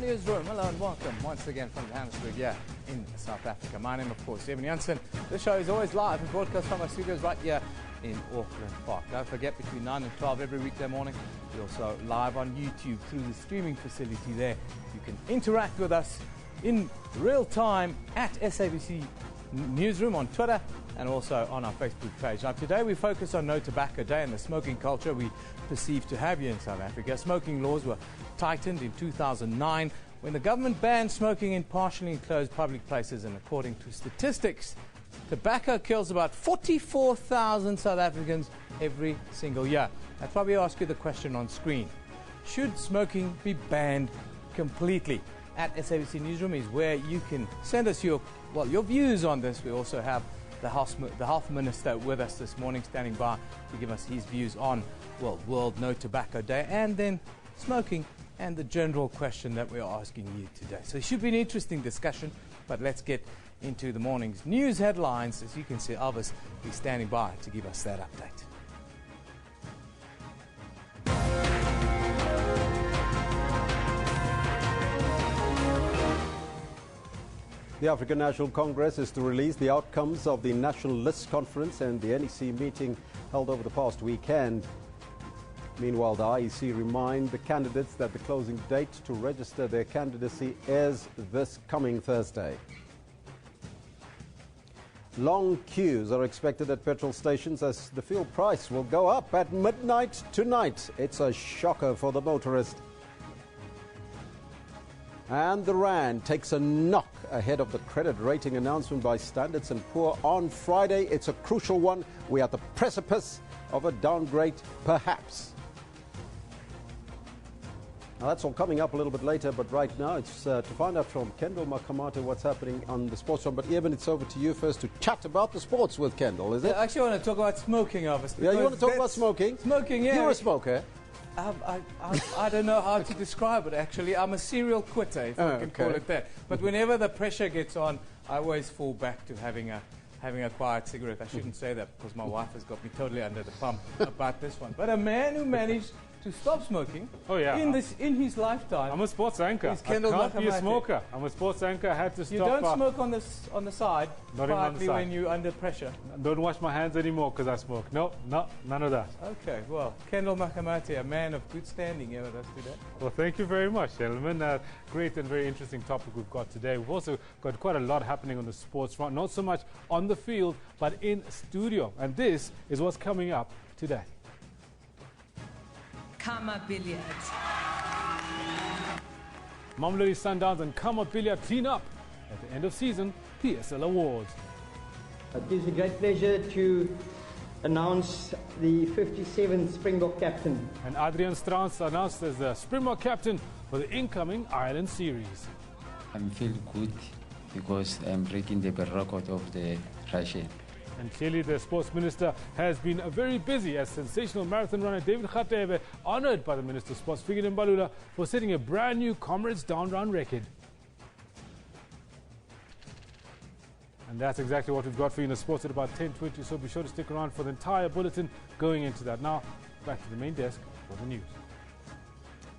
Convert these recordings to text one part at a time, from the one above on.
Newsroom. Hello and welcome once again from Johannesburg here in South Africa. My name, of course, Evan Jansen. This show is always live and broadcast from our studios right here in Auckland Park. Don't forget, between 9 and 12 every weekday morning, we're also live on YouTube through the streaming facility there. You can interact with us in real time at SABC Newsroom on Twitter and also on our Facebook page. Now, today we focus on No Tobacco Day and the smoking culture we perceive to have here in South Africa. Smoking laws were tightened in 2009 when the government banned smoking in partially enclosed public places, and according to statistics, tobacco kills about 44,000 South Africans every single year. That's why we ask you the question on screen. Should smoking be banned completely? At SABC Newsroom is where you can send us your views on this. We also have the Health Minister with us this morning, standing by to give us his views on, World No Tobacco Day, and then smoking and the general question that we're asking you today. So it should be an interesting discussion, but let's get into the morning's news headlines. As you can see, Elvis is standing by to give us that update. The African National Congress is to release the outcomes of the National List Conference and the NEC meeting held over the past weekend. Meanwhile, the IEC remind the candidates that the closing date to register their candidacy is this coming Thursday. Long queues are expected at petrol stations as the fuel price will go up at midnight tonight. It's a shocker for the motorist. And the Rand takes a knock ahead of the credit rating announcement by Standards & Poor on Friday. It's a crucial one. We are at the precipice of a downgrade, perhaps. Now, that's all coming up a little bit later, but right now it's to find out from Kendall Makamate what's happening on the sports front. But Evan, it's over to you first to chat about the sports with Kendall, is it? I actually want to talk about smoking, obviously. Yeah, you want to talk about smoking? Smoking, yeah. You're a smoker. I don't know how to describe it, actually. I'm a serial quitter, if I can call it that. But whenever the pressure gets on, I always fall back to having a quiet cigarette. I shouldn't say that because my wife has got me totally under the pump about this one. But a man who managed to stop smoking in his lifetime. I'm a sports anchor. I can't be a smoker. I'm a sports anchor. I had to stop. You don't smoke on the side, not on the side, when you're under pressure. Don't wash my hands anymore because I smoke. No, none of that. Okay, well, Kendall Makamate, a man of good standing here with us today. Well, thank you very much, gentlemen. Great and very interesting topic we've got today. We've also got quite a lot happening on the sports front, not so much on the field, but in studio. And this is what's coming up today. Kama Billiards. Mamelodi Sundowns and Kama Billiard team up at the end of season PSL Awards. It gives me great pleasure to announce the 57th Springbok captain. And Adrian Strauss announced as the Springbok captain for the incoming Ireland series. I'm feeling good because I'm breaking the record of the Russian. And clearly the sports minister has been very busy as sensational marathon runner David Khatebe honoured by the Minister of Sports Fikile Mbalula for setting a brand new Comrades Down Run record. And that's exactly what we've got for you in the sports at about 10:20, so be sure to stick around for the entire bulletin going into that. Now, back to the main desk for the news.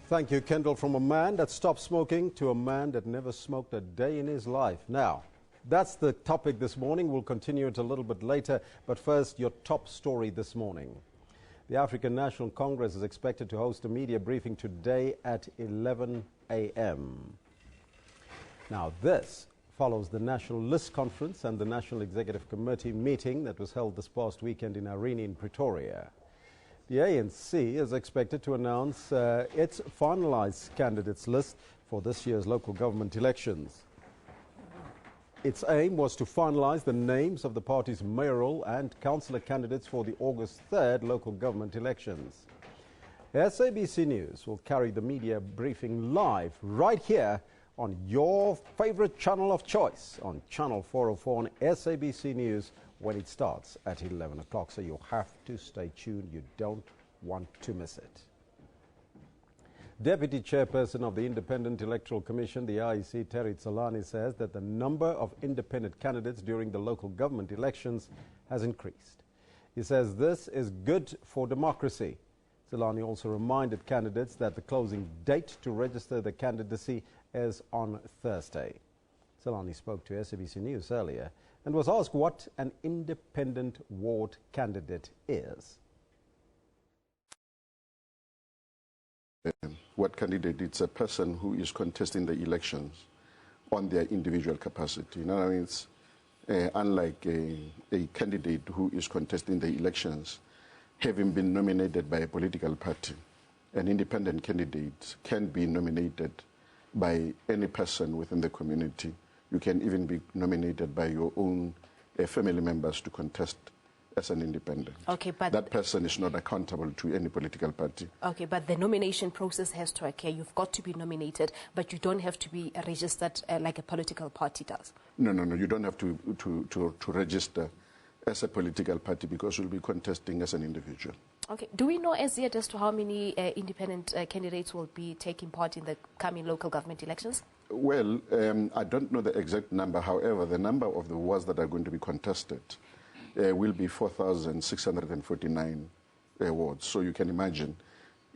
Thank you, Kendall. From a man that stopped smoking to a man that never smoked a day in his life. Now, that's the topic this morning. We'll continue it a little bit later. But first, your top story this morning. The African National Congress is expected to host a media briefing today at 11 a.m. Now, this follows the National List Conference and the National Executive Committee meeting that was held this past weekend in Irene in Pretoria. The ANC is expected to announce its finalized candidates list for this year's local government elections. Its aim was to finalize the names of the party's mayoral and councillor candidates for the August 3rd local government elections. SABC News will carry the media briefing live right here on your favorite channel of choice, on Channel 404 on SABC News when it starts at 11 o'clock. So you'll have to stay tuned. You don't want to miss it. Deputy Chairperson of the Independent Electoral Commission, the IEC, Terry Tsalani, says that the number of independent candidates during the local government elections has increased. He says this is good for democracy. Tsalani also reminded candidates that the closing date to register their candidacy is on Thursday. Selani spoke to SABC News earlier and was asked what an independent ward candidate is. Ward candidate, it's a person who is contesting the elections on their individual capacity. In other words, unlike a candidate who is contesting the elections having been nominated by a political party, an independent candidate can be nominated by any person within the community. You can even be nominated by your own family members to contest as an independent. Okay, but that person is not accountable to any political party. Okay, but the nomination process has to occur. You've got to be nominated, but you don't have to be registered like a political party does. No. You don't have to register as a political party because you'll be contesting as an individual. Okay. Do we know as yet as to how many independent candidates will be taking part in the coming local government elections? Well, I don't know the exact number. However, the number of the wards that are going to be contested will be 4,649 wards. So you can imagine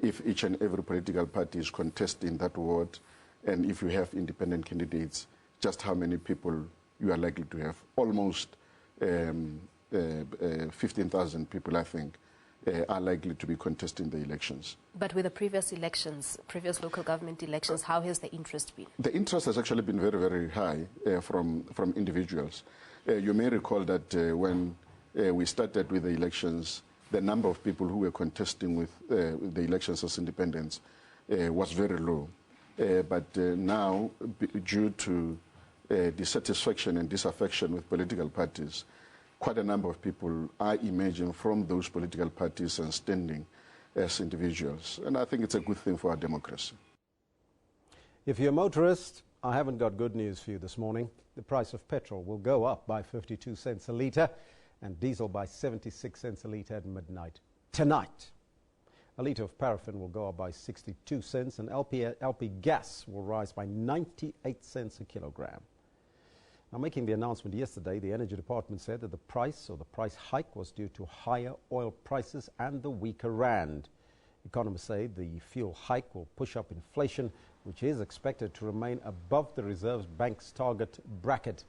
if each and every political party is contesting that ward, and if you have independent candidates, just how many people you are likely to have. Almost 15,000 people, I think, are likely to be contesting the elections. But with the previous elections, previous local government elections, how has the interest been? The interest has actually been very, very high from individuals. You may recall that when we started with the elections, the number of people who were contesting with the elections as independents was very low. But now, due to dissatisfaction and disaffection with political parties, quite a number of people are emerging from those political parties and standing as individuals. And I think it's a good thing for our democracy. If you're a motorist, I haven't got good news for you this morning. The price of petrol will go up by 52 cents a litre and diesel by 76 cents a litre at midnight tonight. A litre of paraffin will go up by 62 cents and LP gas will rise by 98 cents a kilogram. Now, making the announcement yesterday, the Energy Department said that the price hike was due to higher oil prices and the weaker rand. Economists say the fuel hike will push up inflation, which is expected to remain above the Reserve Bank's target bracket.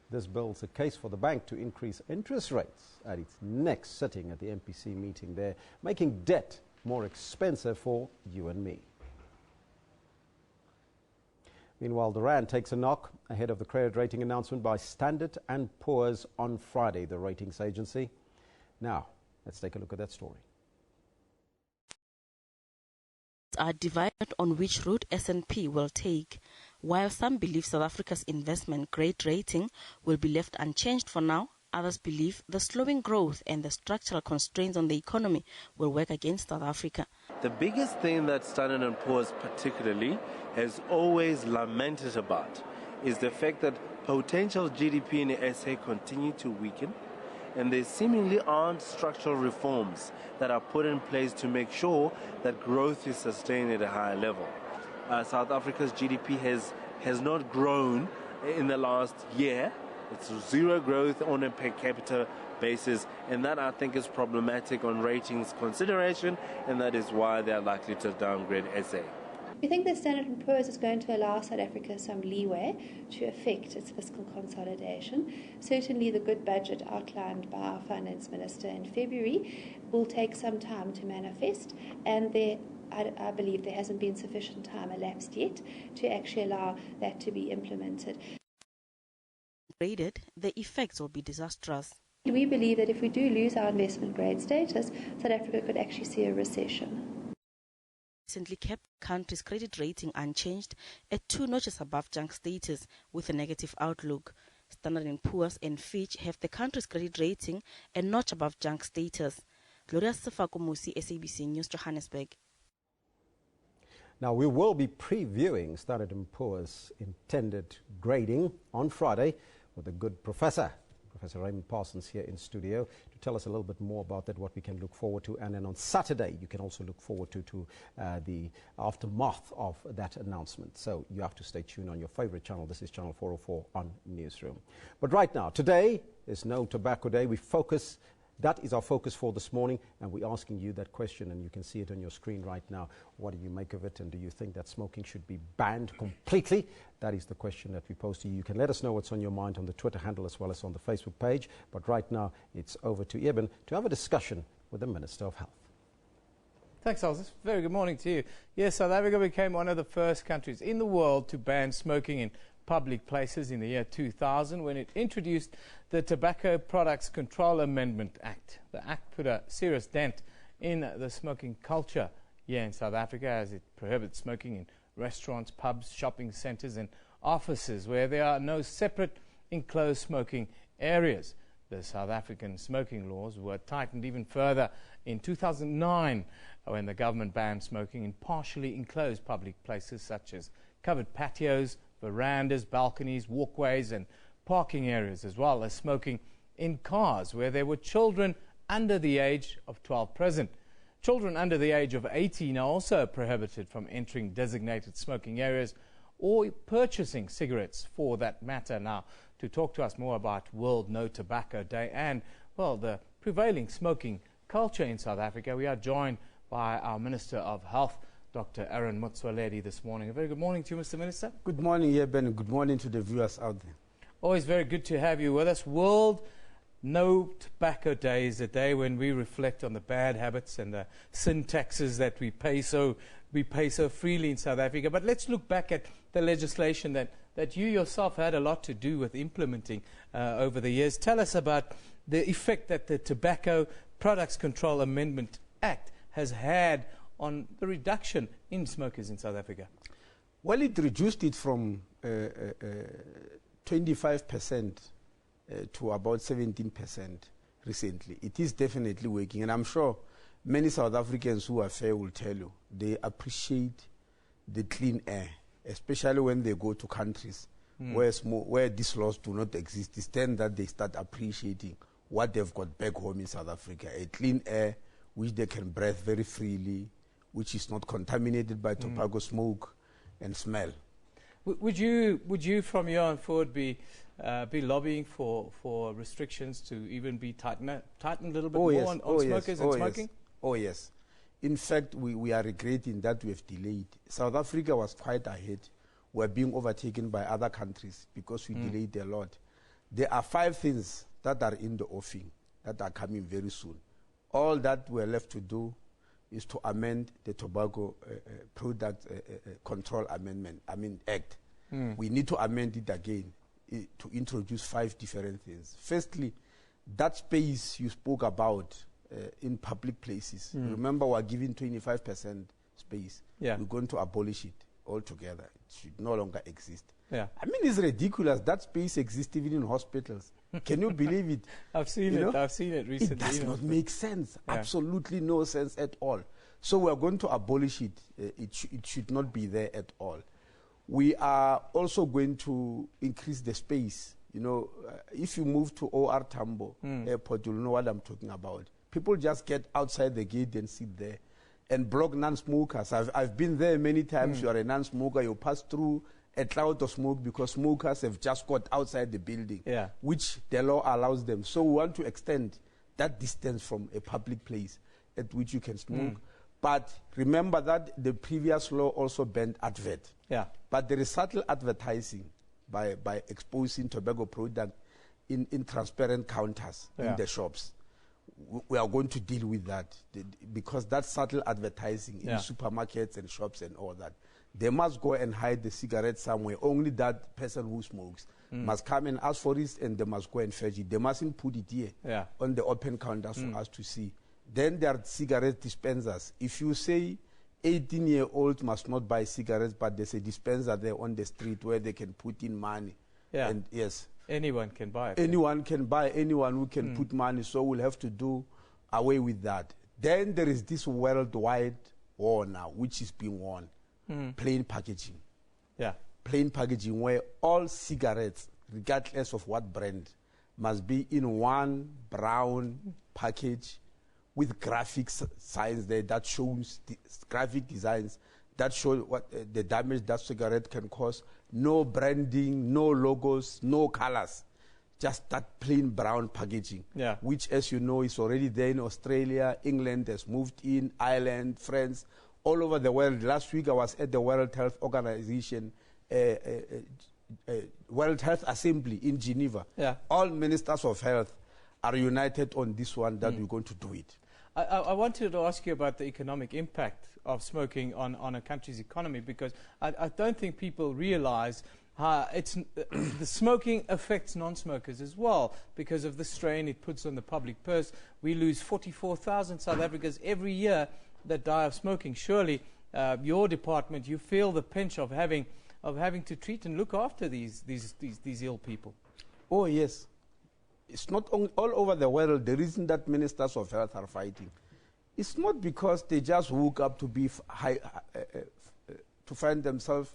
This builds a case for the bank to increase interest rates at its next sitting at the MPC meeting there, making debt more expensive for you and me. Meanwhile, the rand takes a knock ahead of the credit rating announcement by Standard & Poor's on Friday, the ratings agency. Now, let's take a look at that story. Are divided on which route S&P will take. While some believe South Africa's investment grade rating will be left unchanged for now, others believe the slowing growth and the structural constraints on the economy will work against South Africa. The biggest thing that Standard & Poor's particularly has always lamented about is the fact that potential GDP in the SA continue to weaken, and there seemingly aren't structural reforms that are put in place to make sure that growth is sustained at a higher level. South Africa's GDP has not grown in the last year. It's zero growth on a per capita basis, and that I think is problematic on ratings consideration, and that is why they are likely to downgrade SA. We think that Standard & Poor's is going to allow South Africa some leeway to affect its fiscal consolidation. Certainly the good budget outlined by our Finance Minister in February will take some time to manifest, and I believe there hasn't been sufficient time elapsed yet to actually allow that to be implemented. The effects will be disastrous. We believe that if we do lose our investment grade status, South Africa could actually see a recession. Recently kept the country's credit rating unchanged at 2 notches above junk status with a negative outlook. Standard & Poor's and Fitch have the country's credit rating a notch above junk status. Gloria Sefakumusi, SABC News, Johannesburg. Now, we will be previewing Standard & Poor's intended grading on Friday with a good professor, Professor Raymond Parsons, here in studio to tell us a little bit more about that, what we can look forward to. And then on Saturday, you can also look forward to the aftermath of that announcement. So you have to stay tuned on your favorite channel. This is Channel 404 on Newsroom. But right now, today is No Tobacco Day. We focus That is our focus for this morning, and we're asking you that question, and you can see it on your screen right now. What do you make of it, and do you think that smoking should be banned completely? That is the question that we pose to you. You can let us know what's on your mind on the Twitter handle as well as on the Facebook page. But right now, it's over to Eben to have a discussion with the Minister of Health. Thanks, Alvis. Very good morning to you. Yes, South Africa became one of the first countries in the world to ban smoking in public places in the year 2000 when it introduced the Tobacco Products Control Amendment Act. The act put a serious dent in the smoking culture here in South Africa, as it prohibits smoking in restaurants, pubs, shopping centres and offices where there are no separate enclosed smoking areas. The South African smoking laws were tightened even further in 2009 when the government banned smoking in partially enclosed public places such as covered patios, verandas, balconies, walkways and parking areas, as well as smoking in cars where there were children under the age of 12 present. Children under the age of 18 are also prohibited from entering designated smoking areas or purchasing cigarettes for that matter. Now, to talk to us more about World No Tobacco Day and, well, the prevailing smoking culture in South Africa, we are joined by our Minister of Health, Dr. Aaron Motsoaledi, this morning. A very good morning to you, Mr. Minister. Good morning, Eben, and good morning to the viewers out there. Always very good to have you with us. World No Tobacco Day is a day when we reflect on the bad habits and the sin taxes that we pay so freely in South Africa. But let's look back at the legislation that you yourself had a lot to do with implementing over the years. Tell us about the effect that the Tobacco Products Control Amendment Act has had on the reduction in smokers in South Africa. Well, it reduced it from 25% to about 17% recently. It is definitely working, and I'm sure many South Africans who are fair will tell you they appreciate the clean air, especially when they go to countries where these laws do not exist. It's then that they start appreciating what they've got back home in South Africa, a clean air which they can breathe very freely, which is not contaminated by tobacco smoke and smell. Would you from here on forward be lobbying for restrictions to even be tightened a little bit more on smokers and smoking? Yes. Oh yes. In fact, we are regretting that we have delayed. South Africa was quite ahead. We're being overtaken by other countries because we delayed a lot. There are 5 things that are in the offing that are coming very soon. All that we're left to do is to amend the Tobacco Product Control Act. We need to amend it again to introduce 5 different things. Firstly, that space you spoke about in public places. Remember, we're giving 25% space. Yeah. We're going to abolish it altogether. It should no longer exist. Yeah. I mean, it's ridiculous. That space exists even in hospitals. Can you believe it? I've seen it. I've seen it recently. It does not make sense. Yeah. Absolutely no sense at all. So we are going to abolish it. It should not be there at all. We are also going to increase the space. You know, if you move to OR Tambo Airport, you'll know what I'm talking about. People just get outside the gate and sit there and block non-smokers. I've been there many times. You are a non-smoker. You pass through a cloud of smoke because smokers have just got outside the building, which the law allows them. So we want to extend that distance from a public place at which you can smoke. But remember that the previous law also banned advert. Yeah. But there is subtle advertising by exposing tobacco product in transparent counters in the shops. We are going to deal with that because that subtle advertising in supermarkets and shops and all that. They must go and hide the cigarette somewhere. Only that person who smokes must come and ask for it, and they must go and fetch it. They mustn't put it here on the open counters for us to see. Then there are cigarette dispensers. If you say 18-year-olds must not buy cigarettes, but there's a dispenser there on the street where they can put in money. Yeah. And yes. Anyone can buy it. Anyone can buy, anyone who can put money, so we'll have to do away with that. Then there is this worldwide war now, which is being won. Plain packaging. Yeah. Plain packaging where all cigarettes, regardless of what brand, must be in one brown package with graphic signs there that shows graphic designs that show what the damage that cigarette can cause. No branding, no logos, no colors. just that plain brown packaging, which, as you know, is already there in Australia. England has moved in, Ireland, France, all over the world. Last week I was at the World Health Organization, World Health Assembly in Geneva. All ministers of health are united on this one, that we're going to do it. I wanted to ask you about the economic impact of smoking on a country's economy, because I don't think people realize the smoking affects non-smokers as well because of the strain it puts on the public purse. We lose 44,000 South Africans every year that die of smoking. Surely your department, you feel the pinch of having to treat and look after these ill people. Oh yes, it's not all over the world. The reason that ministers of health are fighting, it's not because they just woke up to be to find themselves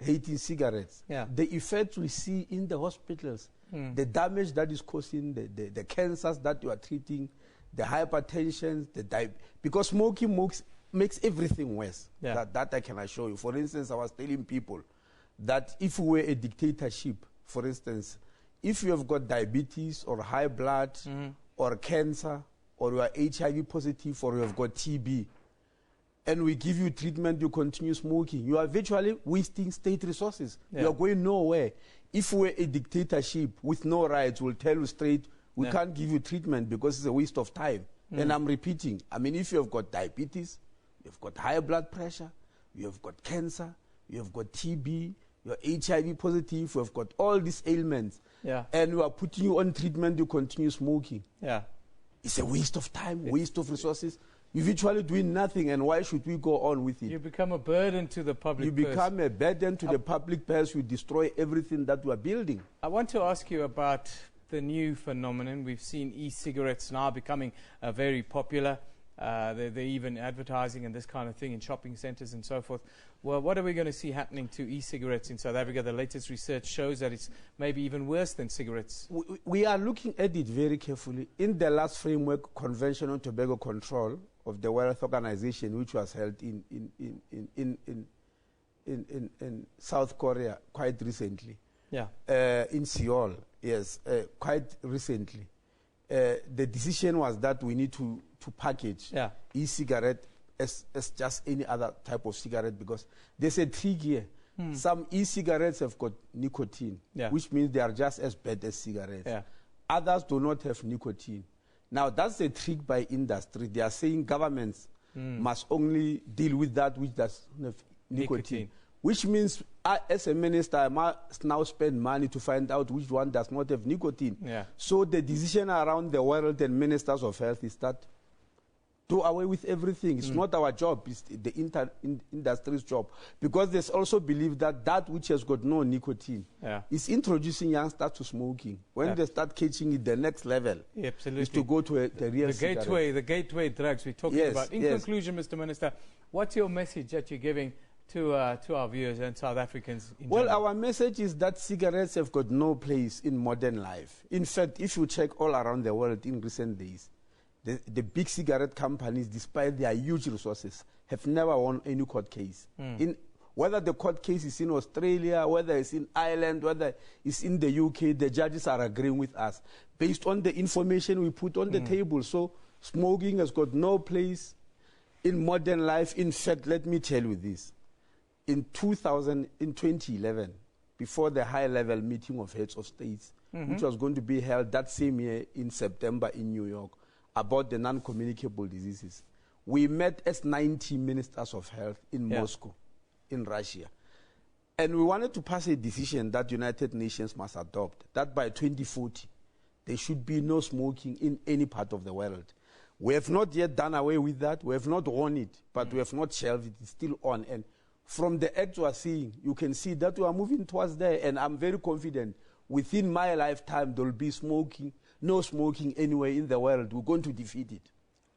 hating cigarettes. The effects we see in the hospitals, the damage that is causing, the cancers that you are treating, the hypertension, because smoking makes everything worse. That I can assure you. For instance, I was telling people that if we were a dictatorship, for instance, if you have got diabetes or high blood or cancer, or you are HIV positive, or you have got TB, and we give you treatment, you continue smoking, you are virtually wasting state resources. You are going nowhere. If we're a dictatorship with no rights, we'll tell you straight, we can't give you treatment because it's a waste of time. And I'm repeating, I mean, if you have got diabetes, you have got high blood pressure, you have got cancer, you have got TB, you're HIV positive, you have got all these ailments, and we are putting you on treatment, you continue smoking. It's a waste of time, waste of resources. You're virtually doing nothing, and why should we go on with it? You become a burden to the public purse. You become a burden to the public purse. You destroy everything that we are building. I want to ask you about the new phenomenon. We've seen e-cigarettes now becoming very popular. They're even advertising and this kind of thing in shopping centres and so forth. Well, what are we going to see happening to e-cigarettes in South Africa? The latest research shows that it's maybe even worse than cigarettes. We are looking at it very carefully. In the last framework convention on tobacco control of the World Health Organization, which was held in South Korea quite recently, in Seoul, quite recently, the decision was that we need to package e-cigarette as just any other type of cigarette, because there's a trick here. Some e-cigarettes have got nicotine, which means they are just as bad as cigarettes. Others do not have nicotine. Now, that's a trick by industry. They are saying governments must only deal with that which does not have nicotine. Which means, as a minister, I must now spend money to find out which one does not have nicotine. So the decision around the world and ministers of health is that do away with everything. It's not our job. It's the industry's job. Because there's also belief that that which has got no nicotine is introducing youngsters to smoking. When they start catching it, the next level is to go to the real cigarette. The gateway drugs we're talking about. In conclusion, Mr. Minister, what's your message that you're giving to our viewers and South Africans in general? Our message is that cigarettes have got no place in modern life. In fact, if you check all around the world in recent days, the big cigarette companies, despite their huge resources, have never won any court case. Whether the court case is in Australia, whether it's in Ireland, whether it's in the UK, the judges are agreeing with us based on the information we put on the table. So smoking has got no place in modern life. In fact, let me tell you this. In 2011, before the high-level meeting of heads of states, which was going to be held that same year in September in New York, about the non-communicable diseases, we met as 90 ministers of health in Moscow, in Russia. And we wanted to pass a decision that United Nations must adopt, that by 2040, there should be no smoking in any part of the world. We have not yet done away with that. We have not won it, but we have not shelved it. It's still on. And from the act we are seeing, you can see that we are moving towards there. And I'm very confident within my lifetime there will be no smoking anywhere in the world. We're going to defeat it.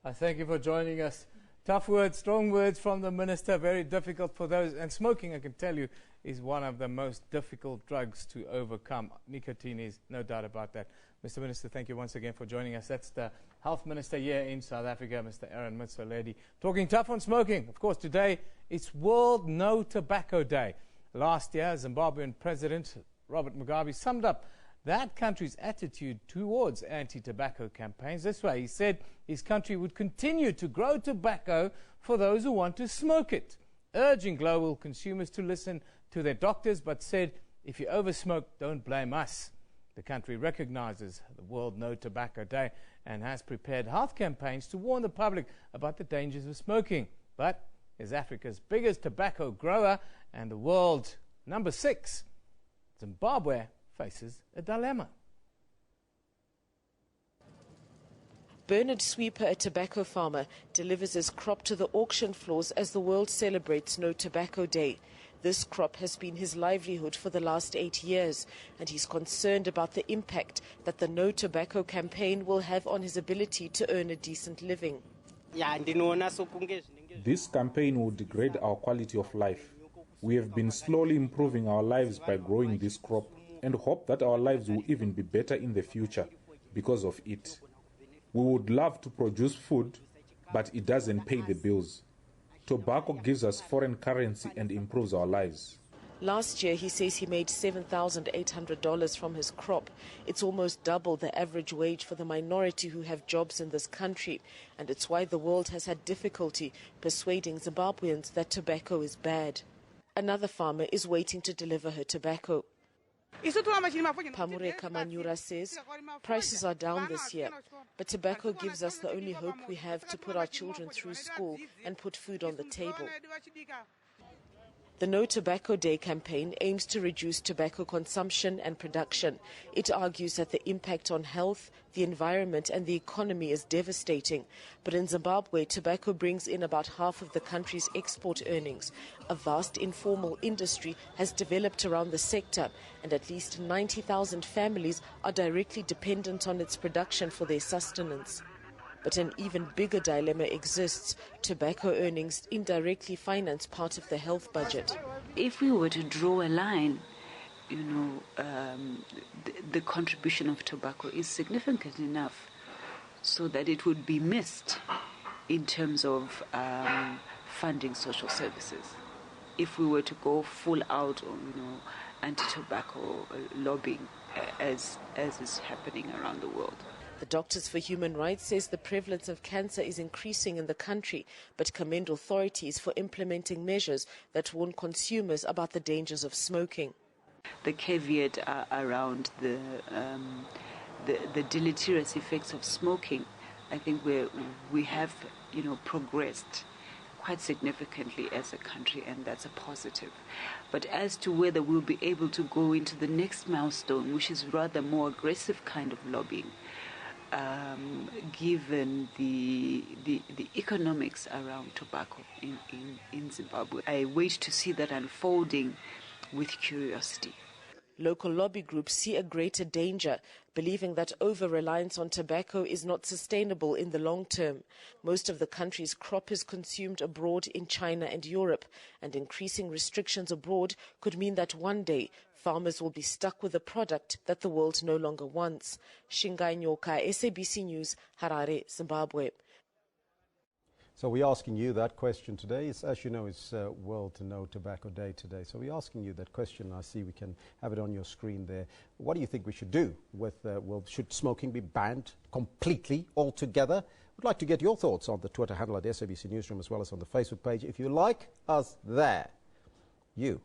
I thank you for joining us. Tough words, strong words from the minister, very difficult for those. And smoking, I can tell you, is one of the most difficult drugs to overcome. Nicotine is, no doubt about that. Mr. Minister, thank you once again for joining us. That's the Health Minister here in South Africa, Mr. Aaron Motsoaledi, talking tough on smoking. Of course, today it's World No Tobacco Day. Last year, Zimbabwean President Robert Mugabe summed up that country's attitude towards anti-tobacco campaigns. This way, he said his country would continue to grow tobacco for those who want to smoke it, urging global consumers to listen to their doctors, but said, if you oversmoke, don't blame us. The country recognizes the World No Tobacco Day and has prepared health campaigns to warn the public about the dangers of smoking. But as Africa's biggest tobacco grower and the world number 6, Zimbabwe faces a dilemma. Bernard Sweeper, a tobacco farmer, delivers his crop to the auction floors as the world celebrates No Tobacco Day. This crop has been his livelihood for the last 8 years, and he's concerned about the impact that the No Tobacco campaign will have on his ability to earn a decent living. This campaign will degrade our quality of life. We have been slowly improving our lives by growing this crop and hope that our lives will even be better in the future because of it. We would love to produce food, but it doesn't pay the bills. Tobacco gives us foreign currency and improves our lives. Last year, he says he made $7,800 from his crop. It's almost double the average wage for the minority who have jobs in this country, and it's why the world has had difficulty persuading Zimbabweans that tobacco is bad. Another farmer is waiting to deliver her tobacco. Pamure Kamanyura says prices are down this year, but tobacco gives us the only hope we have to put our children through school and put food on the table. The No Tobacco Day campaign aims to reduce tobacco consumption and production. It argues that the impact on health, the environment and the economy is devastating. But in Zimbabwe, tobacco brings in about half of the country's export earnings. A vast informal industry has developed around the sector, and at least 90,000 families are directly dependent on its production for their sustenance. But an even bigger dilemma exists. Tobacco earnings indirectly finance part of the health budget. If we were to draw a line, the contribution of tobacco is significant enough so that it would be missed in terms of funding social services. If we were to go full out on, anti-tobacco lobbying as is happening around the world. The Doctors for Human Rights says the prevalence of cancer is increasing in the country, but commend authorities for implementing measures that warn consumers about the dangers of smoking. The caveat around the deleterious effects of smoking, I think we have progressed quite significantly as a country, and that's a positive. But as to whether we'll be able to go into the next milestone, which is rather more aggressive kind of lobbying, given the economics around tobacco in Zimbabwe, I wait to see that unfolding with curiosity. Local lobby groups see a greater danger, believing that over-reliance on tobacco is not sustainable in the long term. Most of the country's crop is consumed abroad in China and Europe, and increasing restrictions abroad could mean that one day farmers will be stuck with a product that the world no longer wants. Shingai Nyoka, SABC News, Harare, Zimbabwe. So we're asking you that question today. As you know, it's World No Tobacco Day today. So we're asking you that question. I see we can have it on your screen there. What do you think we should do with, should smoking be banned completely, altogether? We'd like to get your thoughts on the Twitter handle at SABC Newsroom as well as on the Facebook page. If you like us there, you,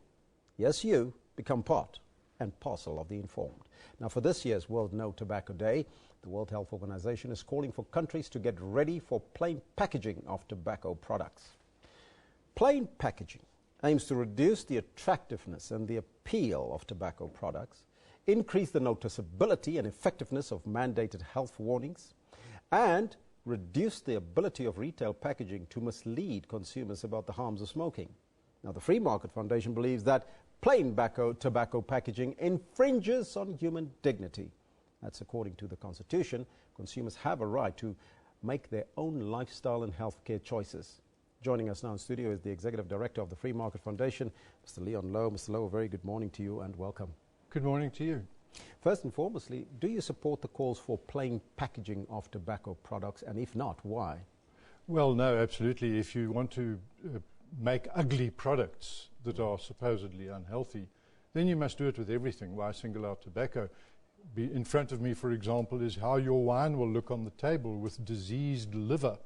yes you, become part and parcel of the informed. Now for this year's World No Tobacco Day, the World Health Organization is calling for countries to get ready for plain packaging of tobacco products. Plain packaging aims to reduce the attractiveness and the appeal of tobacco products, increase the noticeability and effectiveness of mandated health warnings, and reduce the ability of retail packaging to mislead consumers about the harms of smoking. Now, the Free Market Foundation believes that plain tobacco packaging infringes on human dignity. That's according to the Constitution. Consumers have a right to make their own lifestyle and healthcare choices. Joining us now in studio is the Executive Director of the Free Market Foundation, Mr. Leon Lowe. Mr. Lowe, a very good morning to you and welcome. Good morning to you. First and foremostly, do you support the calls for plain packaging of tobacco products, and if not, why? Well, no, absolutely. If you want to make ugly products that are supposedly unhealthy, then you must do it with everything. Why single out tobacco? in front of me, for example, is how your wine will look on the table with diseased liver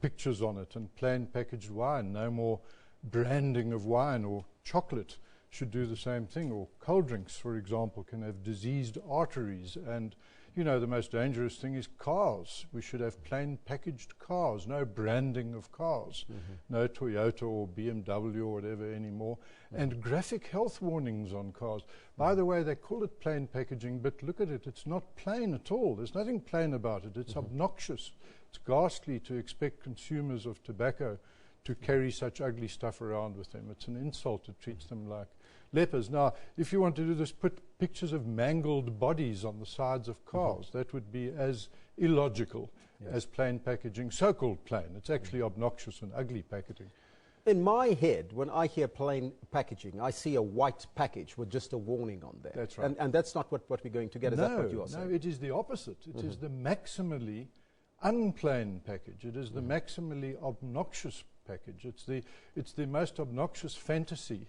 pictures on it, and plain packaged wine. No more branding of wine. Or chocolate should do the same thing. Or cold drinks, for example, can have diseased arteries. And you know, the most dangerous thing is cars. We should have plain packaged cars, no branding of cars, no Toyota or BMW or whatever anymore, and graphic health warnings on cars. By the way, they call it plain packaging, but look at it, it's not plain at all. There's nothing plain about it. It's obnoxious. It's ghastly to expect consumers of tobacco to carry such ugly stuff around with them. It's an insult. It treats them like lepers. Now, if you want to do this, put pictures of mangled bodies on the sides of cars. That would be as illogical as plain packaging, so-called plain. It's actually obnoxious and ugly packaging. In my head, when I hear plain packaging, I see a white package with just a warning on there. That's right. And that's not what we're going to get. Is that what you are saying? No, it is the opposite. It is the maximally unplain package. It is the maximally obnoxious package. It's the most obnoxious fantasy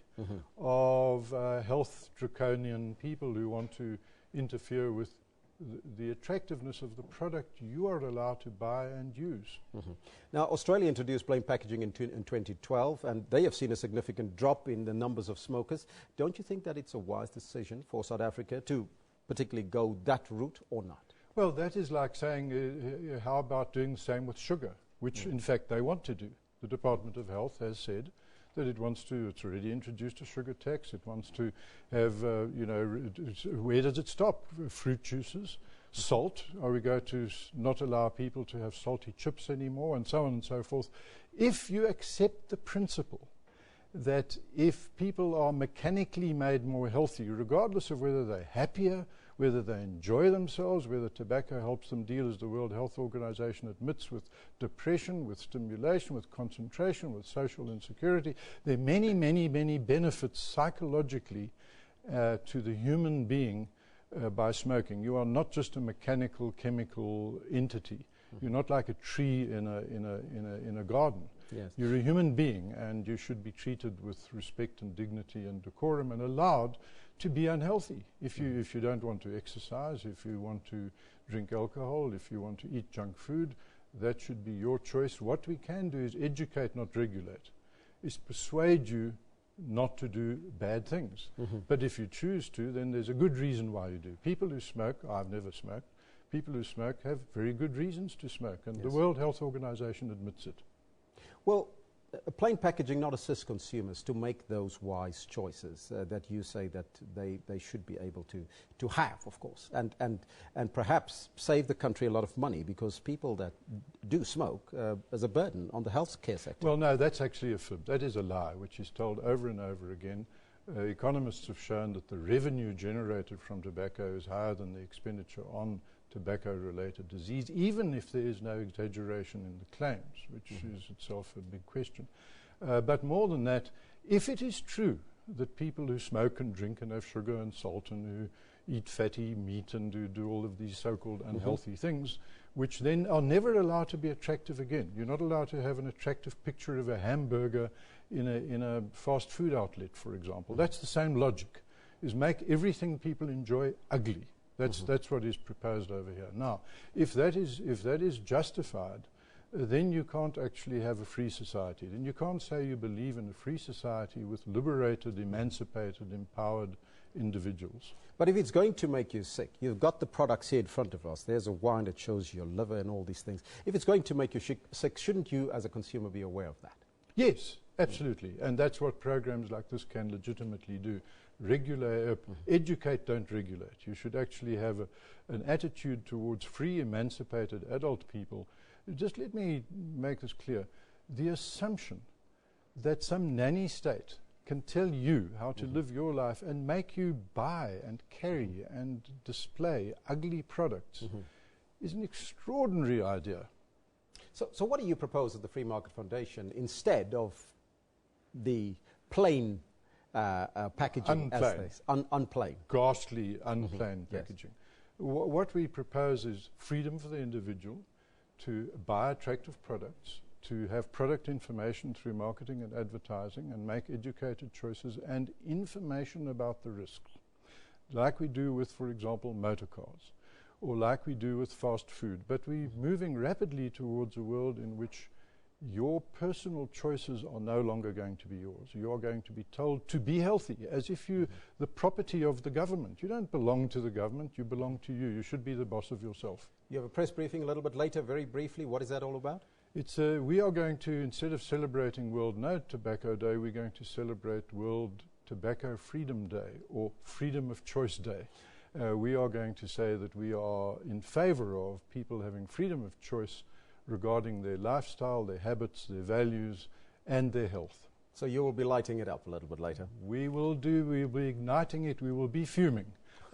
of health draconian people who want to interfere with the attractiveness of the product you are allowed to buy and use. Now, Australia introduced plain packaging in 2012, and they have seen a significant drop in the numbers of smokers. Don't you think that it's a wise decision for South Africa to particularly go that route or not? Well, that is like saying, how about doing the same with sugar, which in fact they want to do. The Department of Health has said that it wants to, it's already introduced a sugar tax. It wants to have, where does it stop? Fruit juices, salt. Are we going to not allow people to have salty chips anymore, and so on and so forth? If you accept the principle that if people are mechanically made more healthy, regardless of whether they're happier, whether they enjoy themselves, whether tobacco helps them deal, as the World Health Organization admits, with depression, with stimulation, with concentration, with social insecurity. There are many, many, many benefits psychologically to the human being by smoking. You are not just a mechanical, chemical entity. You're not like a tree in a garden. Yes. You're a human being, and you should be treated with respect and dignity and decorum, and allowed to be unhealthy. If you don't want to exercise, if you want to drink alcohol, if you want to eat junk food, that should be your choice. What we can do is educate, not regulate, is persuade you not to do bad things. But if you choose to, then there's a good reason why you do. People who smoke, I've never smoked, people who smoke have very good reasons to smoke, and the World Health Organization admits it. Well, plain packaging not assist consumers to make those wise choices that you say that they should be able to have, of course, and perhaps save the country a lot of money, because people that do smoke as a burden on the healthcare sector. Well, no, that's actually a fib. That is a lie, which is told over and over again. Economists have shown that the revenue generated from tobacco is higher than the expenditure on tobacco-related disease, even if there is no exaggeration in the claims, which is itself a big question. But more than that, if it is true that people who smoke and drink and have sugar and salt and who eat fatty meat and do all of these so-called unhealthy things, which then are never allowed to be attractive again. You're not allowed to have an attractive picture of a hamburger in a fast food outlet, for example. That's the same logic, is make everything people enjoy ugly. That's what is proposed over here. Now, if that is justified, then you can't actually have a free society. Then you can't say you believe in a free society with liberated, emancipated, empowered individuals. But if it's going to make you sick, you've got the products here in front of us. There's a wine that shows your liver and all these things. If it's going to make you sick, shouldn't you as a consumer be aware of that? Yes, absolutely. And that's what programs like this can legitimately do. Regulate, educate, don't regulate. You should actually have an attitude towards free, emancipated adult people. Just let me make this clear. The assumption that some nanny state can tell you how to live your life and make you buy and carry and display ugly products is an extraordinary idea. So what do you propose at the Free Market Foundation instead of the plain packaging? Unplain. Ghastly, unplain packaging. What we propose is freedom for the individual to buy attractive products, to have product information through marketing and advertising, and make educated choices and information about the risks. like we do with, for example, motor cars, or like we do with fast food. But we're moving rapidly towards a world in which your personal choices are no longer going to be yours. You are going to be told to be healthy, as if you're the property of the government. You don't belong to the government, you belong to you. You should be the boss of yourself. You have a press briefing a little bit later, very briefly. What is that all about? It's we are going to, instead of celebrating World No Tobacco Day, we're going to celebrate World Tobacco Freedom Day, or Freedom of Choice Day. We are going to say that we are in favor of people having freedom of choice regarding their lifestyle, their habits, their values, and their health. So you will be lighting it up a little bit later? We will be igniting it, we will be fuming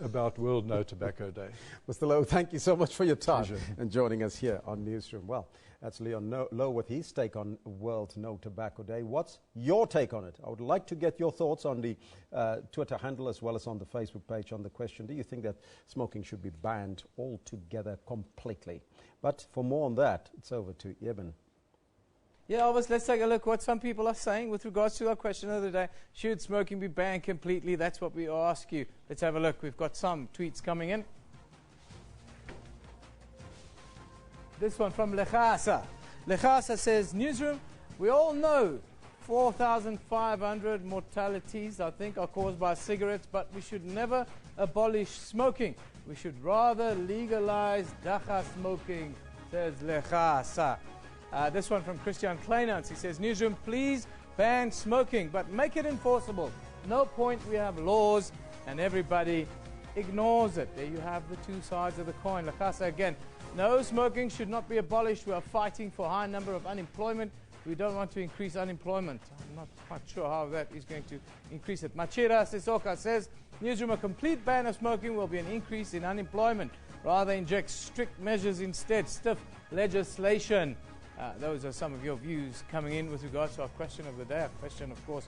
about World No Tobacco Day. Mr. Lowe, thank you so much for your time Pleasure. and joining us here on Newsroom. Well, that's Leon Lowe with his take on World No Tobacco Day. What's your take on it? I would like to get your thoughts on the Twitter handle as well as on the Facebook page on the question, do you think that smoking should be banned altogether completely? But for more on that, it's over to Eben. Yeah, Elvis, let's take a look what some people are saying with regards to our question of the day. Should smoking be banned completely? That's what we ask you. Let's have a look. We've got some tweets coming in. This one from Lechasa. Lechasa says, Newsroom, we all know 4,500 mortalities, I think, are caused by cigarettes, but we should never abolish smoking. We should rather legalize dacha smoking, says Lechasa. This one from Christian Kleinans. He says, Newsroom, please ban smoking, but make it enforceable. No point we have laws and everybody ignores it. There you have the two sides of the coin. Lechasa again. No, smoking should not be abolished. We are fighting for a high number of unemployment. We don't want to increase unemployment. I'm not quite sure how that is going to increase it. Machira Sisoka says, Newsroom, a complete ban of smoking will be an increase in unemployment. Rather inject strict measures instead, stiff legislation. Those are some of your views coming in with regards to our question of the day. Our question, of course,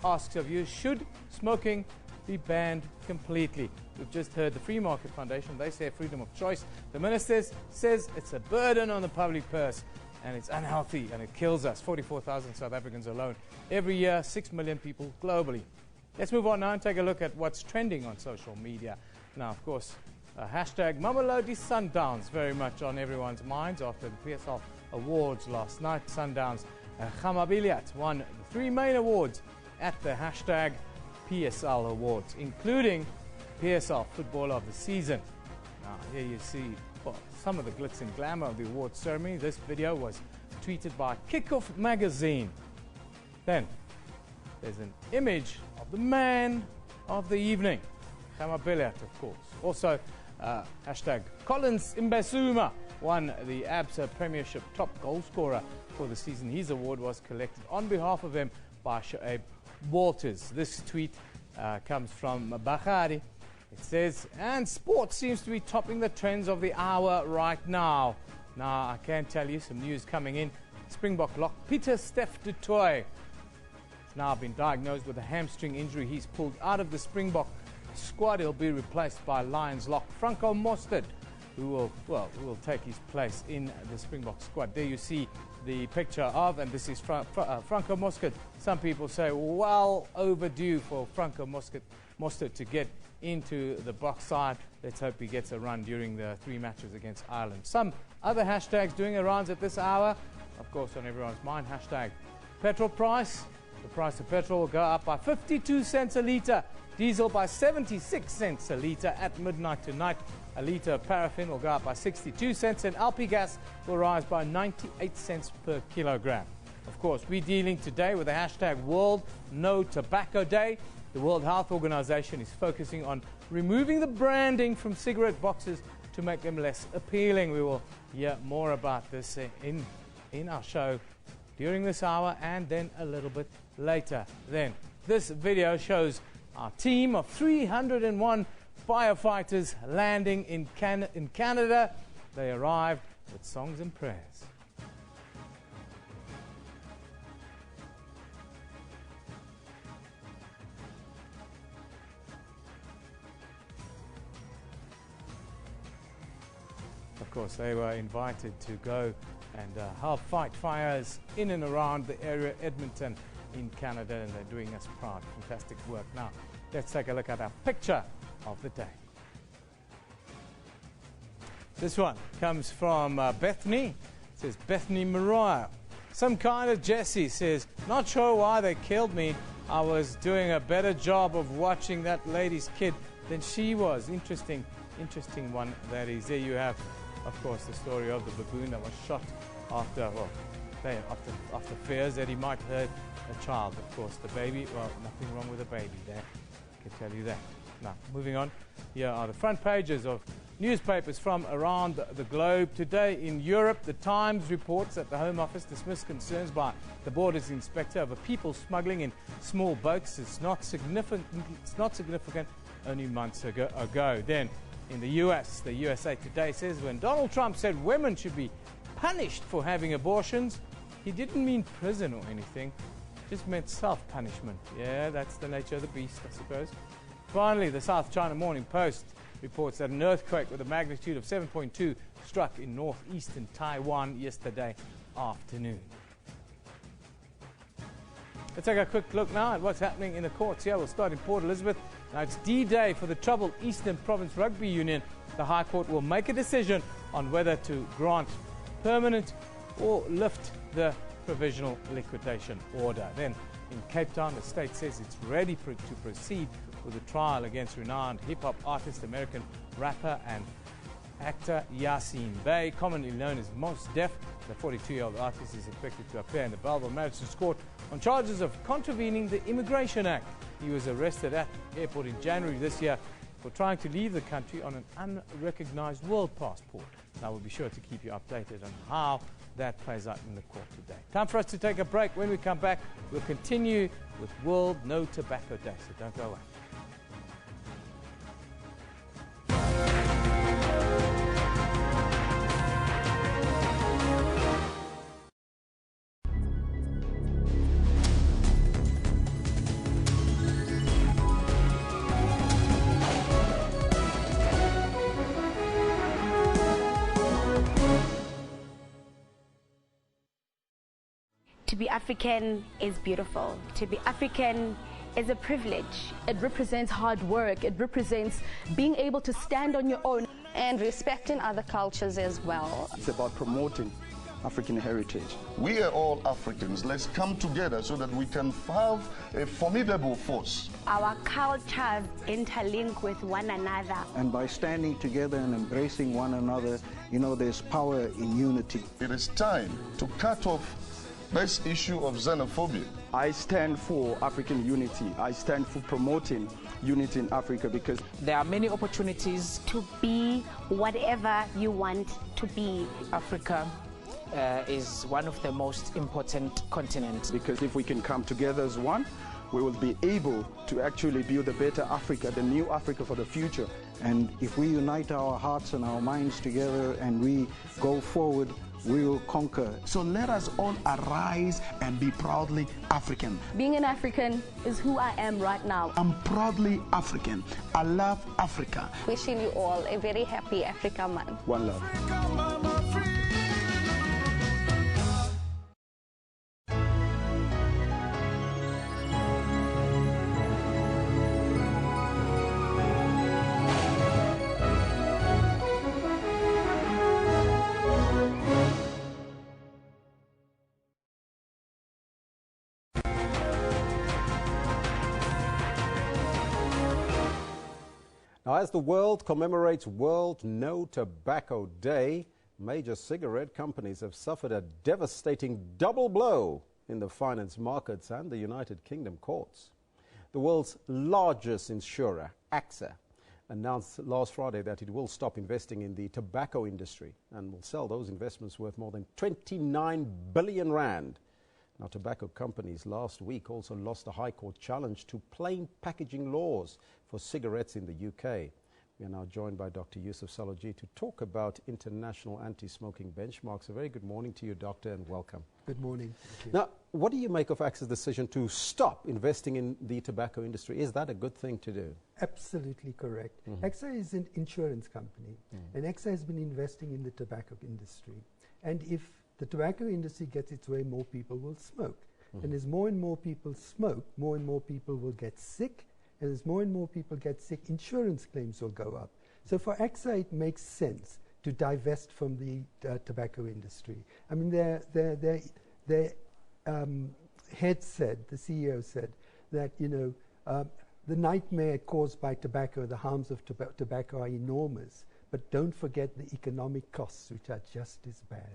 asks of you, should smoking be banned completely? We've just heard the Free Market Foundation. They say freedom of choice. The minister says it's a burden on the public purse and it's unhealthy and it kills us. 44,000 South Africans alone every year, 6 million people globally. Let's move on now and take a look at what's trending on social media. Now, of course, hashtag Mamelodi Sundowns very much on everyone's minds after the PSL Awards last night. Sundowns Gamabiliat won the 3 main awards at the hashtag PSL Awards, including PSL Footballer of the Season. Now, here you see some of the glitz and glamour of the awards ceremony. This video was tweeted by Kickoff Magazine. Then, there's an image of the man of the evening, Gamabiliat, of course. Also, hashtag Collins Mbesuma won the ABSA Premiership top goal scorer for the season. His award was collected on behalf of him by Shoaib Walters. This tweet comes from Bakhari. It says, and sports seems to be topping the trends of the hour right now. Now, I can tell you some news coming in. Springbok lock Peter Steph du Toit has now been diagnosed with a hamstring injury. He's pulled out of the Springbok squad. He'll be replaced by Lions lock Franco Mostert, who will take his place in the Springbok squad. There you see the picture of, and this is Franco Mostert. Some people say, well overdue for Franco Mostert to get into the box side. Let's hope he gets a run during the 3 matches against Ireland. Some other hashtags doing the rounds at this hour, of course, on everyone's mind. Hashtag petrol price. The price of petrol will go up by 52 cents a litre. Diesel by 76 cents a litre at midnight tonight. A litre of paraffin will go up by 62 cents, and LP gas will rise by 98 cents per kilogram. Of course, we're dealing today with the hashtag World No Tobacco Day. The World Health Organization is focusing on removing the branding from cigarette boxes to make them less appealing. We will hear more about this in our show during this hour and then a little bit later. Then, this video shows our team of 301 firefighters landing in Canada. They arrived with songs and prayers. Of course, they were invited to go and help fight fires in and around the area, Edmonton in Canada, and they're doing us proud. Fantastic work. Now, let's take a look at our picture of the day. This one comes from Bethany. It says, Bethany Mariah. Some kind of Jesse says, not sure why they killed me. I was doing a better job of watching that lady's kid than she was. Interesting one that is. There you have, of course, the story of the baboon that was shot after fears that he might hurt a child. Of course, the baby, well, nothing wrong with the baby there. I can tell you that. Now, moving on, here are the front pages of newspapers from around the globe. Today in Europe, the Times reports that the Home Office dismissed concerns by the Borders Inspector over people smuggling in small boats. It's not significant only months ago. Then in the US, the USA Today says when Donald Trump said women should be punished for having abortions, he didn't mean prison or anything, just meant self-punishment. Yeah, that's the nature of the beast, I suppose. Finally, the South China Morning Post reports that an earthquake with a magnitude of 7.2 struck in northeastern Taiwan yesterday afternoon. Let's take a quick look now at what's happening in the courts here. We'll start in Port Elizabeth. Now it's D-Day for the troubled Eastern Province Rugby Union. The High Court will make a decision on whether to grant permanent or lift the provisional liquidation order. Then in Cape Town, the state says it's ready to proceed with a trial against renowned hip-hop artist, American rapper and actor Yasin Bey, commonly known as Mos Def. The 42-year-old artist is expected to appear in the Belleville Magistrates Court on charges of contravening the Immigration Act. He was arrested at the airport in January this year for trying to leave the country on an unrecognized world passport. Now we'll be sure to keep you updated on how that plays out in the court today. Time for us to take a break. When we come back, we'll continue with World No Tobacco Day, so don't go away. To be African is beautiful. To be African is a privilege. It represents hard work. It represents being able to stand on your own. And respecting other cultures as well. It's about promoting African heritage. We are all Africans. Let's come together so that we can have a formidable force. Our cultures interlink with one another. And by standing together and embracing one another, you know, there's power in unity. It is time to cut off this issue of xenophobia. I stand for African unity. I stand for promoting unity in Africa because there are many opportunities to be whatever you want to be. Africa is one of the most important continents. Because if we can come together as one, we will be able to actually build a better Africa, the new Africa for the future. And if we unite our hearts and our minds together and we go forward, we will conquer. So let us all arise and be proudly African. Being an African is who I am right now. I'm proudly African. I love Africa. Wishing you all a very happy Africa Month. One love. Now, as the world commemorates World No Tobacco Day, major cigarette companies have suffered a devastating double blow in the finance markets and the United Kingdom courts. The world's largest insurer, AXA, announced last Friday that it will stop investing in the tobacco industry and will sell those investments worth more than 29 billion rand. Now, tobacco companies last week also lost a High Court challenge to plain packaging laws for cigarettes in the UK. We are now joined by Dr. Yusuf Saloji to talk about international anti-smoking benchmarks. A very good morning to you, Doctor, and welcome. Good morning. Thank you. Now, what do you make of AXA's decision to stop investing in the tobacco industry? Is that a good thing to do? Absolutely correct. AXA is an insurance company, and AXA has been investing in the tobacco industry. And if the tobacco industry gets its way, more people will smoke. And as more and more people smoke, more and more people will get sick, and as more and more people get sick, insurance claims will go up. So for AXA, it makes sense to divest from the tobacco industry. I mean, their head said, the CEO said, that, you know, the nightmare caused by tobacco, the harms of tobacco are enormous, but don't forget the economic costs, which are just as bad.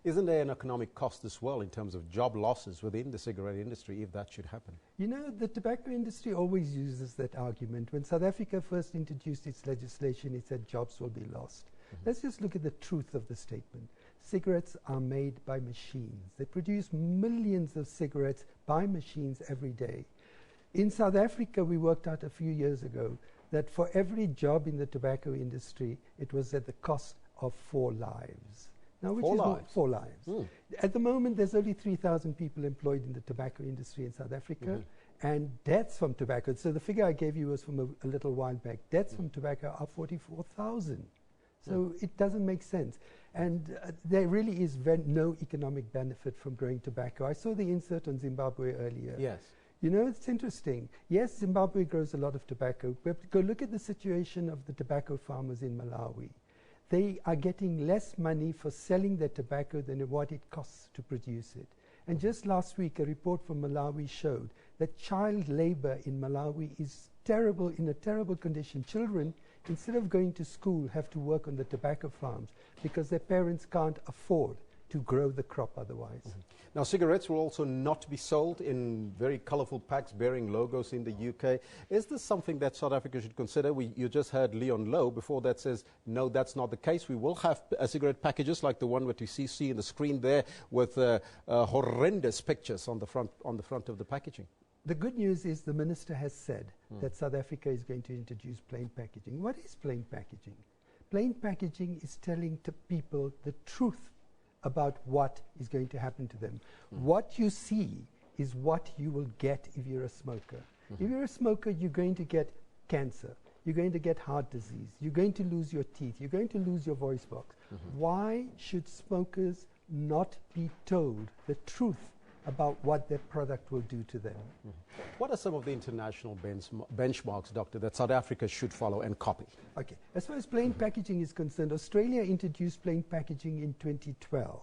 Isn't there an economic cost as well in terms of job losses within the cigarette industry if that should happen? You know, the tobacco industry always uses that argument. When South Africa first introduced its legislation, it said jobs will be lost. Let's just look at the truth of the statement. Cigarettes are made by machines. They produce millions of cigarettes by machines every day. In South Africa, we worked out a few years ago that for every job in the tobacco industry, it was at the cost of 4 lives. Now, which is 4 lives. At the moment, there's only 3,000 people employed in the tobacco industry in South Africa, and deaths from tobacco. So the figure I gave you was from a little while back. Deaths from tobacco are 44,000. So it doesn't make sense. And there really is no economic benefit from growing tobacco. I saw the insert on Zimbabwe earlier. Yes. You know, it's interesting. Yes, Zimbabwe grows a lot of tobacco, but go look at the situation of the tobacco farmers in Malawi. They are getting less money for selling their tobacco than what it costs to produce it. And just last week, a report from Malawi showed that child labor in Malawi is terrible, in a terrible condition. Children, instead of going to school, have to work on the tobacco farms because their parents can't afford to grow the crop otherwise. Now, cigarettes will also not be sold in very colorful packs bearing logos in the UK. Is this something that South Africa should consider? You just heard Leon Lowe before that says, no, that's not the case. We will have cigarette packages like the one that you see in the screen there with horrendous pictures on the front of the packaging. The good news is the minister has said that South Africa is going to introduce plain packaging. What is plain packaging? Plain packaging is telling to people the truth about what is going to happen to them. What you see is what you will get if you're a smoker. If you're a smoker, you're going to get cancer. You're going to get heart disease. You're going to lose your teeth. You're going to lose your voice box. Why should smokers not be told the truth about what their product will do to them? What are some of the international benchmarks, Doctor, that South Africa should follow and copy? Okay. As far as plain packaging is concerned, Australia introduced plain packaging in 2012.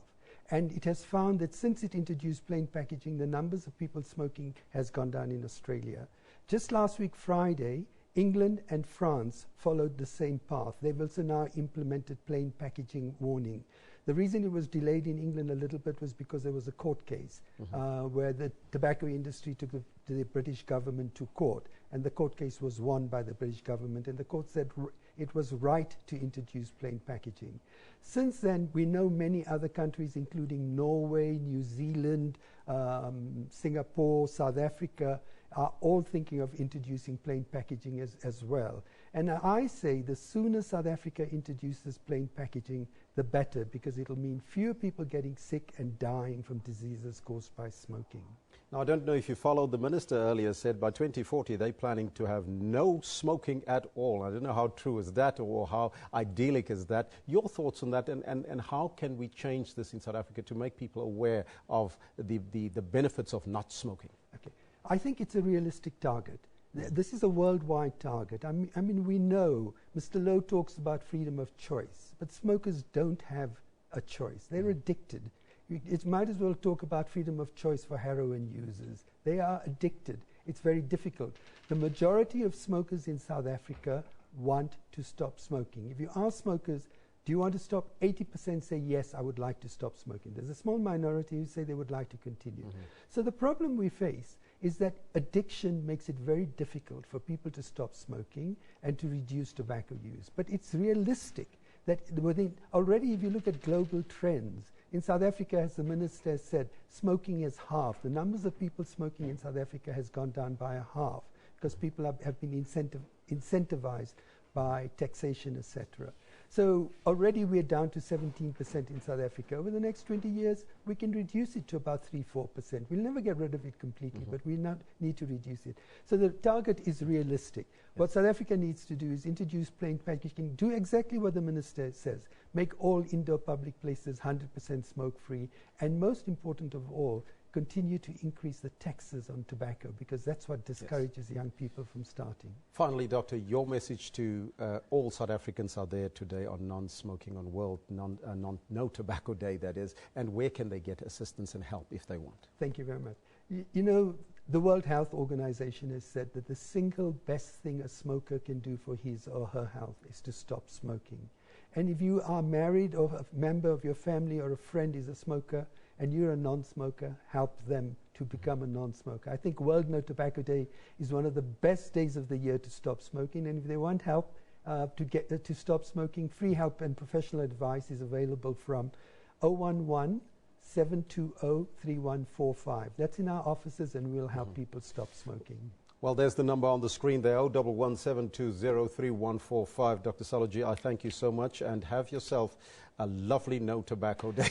And it has found that since it introduced plain packaging, the numbers of people smoking has gone down in Australia. Just last week, Friday, England and France followed the same path. They've also now implemented plain packaging warning. The reason it was delayed in England a little bit was because there was a court case where the tobacco industry took the British government to court, and the court case was won by the British government, and the court said it was right to introduce plain packaging. Since then, we know many other countries, including Norway, New Zealand, Singapore, South Africa, are all thinking of introducing plain packaging as well. And I say the sooner South Africa introduces plain packaging, the better, because it'll mean fewer people getting sick and dying from diseases caused by smoking. Now, I don't know if you followed, the minister earlier said by 2040 they're planning to have no smoking at all. I don't know how true is that or how idyllic is that. Your thoughts on that, and how can we change this in South Africa to make people aware of the benefits of not smoking? Okay. I think it's a realistic target. This is a worldwide target. I mean, we know Mr. Lowe talks about freedom of choice, but smokers don't have a choice. They're addicted. It might as well talk about freedom of choice for heroin users. They are addicted. It's very difficult. The majority of smokers in South Africa want to stop smoking. If you ask smokers, do you want to stop? 80% say, yes, I would like to stop smoking. There's a small minority who say they would like to continue. So the problem we face is that addiction makes it very difficult for people to stop smoking and to reduce tobacco use. But it's realistic that already if you look at global trends, in South Africa, as the minister said, smoking is half. The numbers of people smoking in South Africa has gone down by a half because people have been incentivized by taxation, etc. So already we're down to 17% in South Africa. Over the next 20 years, we can reduce it to about 3-4%. We'll never get rid of it completely, but we need to reduce it. So the target is realistic. What South Africa needs to do is introduce plain packaging, do exactly what the minister says, make all indoor public places 100% smoke-free, and most important of all, continue to increase the taxes on tobacco, because that's what discourages young people from starting. Finally, Doctor, your message to all South Africans out there today on non-smoking, on World No Tobacco Day, that is, and where can they get assistance and help if they want? Thank you very much. You know, the World Health Organization has said that the single best thing a smoker can do for his or her health is to stop smoking. And if you are married or a member of your family or a friend is a smoker and you're a non-smoker, help them to become a non-smoker. I think World No Tobacco Day is one of the best days of the year to stop smoking, and if they want help to stop smoking, free help and professional advice is available from 011-720-3145. That's in our offices, and we'll help people stop smoking. Well, there's the number on the screen there, 011-720-3145. Dr. Saloji, I thank you so much, and have yourself a lovely No Tobacco Day.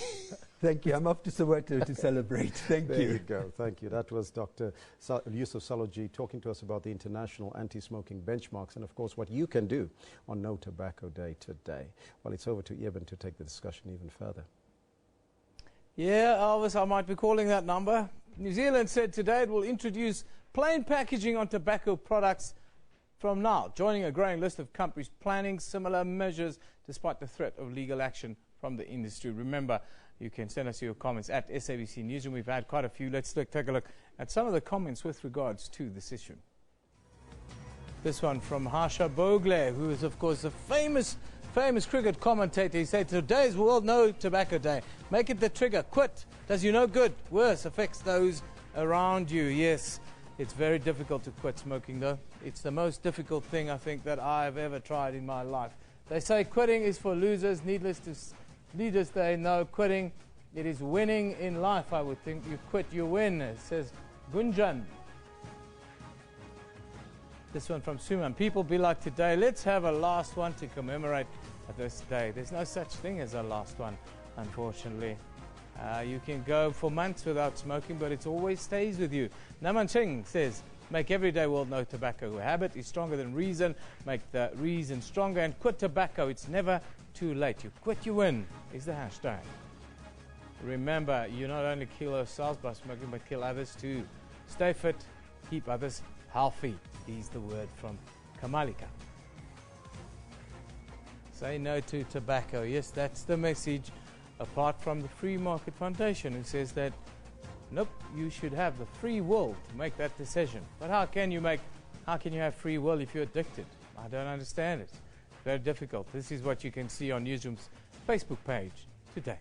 Thank you. I'm off to Soweto to celebrate. Thank you. There you go. Thank you. That was Dr. Yusuf Saloji talking to us about the international anti-smoking benchmarks and, of course, what you can do on No Tobacco Day today. Well, it's over to Eben to take the discussion even further. Yeah, Elvis, I might be calling that number. New Zealand said today it will introduce plain packaging on tobacco products from now, joining a growing list of countries planning similar measures despite the threat of legal action from the industry. Remember, you can send us your comments at SABC Newsroom. We've had quite a few. Let's take a look at some of the comments with regards to this issue. This one from Harsha Bogle, who is, of course, a famous cricket commentator. He said, today's World No Tobacco Day. Make it the trigger. Quit. Does you no good. Worse, affects those around you. Yes, it's very difficult to quit smoking, though. It's the most difficult thing, I think, that I've ever tried in my life. They say quitting is for losers. Needless they know quitting. It is winning in life, I would think. You quit, you win, it says Gunjan. This one from Suman. People be like today. Let's have a last one to commemorate this day. There's no such thing as a last one, unfortunately. You can go for months without smoking, but it always stays with you. Naman Ching says, make every day World No Tobacco. Habit is stronger than reason. Make the reason stronger and quit tobacco. It's never too late. You quit, you win is the hashtag. Remember, you not only kill yourselves by smoking, but kill others too. Stay fit, keep others healthy is the word from Kamalika. Say no to tobacco. Yes, that's the message. Apart from the Free Market Foundation, who says that, nope, you should have the free will to make that decision. But how can you have free will if you're addicted? I don't understand it. Very difficult. This is what you can see on Newsroom's Facebook page today.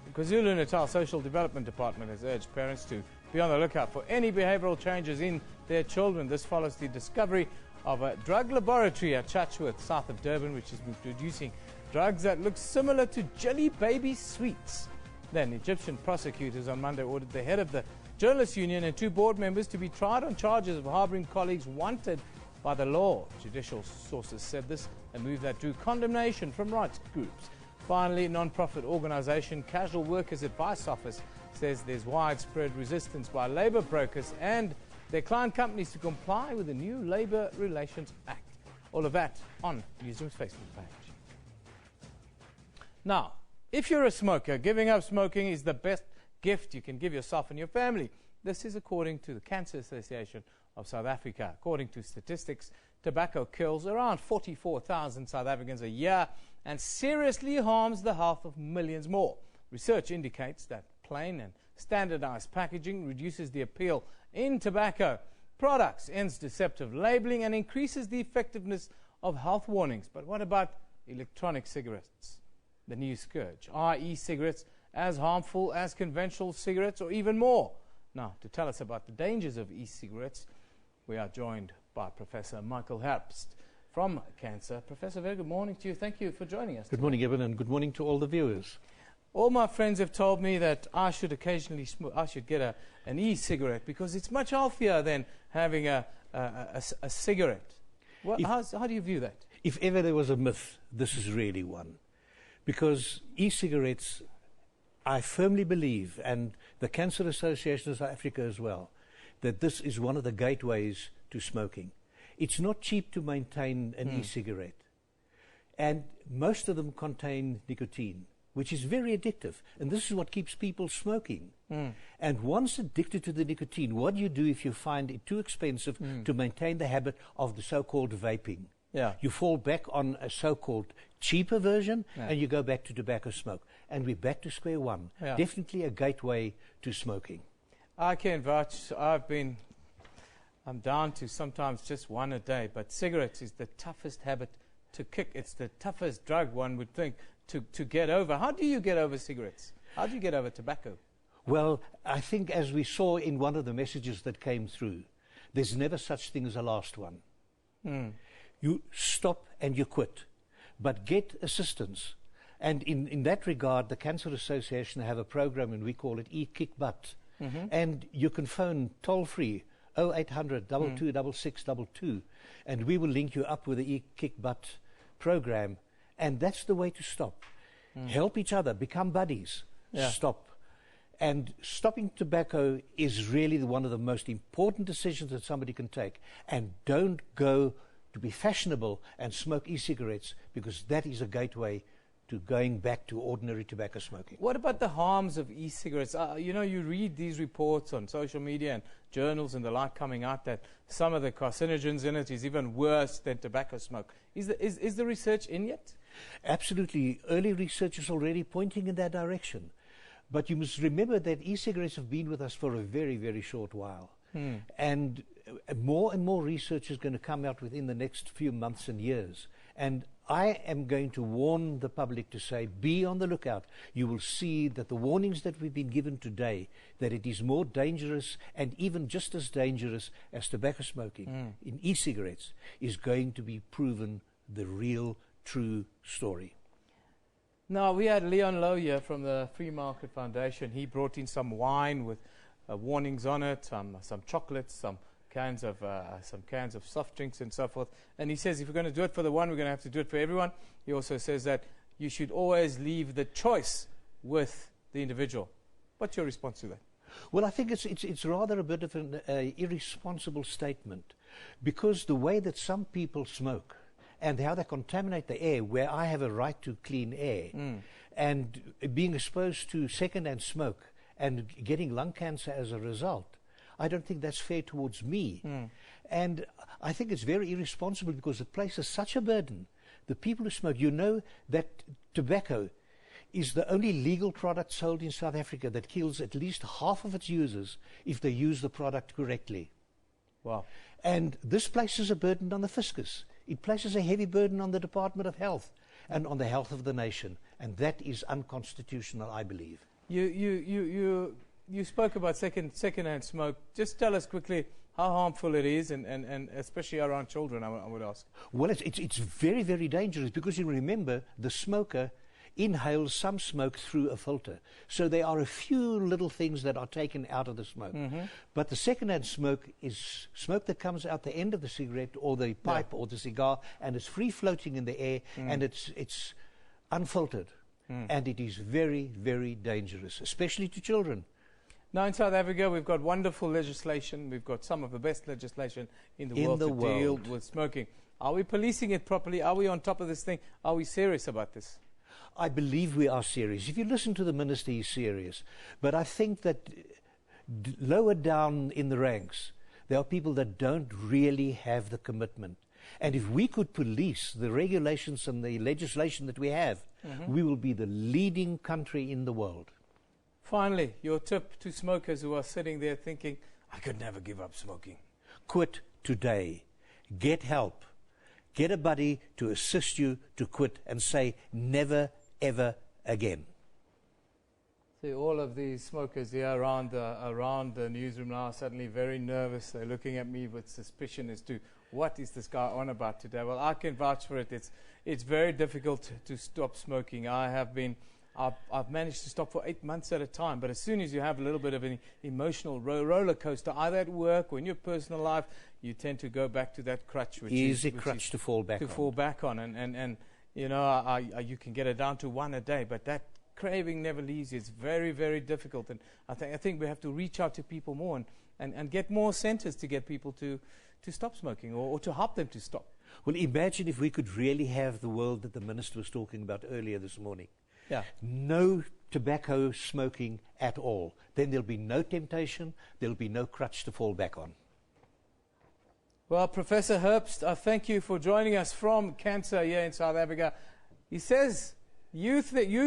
The KwaZulu-Natal Social Development Department has urged parents to be on the lookout for any behavioral changes in their children. This follows the discovery of a drug laboratory at Chatsworth, south of Durban, which has been producing drugs that look similar to jelly baby sweets. Then Egyptian prosecutors on Monday ordered the head of the Journalists Union and 2 board members to be tried on charges of harboring colleagues wanted by the law. Judicial sources said this, a move that drew condemnation from rights groups. Finally, non-profit organisation Casual Workers Advice Office says there's widespread resistance by labour brokers and their client companies to comply with the new Labour Relations Act. All of that on Newsroom's Facebook page. Now, if you're a smoker, giving up smoking is the best gift you can give yourself and your family. This is according to the Cancer Association of South Africa. According to statistics, tobacco kills around 44,000 South Africans a year and seriously harms the health of millions more. Research indicates that plain and standardized packaging reduces the appeal in tobacco products, ends deceptive labeling, and increases the effectiveness of health warnings. But what about electronic cigarettes? The new scourge. Are e-cigarettes as harmful as conventional cigarettes or even more? Now, to tell us about the dangers of e-cigarettes, we are joined by Professor Michael Herbst from Cancer. Professor, very good morning to you. Thank you for joining us. Good morning, Eben, and good morning to all the viewers. All my friends have told me that I should occasionally smoke. I should get an e-cigarette because it's much healthier than having a cigarette. Well, how do you view that? If ever there was a myth, this is really one. Because e-cigarettes, I firmly believe, and the Cancer Association of South Africa as well, that this is one of the gateways to smoking. It's not cheap to maintain an e-cigarette. And most of them contain nicotine, which is very addictive. And this is what keeps people smoking. And once addicted to the nicotine, what do you do if you find it too expensive to maintain the habit of the so-called vaping? Yeah. You fall back on a so-called cheaper version, and you go back to tobacco smoke. And we're back to square one. Yeah. Definitely a gateway to smoking. I can vouch. I'm down to sometimes just one a day, but cigarettes is the toughest habit to kick. It's the toughest drug, one would think, to get over. How do you get over cigarettes? How do you get over tobacco? Well, I think as we saw in one of the messages that came through, there's never such thing as a last one. You stop and you quit, but get assistance. And in that regard, the Cancer Association have a program, and we call it E-Kick-Butt. And you can phone toll-free 0800 22 6622, and we will link you up with the E-Kick-Butt program. And that's the way to stop. Help each other, become buddies, stop. And stopping tobacco is really one of the most important decisions that somebody can take. And don't go to be fashionable and smoke e-cigarettes, because that is a gateway to going back to ordinary tobacco smoking. What about the harms of e-cigarettes? You know, you read these reports on social media and journals and the like coming out that some of the carcinogens in it is even worse than tobacco smoke. Is the research in yet? Absolutely. Early research is already pointing in that direction. But you must remember that e-cigarettes have been with us for a very, very short while. And more research is going to come out within the next few months and years. And I am going to warn the public to say, be on the lookout. You will see that the warnings that we've been given today, that it is more dangerous and even just as dangerous as tobacco smoking in e-cigarettes, is going to be proven the real, true story. Now, we had Leon Lowe here from the Free Market Foundation. He brought in some wine with warnings on it, some chocolates, some cans of soft drinks and so forth. And he says if we're going to do it for the one, we're going to have to do it for everyone. He also says that you should always leave the choice with the individual. What's your response to that? Well, I think it's rather a bit of an irresponsible statement, because the way that some people smoke and how they contaminate the air, where I have a right to clean air, and being exposed to second-hand smoke and getting lung cancer as a result, I don't think that's fair towards me. And I think it's very irresponsible, because it places such a burden. The people who smoke, you know that tobacco is the only legal product sold in South Africa that kills at least half of its users if they use the product correctly. Wow. And this places a burden on the fiscus. It places a heavy burden on the Department of Health and on the health of the nation. And that is unconstitutional, I believe. You spoke about second-hand smoke. Just tell us quickly how harmful it is, and especially around children, I would ask. Well, it's very, very dangerous, because you remember the smoker inhales some smoke through a filter. So there are a few little things that are taken out of the smoke. But the second-hand smoke is smoke that comes out the end of the cigarette or the pipe or the cigar, and it's free-floating in the air, and it's unfiltered. And it is very, very dangerous, especially to children. Now, in South Africa, we've got wonderful legislation. We've got some of the best legislation in the world to deal with smoking. Are we policing it properly? Are we on top of this thing? Are we serious about this? I believe we are serious. If you listen to the minister, he's serious. But I think that lower down in the ranks, there are people that don't really have the commitment. And if we could police the regulations and the legislation that we have, we will be the leading country in the world. Finally, your tip to smokers who are sitting there thinking, I could never give up smoking. Quit today. Get help. Get a buddy to assist you to quit, and say never, ever again. See, all of these smokers here around the newsroom now are suddenly very nervous. They're looking at me with suspicion as to what is this guy on about today. Well, I can vouch for it. It's very difficult to stop smoking. I've managed to stop for 8 months at a time, but as soon as you have a little bit of an emotional roller coaster, either at work or in your personal life, you tend to go back to that crutch, which is to fall back on. And you know, you can get it down to one a day, but that craving never leaves you. It's very, very difficult, and I think we have to reach out to people more and get more centers to get people to stop smoking or to help them to stop. Well, imagine if we could really have the world that the minister was talking about earlier this morning. Yeah. No tobacco smoking at all. Then there'll be no temptation, there'll be no crutch to fall back on. Well, Professor Herbst, I thank you for joining us from Cancer here in South Africa. He says you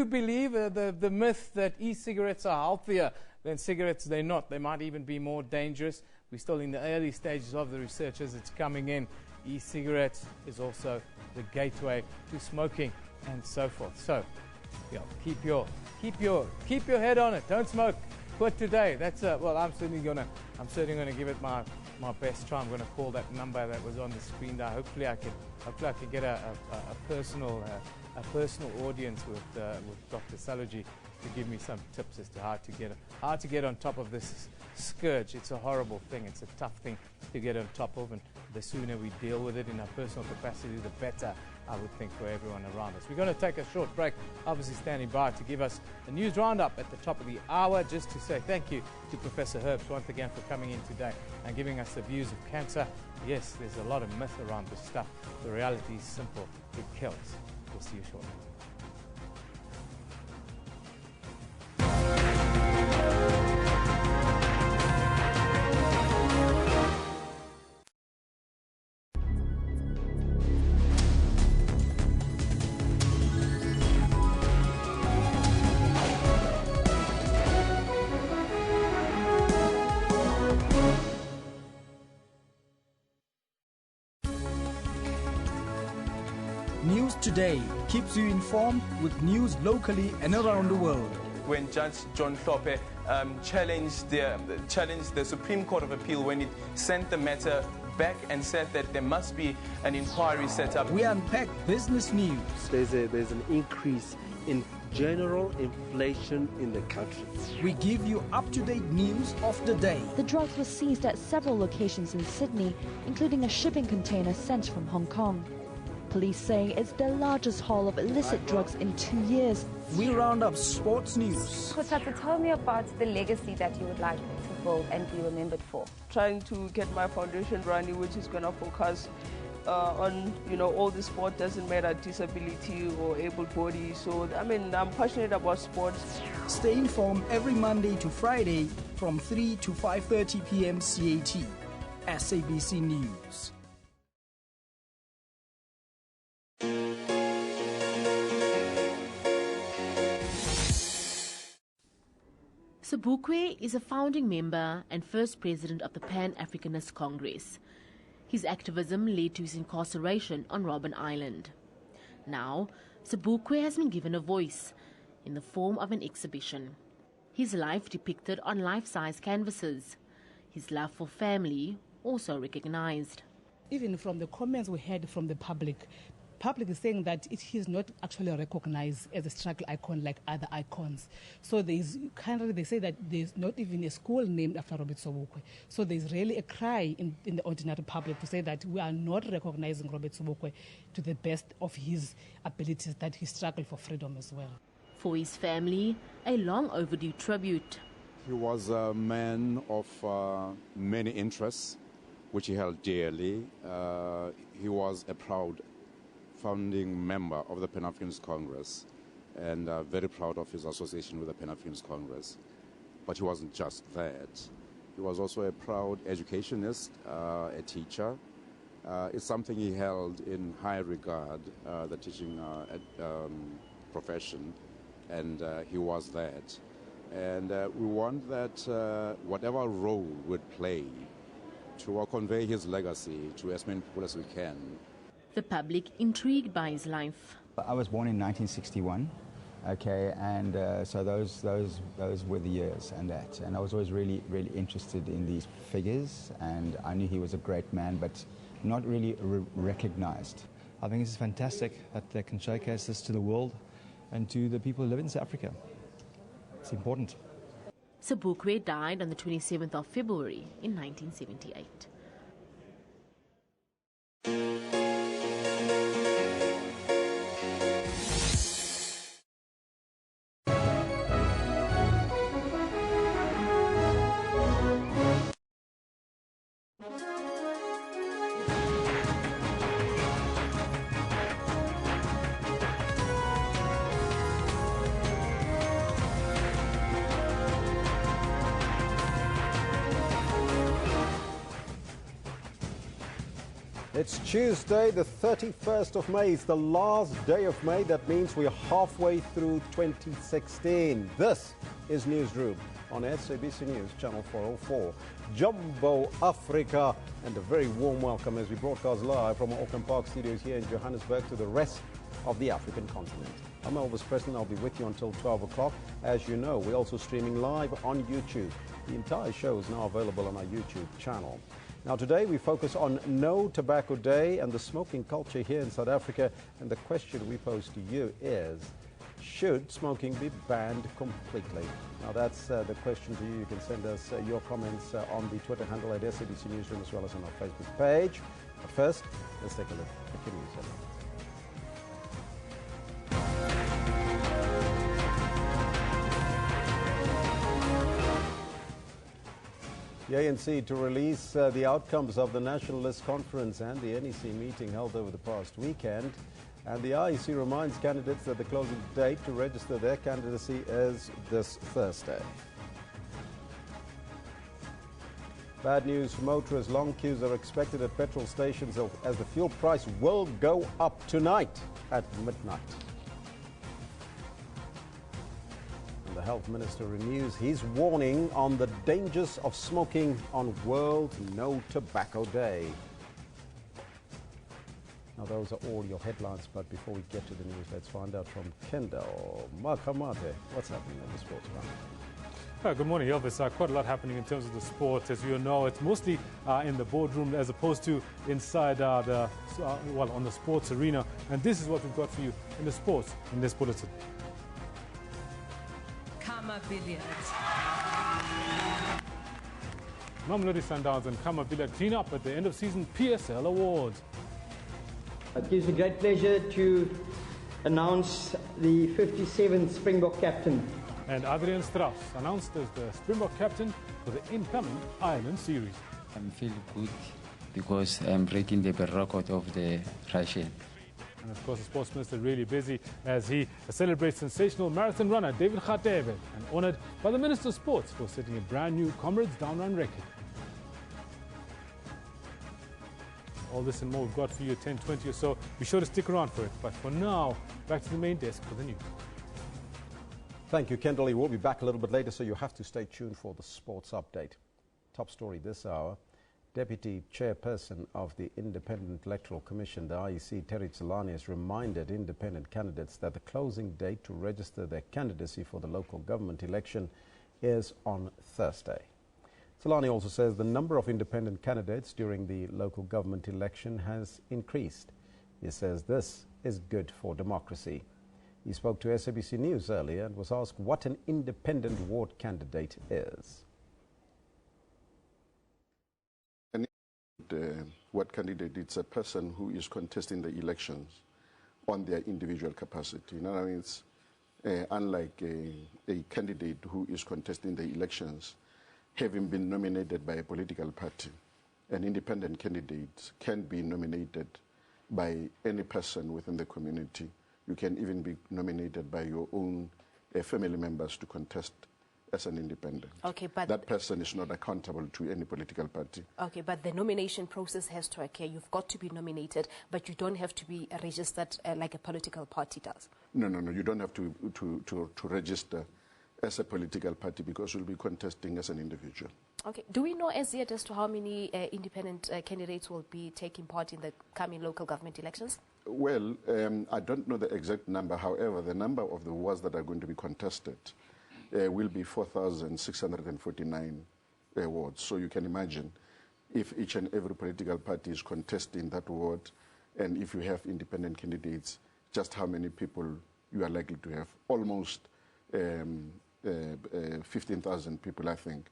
believe the myth that e-cigarettes are healthier than cigarettes. They're not. They might even be more dangerous. We're still in the early stages of the research as it's coming in. E-cigarettes is also the gateway to smoking and so forth. So, yeah, keep your head on it. Don't smoke. Quit today. That's well. I'm certainly gonna give it my best try. I'm gonna call that number that was on the screen there. Hopefully I can get a personal audience with Dr. Salaji to give me some tips as to how to get on top of this scourge. It's a horrible thing. It's a tough thing to get on top of, and the sooner we deal with it in our personal capacity, the better, I would think, for everyone around us. We're going to take a short break, obviously standing by to give us a news roundup at the top of the hour, just to say thank you to Professor Herbst once again for coming in today and giving us the views of cancer. Yes, there's a lot of myth around this stuff. The reality is simple. It kills. We'll see you shortly. News Today keeps you informed with news locally and around the world. When Judge John Hlophe challenged the Supreme Court of Appeal when it sent the matter back and said that there must be an inquiry set up. We unpack business news. There's an increase in general inflation in the country. We give you up-to-date news of the day. The drugs were seized at several locations in Sydney, including a shipping container sent from Hong Kong. Police say it's the largest haul of illicit drugs in 2 years. We round up sports news. Kotata, tell me about the legacy that you would like to build and be remembered for. Trying to get my foundation running, which is going to focus on, all the sport, doesn't matter disability or able body. So, I'm passionate about sports. Stay informed every Monday to Friday from 3 to 5:30 p.m. CAT. SABC News. Sobukwe is a founding member and first president of the Pan-Africanist Congress. His activism led to his incarceration on Robben Island. Now, Sobukwe has been given a voice in the form of an exhibition. His life depicted on life-size canvases. His love for family also recognized. Even from the comments we heard from the public is saying that he is not actually recognized as a struggle icon like other icons. So they say that there's not even a school named after Robert Sobukwe. So there's really a cry in the ordinary public to say that we are not recognizing Robert Sobukwe to the best of his abilities, that he struggled for freedom as well. For his family, a long overdue tribute. He was a man of many interests, which he held dearly. He was a proud founding member of the Pan-Africanist Congress and very proud of his association with the Pan-Africanist Congress. But he wasn't just that. He was also a proud educationist, a teacher. It's something he held in high regard, the teaching profession, and he was that. And we want that whatever role we'd play to convey his legacy to as many people as we can. The public intrigued by his life. I was born in 1961, okay, and so those were the years and that. And I was always really, really interested in these figures, and I knew he was a great man, but not really recognized. I think this is fantastic that they can showcase this to the world and to the people who live in South Africa. It's important. Sobukwe died on the 27th of February in 1978. It's Tuesday, the 31st of May. It's the last day of May. That means we're halfway through 2016. This is Newsroom on SABC News, Channel 404. Jumbo Africa, and a very warm welcome as we broadcast live from our Auckland Park studios here in Johannesburg to the rest of the African continent. I'm Elvis Preston. I'll be with you until 12 o'clock. As you know, we're also streaming live on YouTube. The entire show is now available on our YouTube channel. Now today we focus on No Tobacco Day and the smoking culture here in South Africa, and the question we pose to you is, should smoking be banned completely? Now that's the question to you. You can send us your comments on the Twitter handle at SABC Newsroom as well as on our Facebook page. But first, let's take a look at the news headlines. The ANC to release the outcomes of the Nationalist Conference and the NEC meeting held over the past weekend. And the IEC reminds candidates that the closing date to register their candidacy is this Thursday. Bad news for motorists. Long queues are expected at petrol stations as the fuel price will go up tonight at midnight. The Health Minister renews his warning on the dangers of smoking on World No Tobacco Day. Now those are all your headlines, but before we get to the news, let's find out from Kendall Makamate what's happening on the sports front. Good morning, Elvis. Quite a lot happening in terms of the sport. As you know, it's mostly in the boardroom as opposed to inside on the sports arena. And this is what we've got for you in the sports in this bulletin. Billiards. Mamelodi Sundowns and Kama Billiard clean up at the end of season PSL Awards. It gives me great pleasure to announce the 57th Springbok captain. And Adrian Strauss announced as the Springbok captain for the incoming Ireland series. I'm feeling good because I'm breaking the record of the Russian. And of course, the sports minister really busy as he celebrates sensational marathon runner David Khatebe and honoured by the Minister of Sports for setting a brand new Comrades Down Run record. All this and more we've got for you at 10:20 or so. Be sure to stick around for it. But for now, back to the main desk for the news. Thank you, Kendall. We'll be back a little bit later, so you have to stay tuned for the sports update. Top story this hour. Deputy Chairperson of the Independent Electoral Commission, the IEC, Terry Tselane, has reminded independent candidates that the closing date to register their candidacy for the local government election is on Thursday. Tselane also says the number of independent candidates during the local government election has increased. He says this is good for democracy. He spoke to SABC News earlier and was asked what an independent ward candidate is. What candidate? It's a person who is contesting the elections on their individual capacity. In other words, unlike a candidate who is contesting the elections having been nominated by a political party, an independent candidate can be nominated by any person within the community. You can even be nominated by your own family members to contest as an independent. Okay, but that person is not accountable to any political party. Okay, but the nomination process has to occur. You've got to be nominated, but you don't have to be registered like a political party does. No. You don't have to register as a political party because you'll be contesting as an individual. Okay. Do we know as yet as to how many independent candidates will be taking part in the coming local government elections? Well, I don't know the exact number. However, the number of the wards that are going to be contested will be 4,649 wards. So you can imagine if each and every political party is contesting that ward, and if you have independent candidates, just how many people you are likely to have. Almost 15,000 people, I think,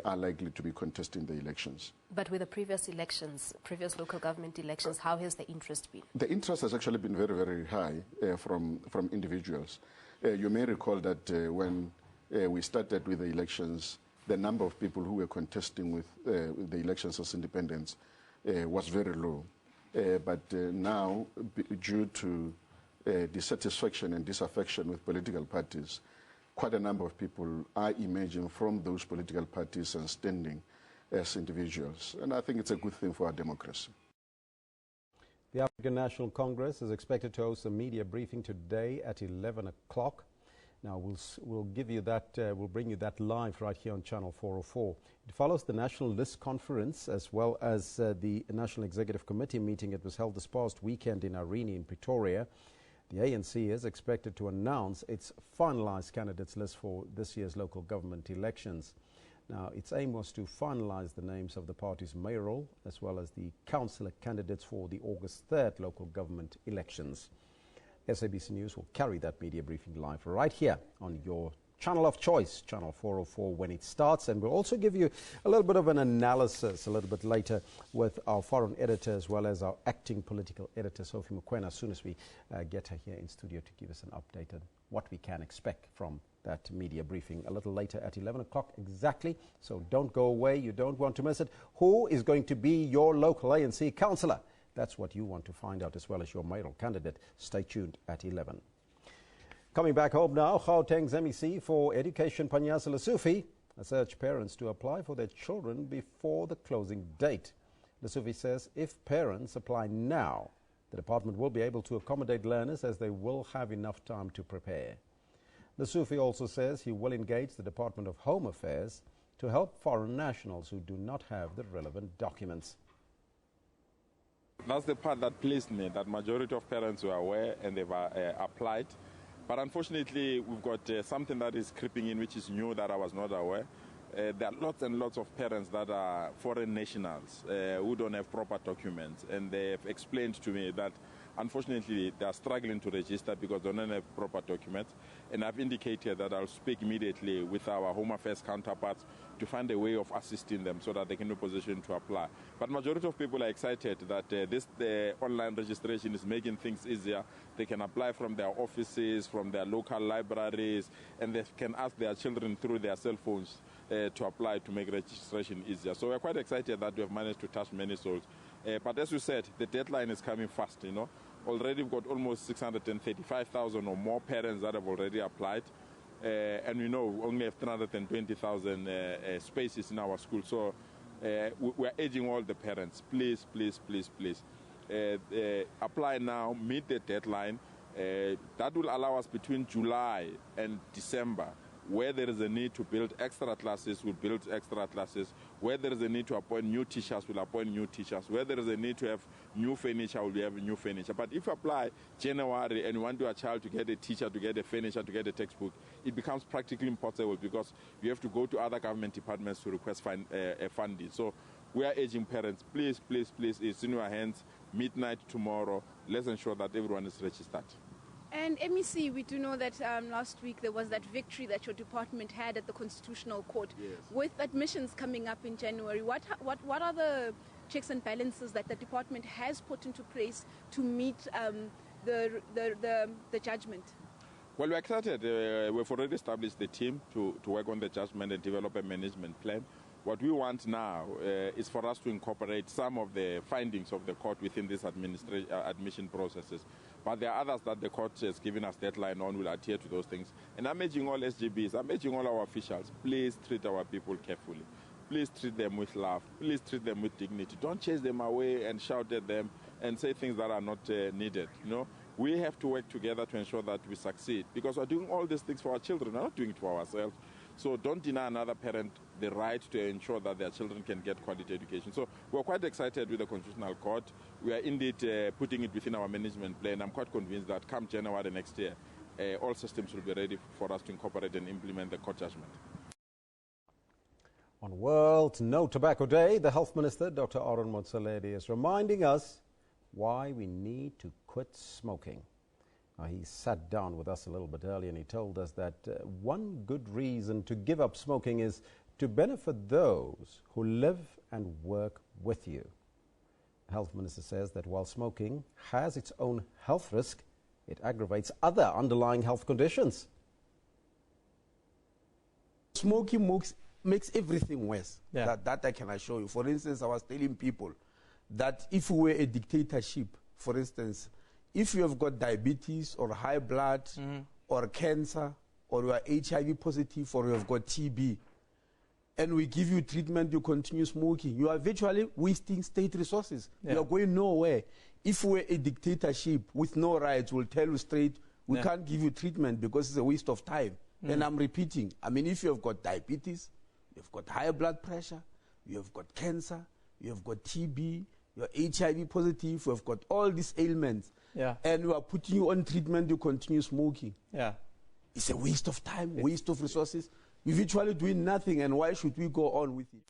are likely to be contesting the elections. But with the previous elections, previous local government elections, how has the interest been? The interest has actually been very, very high from individuals. You may recall that when we started with the elections, the number of people who were contesting with the elections as independents was very low. But now, due to dissatisfaction and disaffection with political parties, quite a number of people are emerging from those political parties and standing as individuals. And I think it's a good thing for our democracy. The African National Congress is expected to host a media briefing today at 11 o'clock. Now, we'll give you that, we'll bring you that live right here on Channel 404. It follows the National List Conference as well as the National Executive Committee meeting. It was held this past weekend in Irene in Pretoria. The ANC is expected to announce its finalised candidates list for this year's local government elections. Now, its aim was to finalise the names of the party's mayoral as well as the councillor candidates for the August 3rd local government elections. SABC News will carry that media briefing live right here on your channel of choice, Channel 404, when it starts. And we'll also give you a little bit of an analysis a little bit later with our foreign editor as well as our acting political editor, Sophie Mokoena, as soon as we get her here in studio to give us an update on what we can expect from that media briefing a little later at 11 o'clock exactly. So don't go away. You don't want to miss it. Who is going to be your local ANC councillor? That's what you want to find out, as well as your mayoral candidate. Stay tuned at 11. Coming back home now, Gauteng's MEC for Education, Panyaza Lesufi, has urged parents to apply for their children before the closing date. Lesufi says if parents apply now, the department will be able to accommodate learners as they will have enough time to prepare. Lesufi also says he will engage the Department of Home Affairs to help foreign nationals who do not have the relevant documents. That's the part that pleased me, that majority of parents were aware and they've applied. But unfortunately, we've got something that is creeping in which is new that I was not aware. There are lots and lots of parents that are foreign nationals who don't have proper documents. And they've explained to me that unfortunately they are struggling to register because they don't have proper documents. And I've indicated that I'll speak immediately with our Home Affairs counterparts to find a way of assisting them so that they can be in a position to apply. But majority of people are excited that the online registration is making things easier. They can apply from their offices, from their local libraries, and they can ask their children through their cell phones to apply to make registration easier. So we're quite excited that we have managed to touch many souls. But as you said, the deadline is coming fast, you know. Already we've got almost 635,000 or more parents that have already applied. And we know we only have 320,000 spaces in our school. So we're urging all the parents, please, please, please, please, apply now, meet the deadline. That will allow us between July and December. Where there is a need to build extra classes, we'll build extra classes. Where there is a need to appoint new teachers, we'll appoint new teachers. Where there is a need to have new furniture, we'll have new furniture. But if you apply January and you want your child to get a teacher, to get a furniture, to get a textbook, it becomes practically impossible because you have to go to other government departments to request funding. So we are urging parents, please, please, please, it's in your hands. Midnight tomorrow, let's ensure that everyone is registered. And MEC, we do know that last week there was that victory that your department had at the Constitutional Court. Yes. With admissions coming up in January, what are the checks and balances that the department has put into place to meet the judgment? Well, we're excited. We've already established the team to work on the judgment and develop a management plan. What we want now is for us to incorporate some of the findings of the court within these admission processes. But there are others that the court has given us deadline on, will adhere to those things. And I'm urging all SGBs, I'm urging all our officials, please treat our people carefully. Please treat them with love. Please treat them with dignity. Don't chase them away and shout at them and say things that are not needed. You know, we have to work together to ensure that we succeed because we're doing all these things for our children. We're not doing it for ourselves. So don't deny another parent the right to ensure that their children can get quality education. So we're quite excited with the Constitutional Court. We are indeed putting it within our management plan. I'm quite convinced that come January next year, all systems will be ready for us to incorporate and implement the court judgment. On World No Tobacco Day, the Health Minister, Dr. Aaron Motsoaledi, is reminding us why we need to quit smoking. Now, he sat down with us a little bit earlier and he told us that one good reason to give up smoking is to benefit those who live and work with you. The Health Minister says that while smoking has its own health risk, it aggravates other underlying health conditions. Smoking makes everything worse. Yeah. That I can assure you. For instance, I was telling people that if we were a dictatorship, for instance, if you have got diabetes or high blood or cancer or you are HIV positive or you have got TB, and we give you treatment, you continue smoking. You are virtually wasting state resources. You are going nowhere. If we're a dictatorship with no rights, we'll tell you straight, we can't give you treatment because it's a waste of time. And I'm repeating, I mean, if you have got diabetes, you've got high blood pressure, you have got cancer, you have got TB, you're HIV positive, you have got all these ailments, and we are putting you on treatment, you continue smoking. It's a waste of time, waste of resources. We're virtually doing nothing, and why should we go on with it?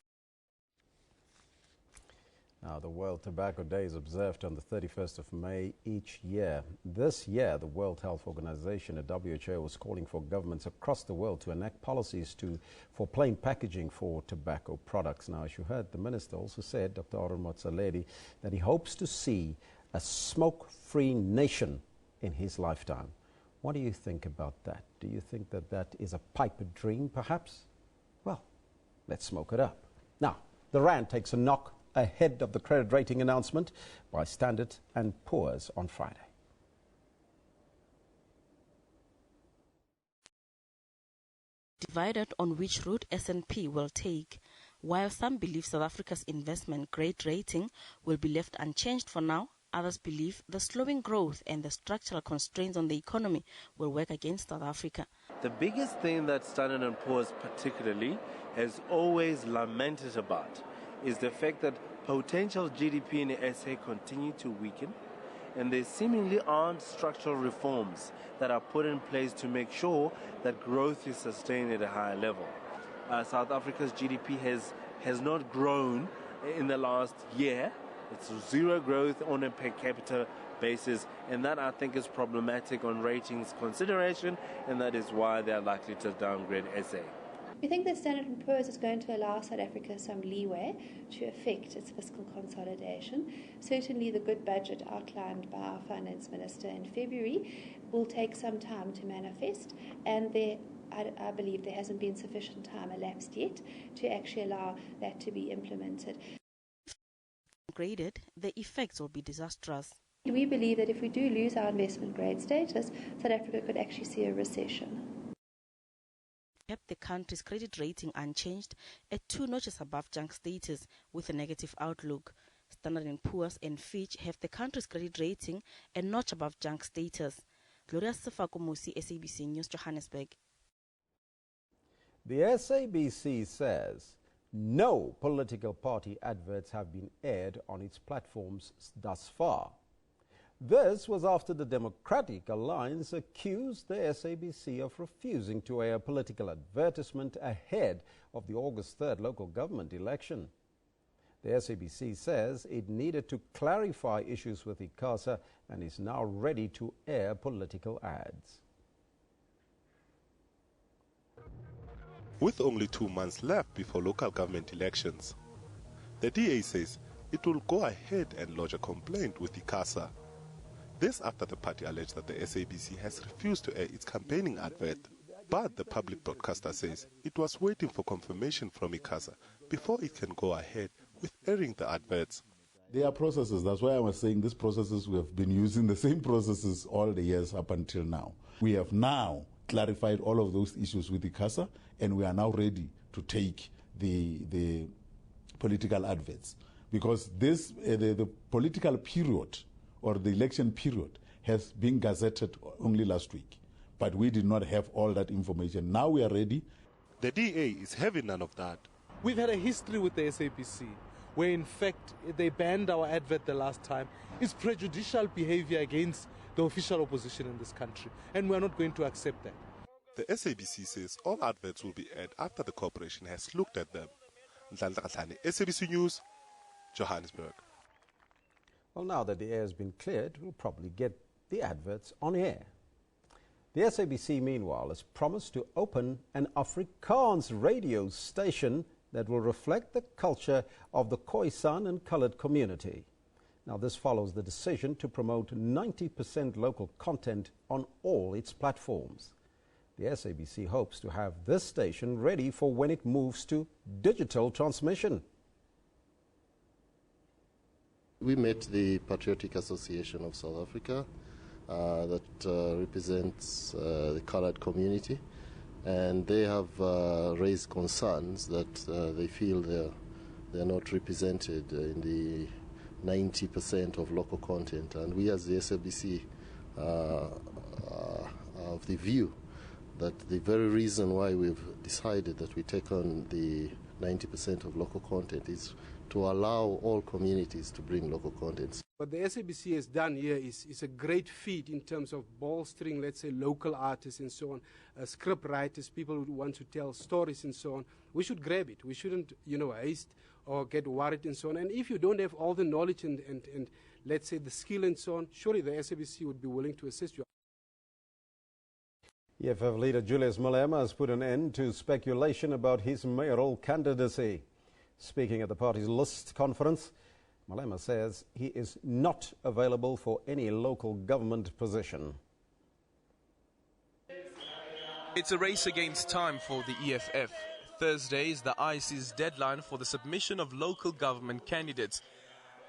Now, the World Tobacco Day is observed on the 31st of May each year. This year, the World Health Organization, the WHO, was calling for governments across the world to enact policies for plain packaging for tobacco products. Now, as you heard, the minister also said, Dr. Aaron Motsoaledi, that he hopes to see a smoke-free nation in his lifetime. What do you think about that? Do you think that that is a pipe dream, perhaps? Well, let's smoke it up. Now, the rand takes a knock ahead of the credit rating announcement by Standard & Poor's on Friday. Divided on which route S&P will take. While some believe South Africa's investment grade rating will be left unchanged for now, others believe the slowing growth and the structural constraints on the economy will work against South Africa. The biggest thing that Standard & Poor's particularly has always lamented about is the fact that potential GDP in SA continue to weaken, and there seemingly aren't structural reforms that are put in place to make sure that growth is sustained at a higher level. South Africa's GDP has not grown in the last year. It's zero growth on a per capita basis, and that I think is problematic on ratings consideration, and that is why they are likely to downgrade SA. We think that Standard & Poor's is going to allow South Africa some leeway to affect its fiscal consolidation. Certainly the good budget outlined by our Finance Minister in February will take some time to manifest, and I believe there hasn't been sufficient time elapsed yet to actually allow that to be implemented. Graded, the effects will be disastrous. We believe that if we do lose our investment grade status, South Africa could actually see a recession. Kept the country's credit rating unchanged at 2 notches above junk status with a negative outlook. Standard & Poor's and Fitch have the country's credit rating a notch above junk status. Gloria Sefakomusi, SABC News, Johannesburg. The SABC says no political party adverts have been aired on its platforms thus far. This was after the Democratic Alliance accused the SABC of refusing to air a political advertisement ahead of the August 3rd local government election. The SABC says it needed to clarify issues with ICASA and is now ready to air political ads. With only 2 months left before local government elections, the DA says it will go ahead and lodge a complaint with ICASA. This after the party alleged that the SABC has refused to air its campaigning advert. But the public broadcaster says it was waiting for confirmation from ICASA before it can go ahead with airing the adverts. There are processes. That's why I was saying these processes, we have been using the same processes all the years up until now. We have now clarified all of those issues with ICASA, and we are now ready to take the political adverts. Because this, the political period or the election period has been gazetted only last week. But we did not have all that information. Now we are ready. The DA is having none of that. We've had a history with the SABC, where in fact they banned our advert the last time. It's prejudicial behavior against the official opposition in this country, and we're not going to accept that. The SABC says all adverts will be aired after the corporation has looked at them. SABC News, Johannesburg. Well, now that the air has been cleared, we'll probably get the adverts on air. The SABC, meanwhile, has promised to open an Afrikaans radio station that will reflect the culture of the Khoisan and colored community. Now, this follows the decision to promote 90% local content on all its platforms. The SABC hopes to have this station ready for when it moves to digital transmission. We met the Patriotic Association of South Africa that represents the colored community, and they have raised concerns that they feel they're not represented in the 90% of local content. And we as the SABC are of the view that the very reason why we've decided that we take on the 90% of local content is to allow all communities to bring local content. What the SABC has done here is a great feat in terms of bolstering, let's say, local artists and so on, script writers, people who want to tell stories and so on. We should grab it. We shouldn't, haste or get worried and so on. And if you don't have all the knowledge and let's say, the skill and so on, surely the SABC would be willing to assist you. EFF leader Julius Malema has put an end to speculation about his mayoral candidacy. Speaking at the party's list conference, Malema says he is not available for any local government position. It's a race against time for the EFF. Thursday is the IEC's deadline for the submission of local government candidates.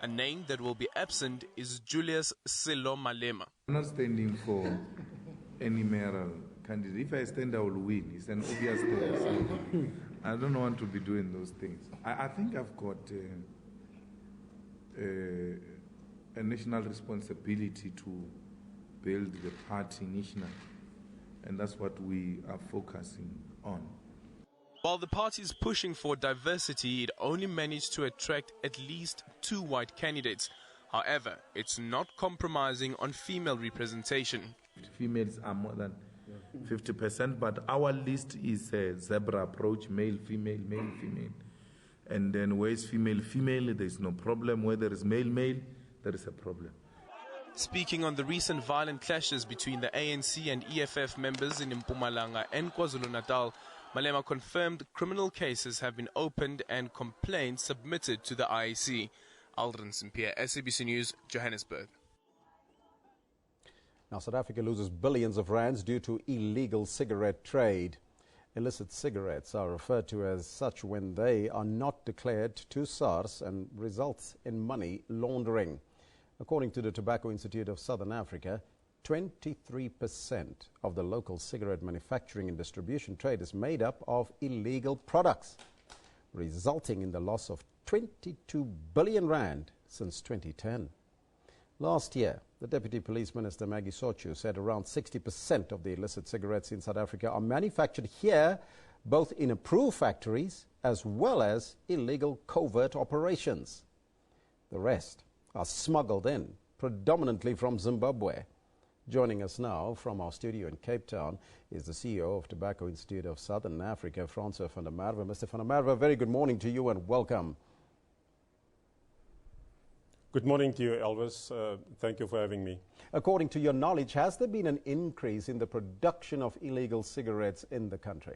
A name that will be absent is Julius Silo Malema. I'm not standing for any mayoral candidate. If I stand, I will win. It's an obvious thing. So I don't want to be doing those things. I think I've got a national responsibility to build the party nationally, and that's what we are focusing on. While the party is pushing for diversity, it only managed to attract at least 2 white candidates. However, it's not compromising on female representation. Females are more than 50%, but our list is a zebra approach, male, female, male, female. And then where is female, female, there's no problem. Where there is male, male, there is a problem. Speaking on the recent violent clashes between the ANC and EFF members in Mpumalanga and KwaZulu-Natal, Malema confirmed criminal cases have been opened and complaints submitted to the IEC. Aldrin St-Pierre, SABC News, Johannesburg. Now, South Africa loses billions of rands due to illegal cigarette trade. Illicit cigarettes are referred to as such when they are not declared to SARS and results in money laundering. According to the Tobacco Institute of Southern Africa, 23% of the local cigarette manufacturing and distribution trade is made up of illegal products, resulting in the loss of 22 billion rand since 2010. Last year, the Deputy Police Minister Maggie Sochu said around 60% of the illicit cigarettes in South Africa are manufactured here, both in approved factories as well as illegal covert operations. The rest are smuggled in, predominantly from Zimbabwe. Joining us now from our studio in Cape Town is the CEO of Tobacco Institute of Southern Africa, Francois van der Merwe. Mr. van der Merwe, very good morning to you and welcome. Good morning to you, Elvis. Thank you for having me. According to your knowledge, has there been an increase in the production of illegal cigarettes in the country?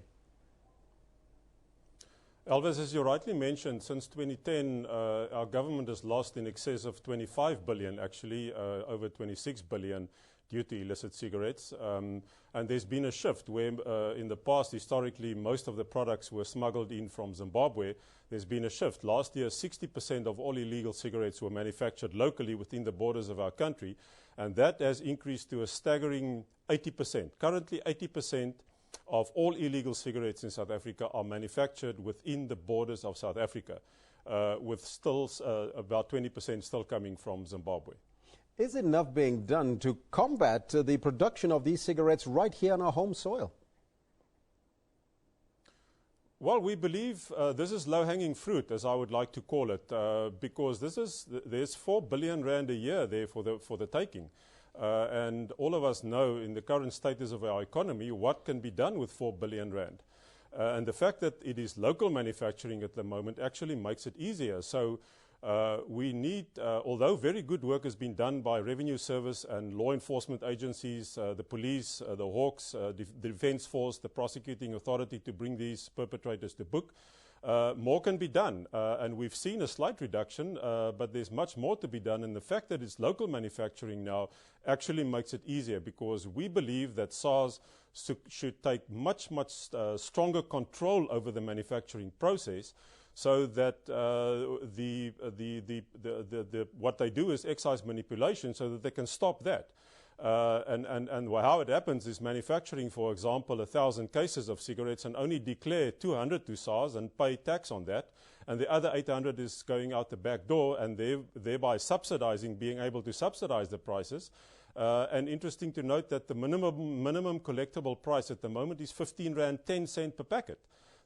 Elvis, as you rightly mentioned, since 2010, our government has lost in excess of 25 billion, actually, over 26 billion due to illicit cigarettes. And there's been a shift where in the past, historically, most of the products were smuggled in from Zimbabwe. There's been a shift. Last year, 60% of all illegal cigarettes were manufactured locally within the borders of our country, and that has increased to a staggering 80%. Currently, 80% of all illegal cigarettes in South Africa are manufactured within the borders of South Africa, with still about 20% still coming from Zimbabwe. Is enough being done to combat the production of these cigarettes right here on our home soil? Well, we believe this is low-hanging fruit, as I would like to call it, because there's 4 billion rand a year there for the taking. And all of us know in the current status of our economy what can be done with 4 billion rand. And the fact that it is local manufacturing at the moment actually makes it easier. So we need, although very good work has been done by Revenue Service and law enforcement agencies, the police, the Hawks, the Defence Force, the prosecuting authority to bring these perpetrators to book, more can be done. And we've seen a slight reduction, but there's much more to be done. And the fact that it's local manufacturing now actually makes it easier, because we believe that SARS should take much stronger control over the manufacturing process, so that what they do is excise manipulation, so that they can stop that. And how it happens is manufacturing, for example, 1,000 cases of cigarettes and only declare 200 to SARS and pay tax on that. And the other 800 is going out the back door and thereby being able to subsidize the prices. And interesting to note that the minimum collectible price at the moment is 15 Rand 10 cent per packet.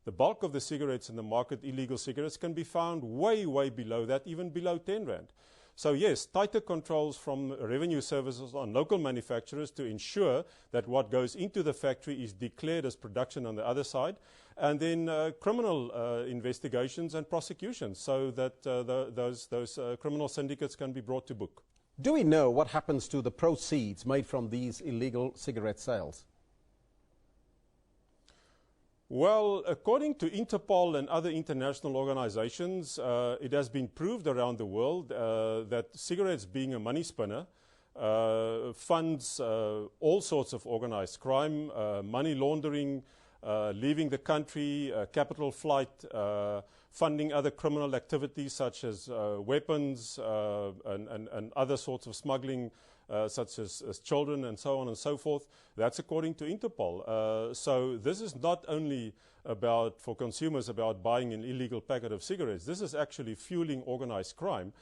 The bulk of the cigarettes in the market, illegal cigarettes, can be found way, way below that, even below 10 Rand. So yes, tighter controls from revenue services on local manufacturers to ensure that what goes into the factory is declared as production on the other side, and then criminal investigations and prosecutions so that those criminal syndicates can be brought to book. Do we know what happens to the proceeds made from these illegal cigarette sales? Well, according to Interpol and other international organizations, it has been proved around the world that cigarettes, being a money spinner, funds all sorts of organized crime, money laundering, leaving the country, capital flight, funding other criminal activities such as weapons and other sorts of smuggling, such as children and so on and so forth. That's according to Interpol. So this is not only about, for consumers, about buying an illegal packet of cigarettes. This is actually fueling organized crime.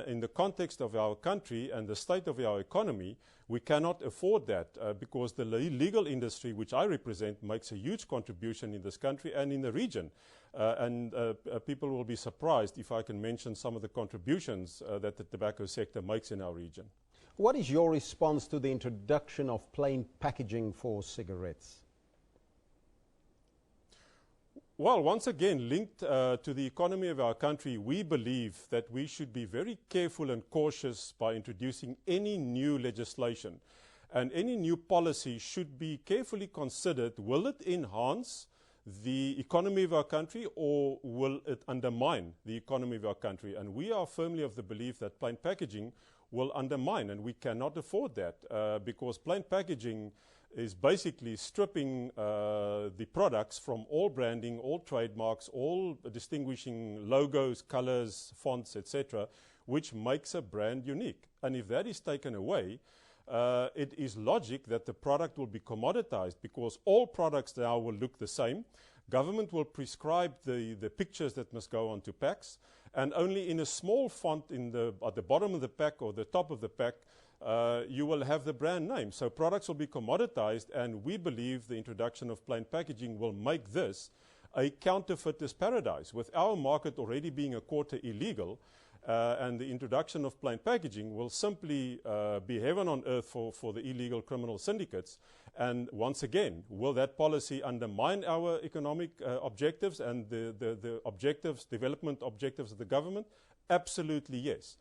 In the context of our country and the state of our economy, we cannot afford that because the legal industry, which I represent, makes a huge contribution in this country and in the region. People will be surprised if I can mention some of the contributions that the tobacco sector makes in our region. What is your response to the introduction of plain packaging for cigarettes? Well, once again, linked to the economy of our country, we believe that we should be very careful and cautious by introducing any new legislation. And any new policy should be carefully considered. Will it enhance the economy of our country or will it undermine the economy of our country? And we are firmly of the belief that plain packaging will undermine, and we cannot afford that because plain packaging is basically stripping the products from all branding, all trademarks, all distinguishing logos, colors, fonts, etc., which makes a brand unique. And if that is taken away, it is logic that the product will be commoditized because all products now will look the same. Government will prescribe the pictures that must go onto packs, and only in a small font at the bottom of the pack or the top of the pack you will have the brand name. So products will be commoditized, and we believe the introduction of plain packaging will make this a counterfeiter's paradise. With our market already being a quarter illegal, and the introduction of plain packaging will simply be heaven on earth for the illegal criminal syndicates. And once again, will that policy undermine our economic objectives and the objectives, development objectives of the government? Absolutely yes.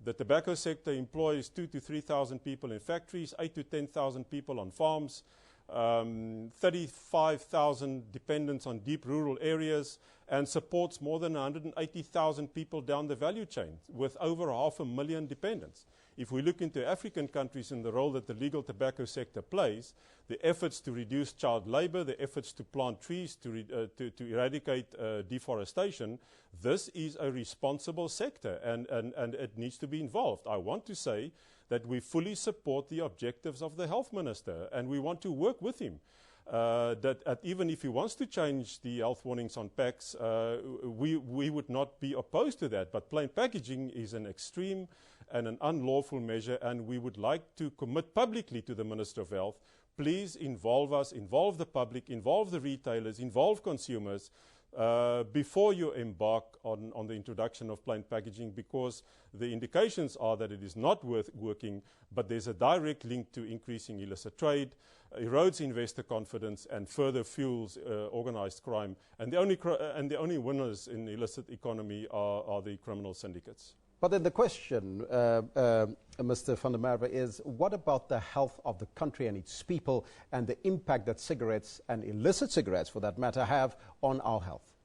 The tobacco sector employs 2,000 to 3,000 people in factories, 8,000 to 10,000 people on farms, 35,000 dependents on deep rural areas, and supports more than 180,000 people down the value chain with over 500,000 dependents. If we look into African countries and the role that the legal tobacco sector plays, the efforts to reduce child labor, the efforts to plant trees, to eradicate deforestation, this is a responsible sector and it needs to be involved. I want to say that we fully support the objectives of the health minister and we want to work with him. That even if he wants to change the health warnings on packs, we would not be opposed to that. But plain packaging is an extreme and an unlawful measure, and we would like to commit publicly to the Minister of Health, please involve us, involve the public, involve the retailers, involve consumers before you embark on the introduction of plain packaging, because the indications are that it is not working, but there's a direct link to increasing illicit trade, erodes investor confidence, and further fuels organized crime. And the only winners in the illicit economy are the criminal syndicates. But then the question, Mr. van der Merwe, is what about the health of the country and its people and the impact that cigarettes and illicit cigarettes, for that matter, have on our health?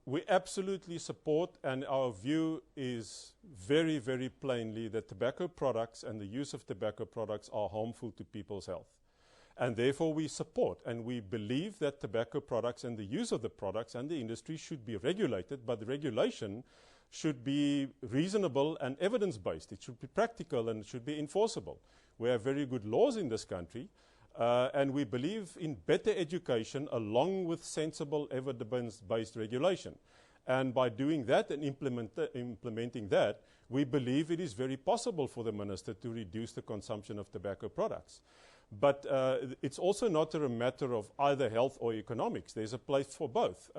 We absolutely support, and our view is very, very plainly that tobacco products and the use of tobacco products are harmful to people's health. And therefore we support and we believe that tobacco products and the use of the products and the industry should be regulated, but the regulation should be reasonable and evidence-based. It should be practical and it should be enforceable. We have very good laws in this country, and we believe in better education along with sensible evidence-based regulation. And by doing that and implementing that, we believe it is very possible for the minister to reduce the consumption of tobacco products. But it's also not a matter of either health or economics. There's a place for both.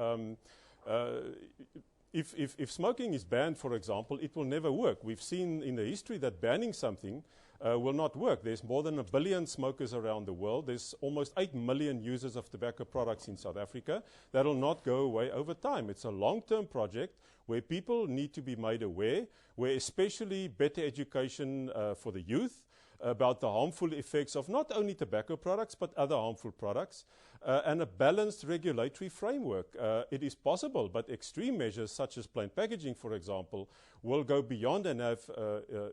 If smoking is banned, for example, it will never work. We've seen in the history that banning something will not work. There's more than 1 billion smokers around the world. There's almost 8 million users of tobacco products in South Africa. That will not go away over time. It's a long-term project where people need to be made aware, where especially better education for the youth about the harmful effects of not only tobacco products but other harmful products, and a balanced regulatory framework. It is possible, but extreme measures such as plain packaging, for example, will go beyond and have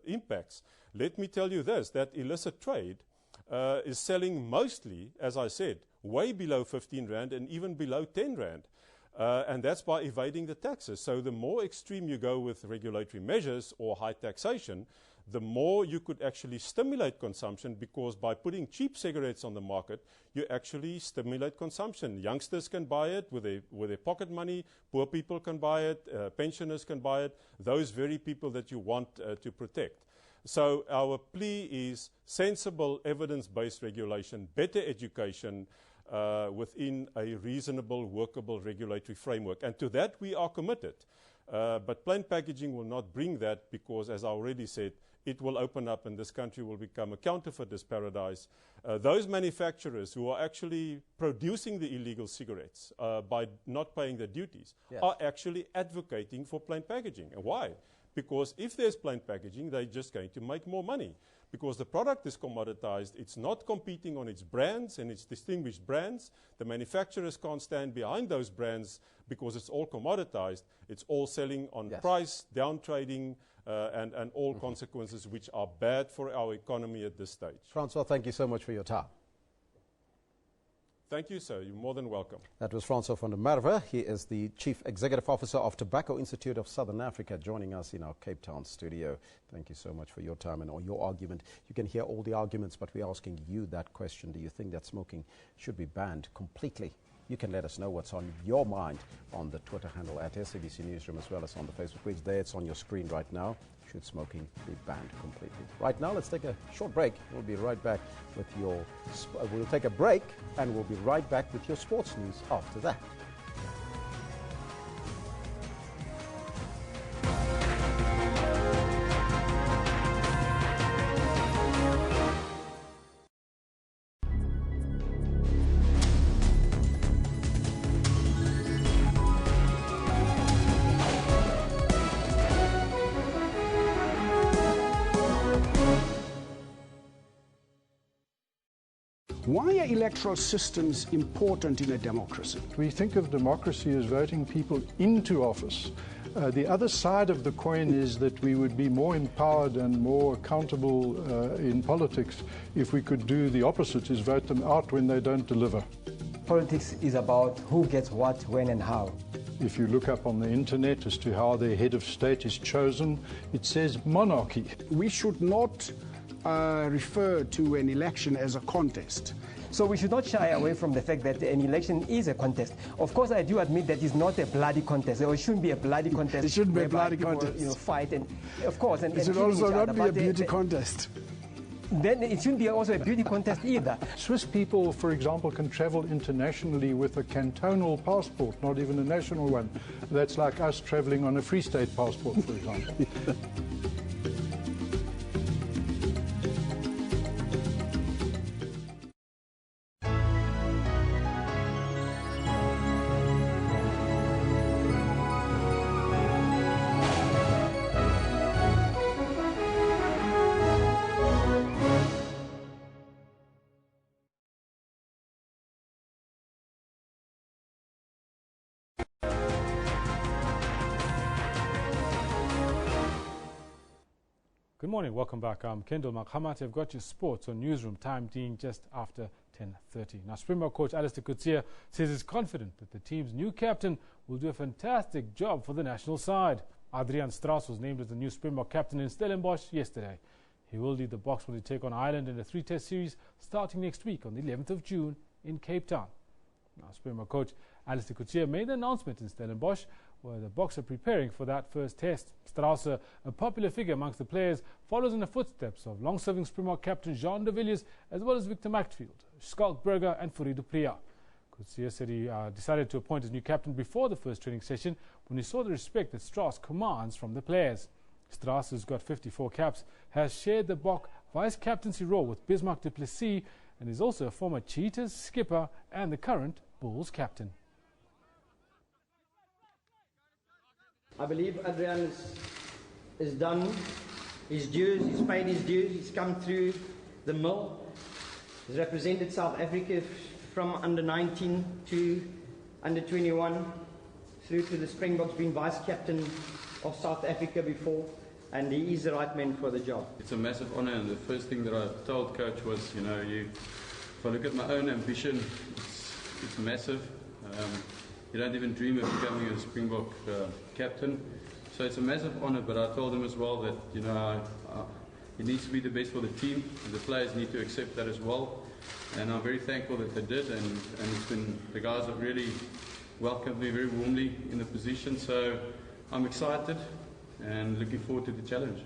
impacts. Let me tell you this, that illicit trade is selling mostly, as I said, way below 15 Rand and even below 10 Rand. And that's by evading the taxes. So the more extreme you go with regulatory measures or high taxation, the more you could actually stimulate consumption, because by putting cheap cigarettes on the market, you actually stimulate consumption. Youngsters can buy it with their pocket money, poor people can buy it, pensioners can buy it, those very people that you want to protect. So our plea is sensible evidence-based regulation, better education within a reasonable, workable regulatory framework. And to that we are committed. But plain packaging will not bring that, because, as I already said, it will open up and this country will become a counterfeiters' paradise. Those manufacturers who are actually producing the illegal cigarettes by not paying their duties are actually advocating for plain packaging. And why? Because if there's plain packaging, they're just going to make more money. Because the product is commoditized, it's not competing on its brands and its distinguished brands. The manufacturers can't stand behind those brands because it's all commoditized. It's all selling on price, down trading, and all consequences which are bad for our economy at this stage. Francois, thank you so much for your time. Thank you, sir. You're more than welcome. That was Francois van der Merwe. He is the Chief Executive Officer of Tobacco Institute of Southern Africa, joining us in our Cape Town studio. Thank you so much for your time and your argument. You can hear all the arguments, but we're asking you that question. Do you think that smoking should be banned completely? You can let us know what's on your mind on the Twitter handle at SABC Newsroom, as well as on the Facebook page. There, it's on your screen right now. Should smoking be banned completely? Right now, let's take a short break. We'll be right back with your... we'll take a break, and we'll be right back with your sports news after that. Why are electoral systems important in a democracy? We think of democracy as voting people into office. The other side of the coin is that we would be more empowered and more accountable in politics if we could do the opposite, is vote them out when they don't deliver. Politics is about who gets what, when and how. If you look up on the internet as to how the head of state is chosen, it says monarchy. We should not refer to an election as a contest. So we should not shy away from the fact that an election is a contest. Of course, I do admit that it's not a bloody contest, or it shouldn't be a bloody contest. It shouldn't be a bloody contest. Fight, and of course, and it should also not be a beauty contest. Then it shouldn't be also a beauty contest either. Swiss people, for example, can travel internationally with a cantonal passport, not even a national one. That's like us traveling on a Free State passport, for example. Good morning, welcome back. I'm Kendall Makhamat. I've got your sports on Newsroom, time being just after 10:30. Now, Springbok coach Alistair Coetzee says he's confident that the team's new captain will do a fantastic job for the national side. Adrian Strauss was named as the new Springbok captain in Stellenbosch yesterday. He will lead the Boks when they take on Ireland in a 3-test series starting next week on the 11th of June in Cape Town. Now, Springbok coach Alistair Coetzee made the announcement in Stellenbosch, where the Boks are preparing for that first test. Strauss, a popular figure amongst the players, follows in the footsteps of long-serving Springbok captain Jean de Villiers, as well as Victor Matfield, Skalkberger and Fourie du Preez. Coetzee said he decided to appoint his new captain before the first training session when he saw the respect that Strauss commands from the players. Strauss, who's got 54 caps, has shared the Bok vice-captaincy role with Bismarck du Plessis and is also a former Cheetahs skipper and the current Bulls captain. I believe Adrian is done his dues, he's paid his dues, he's come through the mill, he's represented South Africa from under 19 to under 21 through to the Springboks, being vice-captain of South Africa before, and he is the right man for the job. It's a massive honour, and the first thing that I told Coach was, if I look at my own ambition, it's massive. You don't even dream of becoming a Springbok captain. So it's a massive honour, but I told him as well that, it needs to be the best for the team, and the players need to accept that as well. And I'm very thankful that they did, and the guys have really welcomed me very warmly in the position. So I'm excited and looking forward to the challenge.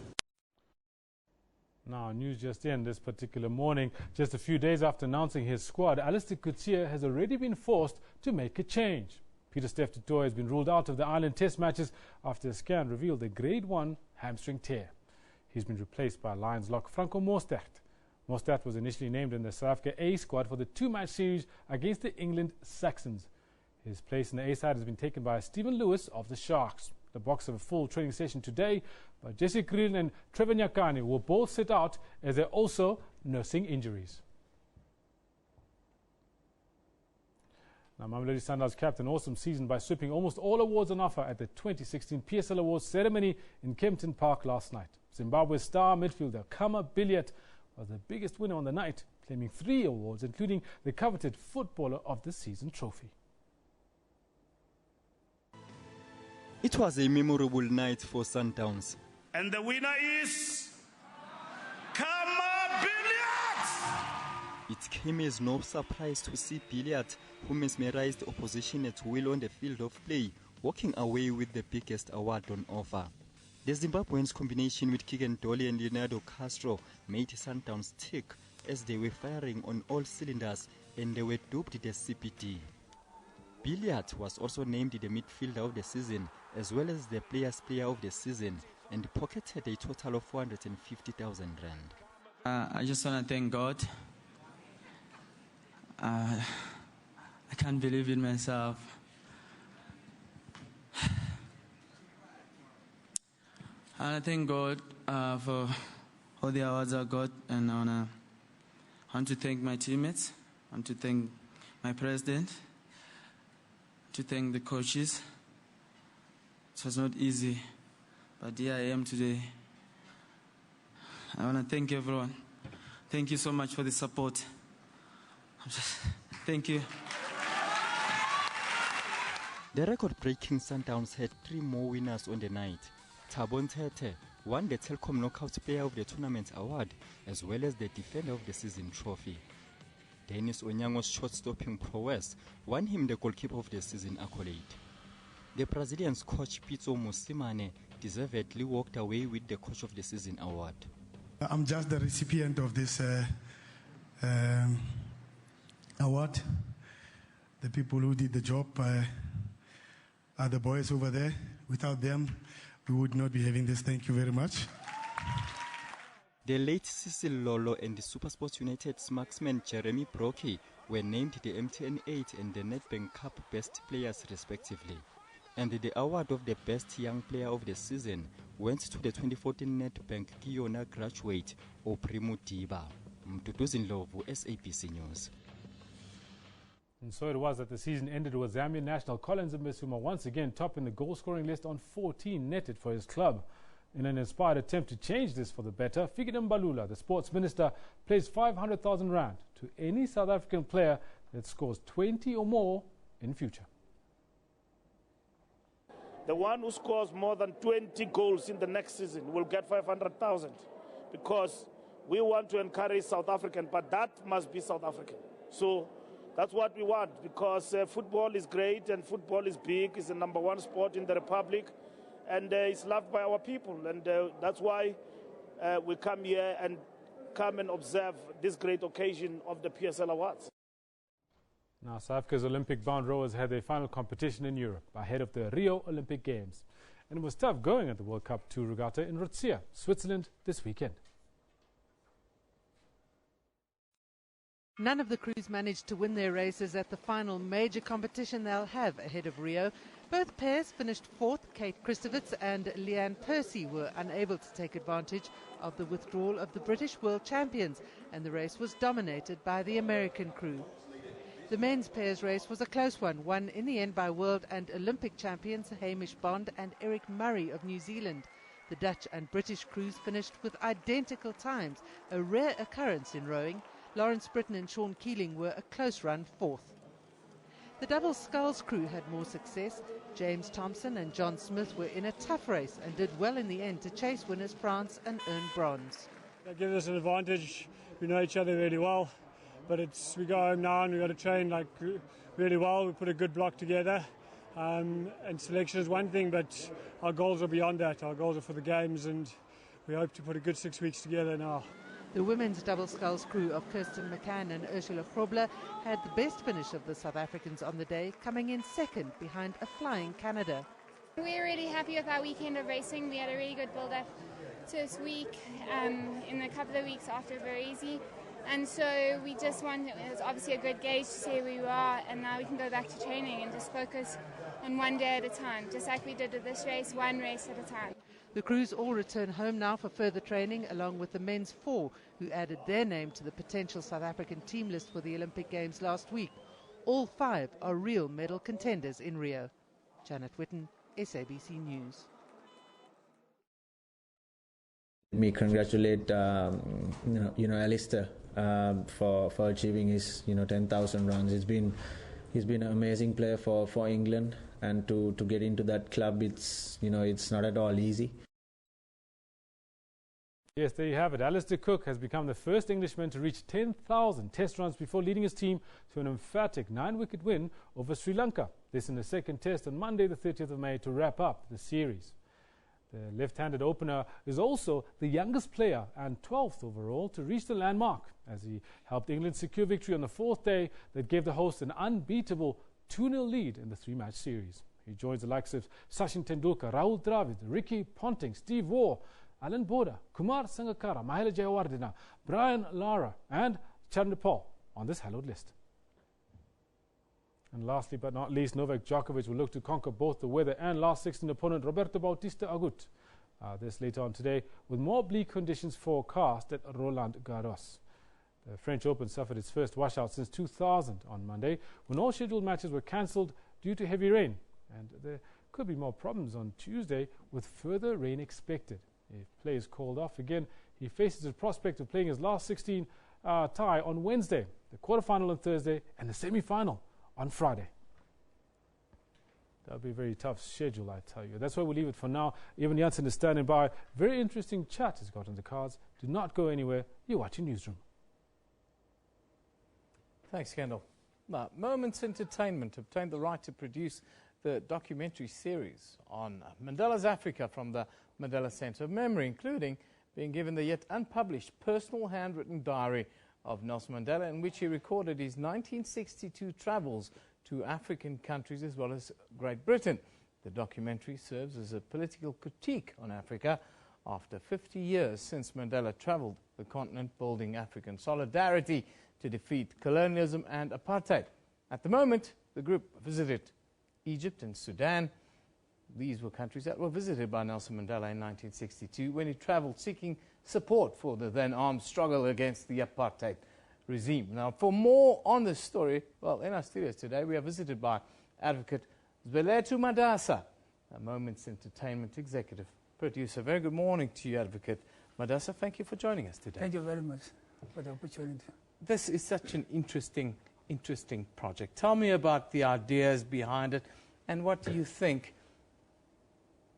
Now, news just in this particular morning, just a few days after announcing his squad, Alistair Coetzee has already been forced to make a change. Peter Steph du Toit has been ruled out of the Ireland Test matches after a scan revealed a Grade 1 hamstring tear. He's been replaced by Lions lock Franco Mostert. Mostert was initially named in the South Africa A squad for the 2-match series against the England Saxons. His place in the A side has been taken by Stephen Lewis of the Sharks. The Boks have a full training session today, but Jesse Green and Trevor Nyakane will both sit out as they're also nursing injuries. Now, Mamelodi Sundowns capped an awesome season by sweeping almost all awards on offer at the 2016 PSL Awards ceremony in Kempton Park last night. Zimbabwe's star midfielder Kama Billiat was the biggest winner on the night, claiming 3 awards, including the coveted Footballer of the Season trophy. It was a memorable night for Sundowns. And the winner is Kama Billiat! It came as no surprise to see Billiat, who mesmerized opposition at will on the field of play, walking away with the biggest award on offer. The Zimbabweans' combination with Keegan Dolly and Leonardo Castro made Sundowns tick as they were firing on all cylinders and they were dubbed the CPD. Billiat was also named the midfielder of the season as well as the players' player of the season and pocketed a total of 450,000 rand. I just want to thank God. I can't believe in myself. I want to thank God for all the awards I got, and I want to thank my teammates. I want to thank my president. To thank the coaches. It was not easy, but here I am today. I want to thank everyone. Thank you so much for the support. Thank you. The record-breaking Sundowns had 3 more winners on the night. Thabo Nthethe won the Telkom Knockout Player of the Tournament award as well as the Defender of the Season trophy. Dennis Onyango's shot-stopping prowess won him the Goalkeeper of the Season accolade. The Brazilian's coach Pitso Mosimane deservedly walked away with the Coach of the Season award. I'm just the recipient of this award. The people who did the job are the boys over there. Without them, we would not be having this. Thank you very much. The late Cecil Lolo and the SuperSports United's marksman Jeremy Brockie were named the MTN 8 and the Nedbank Cup Best Players respectively. And the award of the Best Young Player of the Season went to the 2014 Nedbank Kiona graduate Oprimo Diba. Mduduzi Ndlovu, SABC News. And so it was that the season ended with Zambian national Collins Mbesuma once again topping the goal-scoring list on 14 netted for his club. In an inspired attempt to change this for the better, Fikile Mbalula, the sports minister, plays 500,000 rand to any South African player that scores 20 or more in future. The one who scores more than 20 goals in the next season will get 500,000, because we want to encourage South African, but that must be South African. So that's what we want, because football is great and football is big. It's the #1 sport in the Republic, and it's loved by our people. And that's why we come here and come and observe this great occasion of the PSL Awards. Now, South Africa's Olympic-bound rowers had their final competition in Europe ahead of the Rio Olympic Games. And it was tough going at the World Cup 2 regatta in Rotsier, Switzerland, this weekend. None of the crews managed to win their races at the final major competition they'll have ahead of Rio. Both pairs finished fourth. Kate Christovitz and Leanne Percy were unable to take advantage of the withdrawal of the British world champions, and the race was dominated by the American crew. The men's pairs race was a close one, won in the end by world and Olympic champions Hamish Bond and Eric Murray of New Zealand. The Dutch and British crews finished with identical times, a rare occurrence in rowing. Lawrence Britton and Sean Keeling were a close run fourth. The double sculls crew had more success. James Thompson and John Smith were in a tough race and did well in the end to chase winners France and earn bronze. That gives us an advantage. We know each other really well, but we go home now and we've got to train really well. We put a good block together, and selection is one thing, but our goals are beyond that. Our goals are for the games, and we hope to put a good 6 weeks together now. The women's double sculls crew of Kirsten McCann and Ursula Krobler had the best finish of the South Africans on the day, coming in second behind a flying Canada. We're really happy with our weekend of racing. We had a really good build-up to this week. In a couple of weeks after, very easy. And so we just wanted, it was obviously a good gauge to see where we are, and now we can go back to training and just focus on one day at a time, just like we did with this race, one race at a time. The crews all return home now for further training, along with the men's 4, who added their name to the potential South African team list for the Olympic Games last week. All 5 are real medal contenders in Rio. Janet Witten, SABC News. Me congratulate Alistair for achieving his 10,000 runs. He's been an amazing player for England, and to get into that club, it's not at all easy. Yes, there you have it. Alistair Cook has become the first Englishman to reach 10,000 test runs before leading his team to an emphatic 9-wicket win over Sri Lanka. This in the second test on Monday the 30th of May to wrap up the series. The left-handed opener is also the youngest player and 12th overall to reach the landmark, as he helped England secure victory on the 4th day that gave the hosts an unbeatable 2-0 lead in the 3-match series. He joins the likes of Sachin Tendulkar, Rahul Dravid, Ricky Ponting, Steve Waugh, Alan Border, Kumar Sangakkara, Mahela Jayawardena, Brian Lara and Chandra Paul on this hallowed list. And lastly but not least, Novak Djokovic will look to conquer both the weather and last 16 opponent Roberto Bautista Agut. This later on today, with more bleak conditions forecast at Roland Garros. The French Open suffered its first washout since 2000 on Monday, when all scheduled matches were cancelled due to heavy rain. And there could be more problems on Tuesday, with further rain expected. If play is called off again, he faces the prospect of playing his last 16 tie on Wednesday, the quarterfinal on Thursday, and the semi-final on Friday. That'll be a very tough schedule, I tell you. That's why we'll leave it for now. Evan Janssen is standing by. Very interesting chat has got on the cards. Do not go anywhere. You're watching Newsroom. Thanks, Kendall. Now, Moments Entertainment obtained the right to produce the documentary series on Mandela's Africa from the Mandela Centre of Memory, including being given the yet unpublished personal handwritten diary of Nelson Mandela, in which he recorded his 1962 travels to African countries as well as Great Britain. The documentary serves as a political critique on Africa after 50 years since Mandela travelled the continent, building African solidarity to defeat colonialism and apartheid. At the moment, the group visited Egypt and Sudan. These were countries that were visited by Nelson Mandela in 1962 when he travelled seeking support for the then armed struggle against the apartheid regime. Now, for more on this story, well, in our studios today, we are visited by Advocate Zweletu Madasa, a Moments Entertainment Executive Producer. Very good morning to you, Advocate Madasa. Thank you for joining us today. Thank you very much for the opportunity. This is such an interesting project. Tell me about the ideas behind it, and what do you think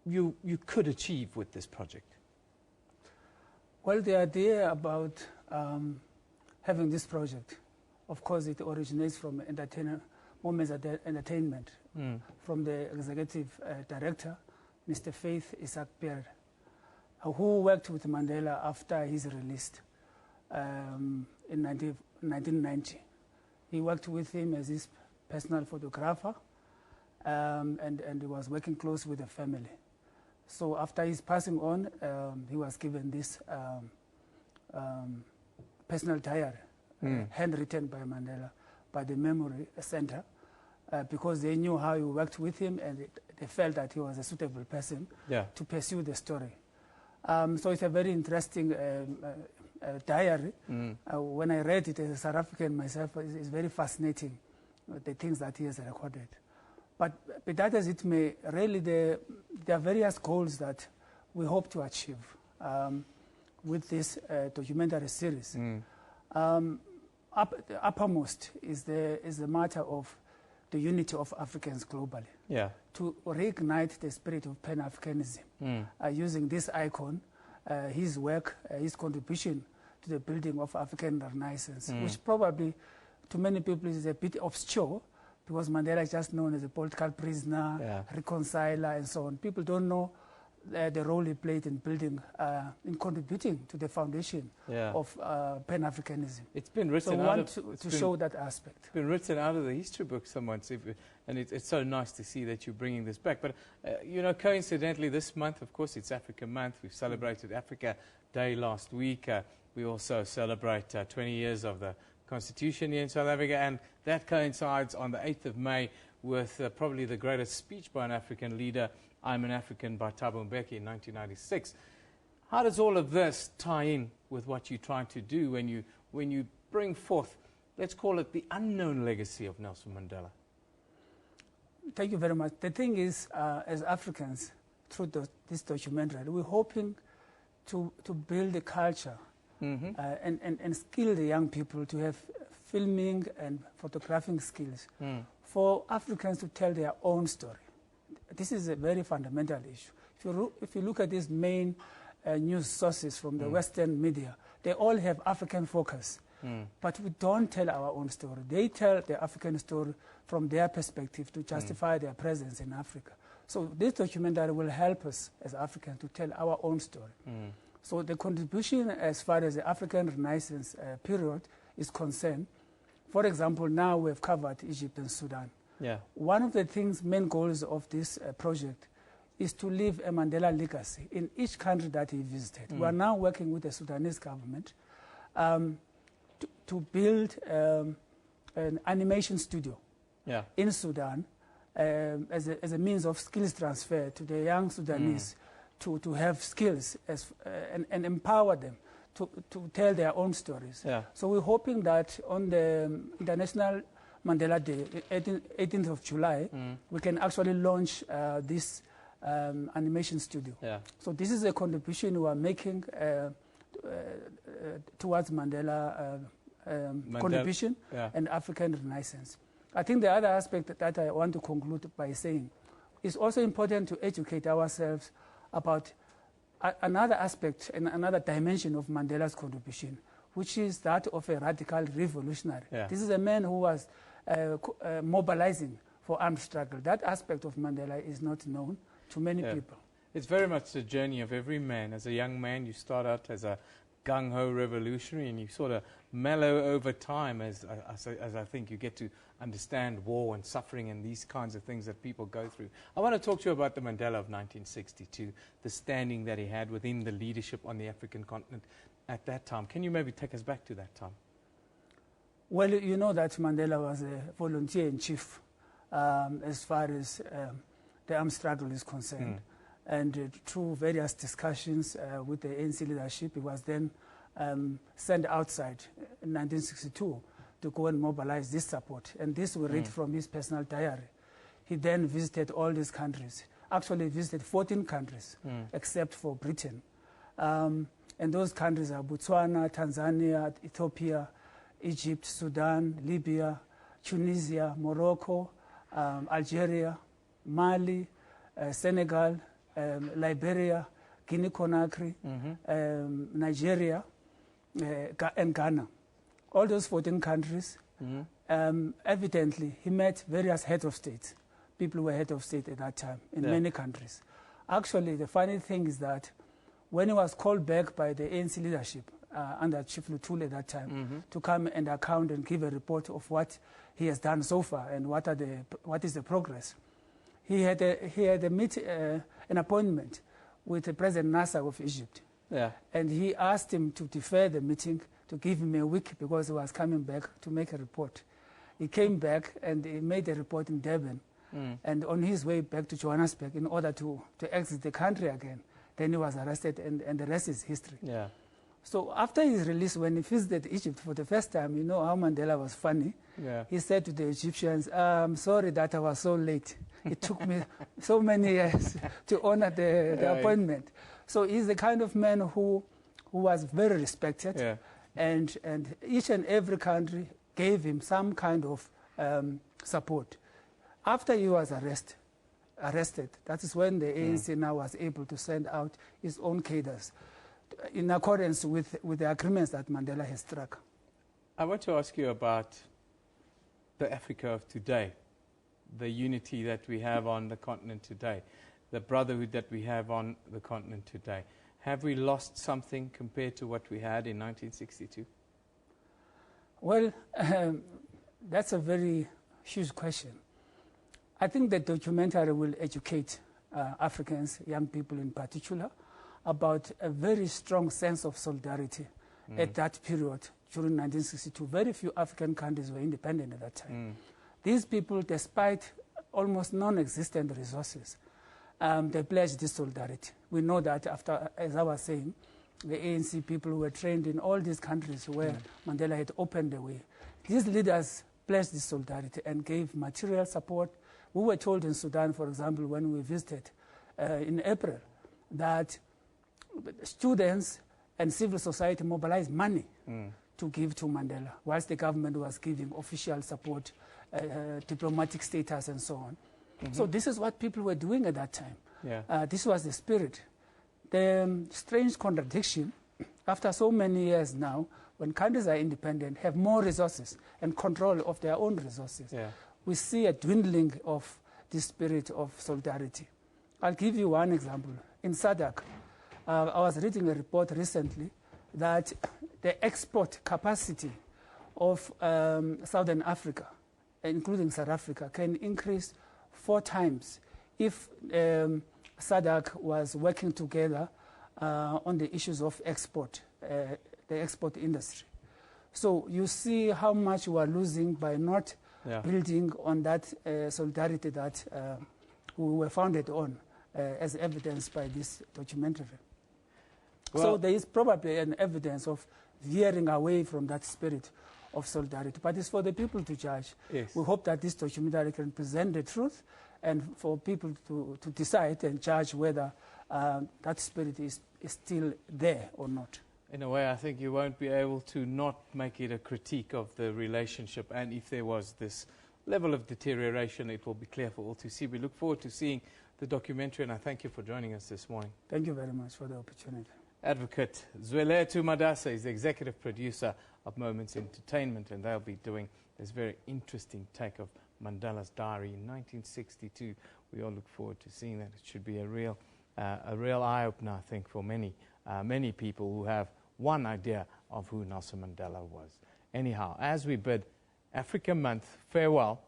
you could achieve with this project? Well, the idea about having this project, of course, it originates from Moments Entertainment, from the executive director, Mr. Faith Isaac Pierre, who worked with Mandela after his release in 1990. He worked with him as his personal photographer, and he was working close with the family. So after his passing on, he was given this personal diary, handwritten by Mandela, by the Memory Center, because they knew how he worked with him, and they felt that he was a suitable person to pursue the story. So it's a very interesting diary. When I read it as a South African myself, it's very fascinating, the things that he has recorded. But be that as it may, really there are various goals that we hope to achieve with this documentary series. Uppermost is the matter of the unity of Africans globally. To reignite the spirit of Pan-Africanism using this icon, his work, his contribution to the building of African Renaissance, which probably to many people is a bit obscure, because Mandela is just known as a political prisoner, reconciler, and so on. People don't know the role he played in building, in contributing to the foundation of Pan-Africanism. It's been written so we out want to show that aspect. It's been written out of the history book somewhat, and it's so nice to see that you're bringing this back. But, you know, coincidentally, this month, of course, it's Africa Month. We've celebrated Africa Day last week. We also celebrate 20 years of the Constitution here in South Africa, and that coincides on the 8th of May with probably the greatest speech by an African leader, I'm an African, by Thabo Mbeki in 1996. How does all of this tie in with what you're trying to do when you bring forth, let's call it the unknown legacy of Nelson Mandela? Thank you very much. The thing is, as Africans, through this documentary, we're hoping to build a culture and skill the young people to have filming and photographing skills for Africans to tell their own story. This is a very fundamental issue. If you look at these main news sources from the Western media, they all have African focus. But we don't tell our own story. They tell the African story from their perspective to justify their presence in Africa. So this documentary will help us as Africans to tell our own story. So the contribution as far as the African Renaissance period is concerned, for example, now we've covered Egypt and Sudan. One of the main goals of this project is to leave a Mandela legacy in each country that he visited. We are now working with the Sudanese government to build an animation studio in Sudan as a means of skills transfer to the young Sudanese to have skills and empower them to tell their own stories. So we're hoping that on the International Mandela Day, 18th of July, we can actually launch this animation studio. So this is a contribution we are making towards Mandela contribution and African Renaissance. I think the other aspect that I want to conclude by saying is also important to educate ourselves about another aspect and another dimension of Mandela's contribution, which is that of a radical revolutionary. This is a man who was mobilizing for armed struggle. That aspect of Mandela is not known to many people. It's very much the journey of every man. As a young man, you start out as a gung-ho revolutionary, and you sort of mellow over time as I think you get to understand war and suffering and these kinds of things that people go through. I want to talk to you about the Mandela of 1962, the standing that he had within the leadership on the African continent at that time. Can you maybe take us back to that time? Well, you know that Mandela was a volunteer-in-chief as far as the armed struggle is concerned. And through various discussions with the ANC leadership, he was then sent outside in 1962 to go and mobilize this support. And this we read from his personal diary. He then visited all these countries, actually visited 14 countries, except for Britain. And those countries are Botswana, Tanzania, Ethiopia, Egypt, Sudan, Libya, Tunisia, Morocco, Algeria, Mali, Senegal, Liberia, Guinea-Conakry, Nigeria, and Ghana. All those 14 countries, evidently, he met various heads of state. People who were head of state at that time in many countries. Actually, the funny thing is that when he was called back by the ANC leadership, under Chief Luthuli at that time, to come and account and give a report of what he has done so far and what is the progress, he had an appointment with President Nasser of Egypt. And he asked him to defer the meeting, to give him a week because he was coming back to make a report. He came back and he made a report in Durban. And on his way back to Johannesburg, in order to exit the country again, then he was arrested, and the rest is history. So after his release, when he visited Egypt for the first time, you know how Mandela was funny. He said to the Egyptians, I'm sorry that I was so late. It took me so many years to honor the appointment. So he's the kind of man who was very respected, and each and every country gave him some kind of support. After he was arrested, that is when the ANC now was able to send out its own cadres in accordance with the agreements that Mandela has struck. I want to ask you about the Africa of today, the unity that we have on the continent today, the brotherhood that we have on the continent today. Have we lost something compared to what we had in 1962? Well, that's a very huge question. I think the documentary will educate Africans, young people in particular, about a very strong sense of solidarity at that period during 1962. Very few African countries were independent at that time. These people, despite almost non-existent resources, they pledged this solidarity. We know that after, as I was saying, the ANC people were trained in all these countries where Mandela had opened the way. These leaders pledged this solidarity and gave material support. We were told in Sudan, for example, when we visited in April, that students and civil society mobilized money to give to Mandela, whilst the government was giving official support, diplomatic status, and so on. So this is what people were doing at that time. This was the spirit. The strange contradiction, after so many years now, when countries are independent, have more resources and control of their own resources, we see a dwindling of the spirit of solidarity. I'll give you one example. In SADC, I was reading a report recently that the export capacity of Southern Africa, including South Africa, can increase 4 times if SADC was working together on the issues of export, the export industry. So you see how much we are losing by not building on that solidarity that we were founded on, as evidenced by this documentary. Well, so there is probably an evidence of veering away from that spirit of solidarity. But it's for the people to judge. We hope that this documentary can present the truth and for people to decide and judge whether that spirit is still there or not. In a way, I think you won't be able to not make it a critique of the relationship, and if there was this level of deterioration, it will be clear for all to see. We look forward to seeing the documentary, and I thank you for joining us this morning. Thank you very much for the opportunity. Advocate Zwelethwa Madasa is the executive producer of Moments Entertainment, and they'll be doing this very interesting take of Mandela's diary in 1962. We all look forward to seeing that. It should be a real eye-opener, I think, for many people who have one idea of who Nelson Mandela was. Anyhow, as we bid Africa Month farewell,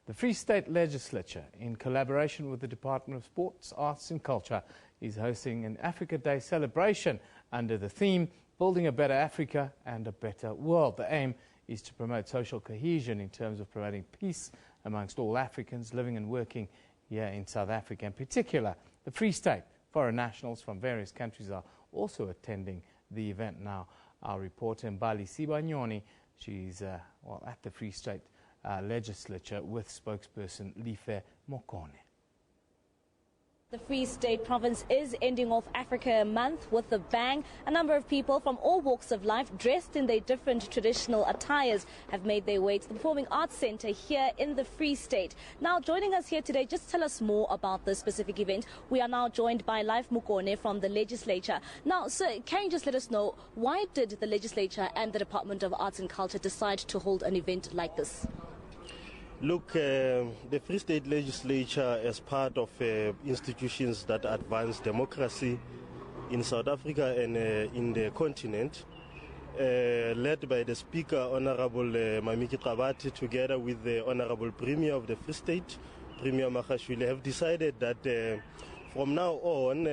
the Free State Legislature, in collaboration with the Department of Sports, Arts and Culture, is hosting an Africa Day celebration under the theme, Building a Better Africa and a Better World. The aim is to promote social cohesion in terms of promoting peace amongst all Africans living and working here in South Africa. In particular, the Free State. Foreign nationals from various countries are also attending the event now. Our reporter Mbali Sibanyoni, she's at the Free State Legislature with spokesperson Life Mokone. The Free State province is ending off Africa Month with a bang. A number of people from all walks of life, dressed in their different traditional attires, have made their way to the Performing Arts Centre here in the Free State. Now, joining us here today, just tell us more about this specific event. We are now joined by Life Mukone from the legislature. Now, sir, can you just let us know, why did the legislature and the Department of Arts and Culture decide to hold an event like this? Look, the Free State Legislature, as part of institutions that advance democracy in South Africa and in the continent, led by the Speaker, Honorable Mamiki Qabati, together with the Honorable Premier of the Free State, Premier Makhashwili, have decided that from now on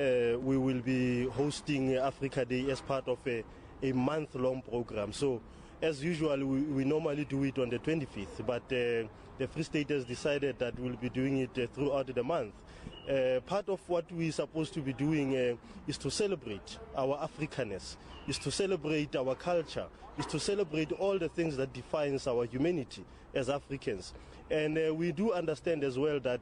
we will be hosting Africa Day as part of a month-long program. So, as usual, we normally do it on the 25th, but the Free State has decided that we'll be doing it throughout the month. Part of what we're supposed to be doing is to celebrate our Africanness, is to celebrate our culture, is to celebrate all the things that defines our humanity as Africans. And we do understand as well that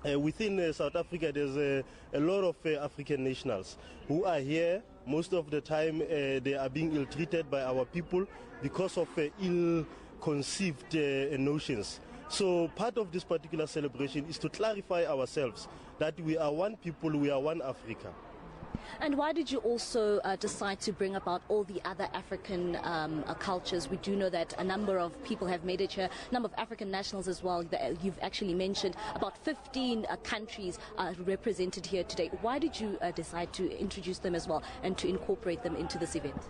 within South Africa there's a lot of African nationals who are here. Most of the time they are being ill-treated by our people because of ill-conceived notions. So part of this particular celebration is to clarify ourselves that we are one people, we are one Africa. And why did you also decide to bring about all the other African cultures? We do know that a number of people have made it here, a number of African nationals as well. You've actually mentioned about 15 countries are represented here today. Why did you decide to introduce them as well and to incorporate them into this event?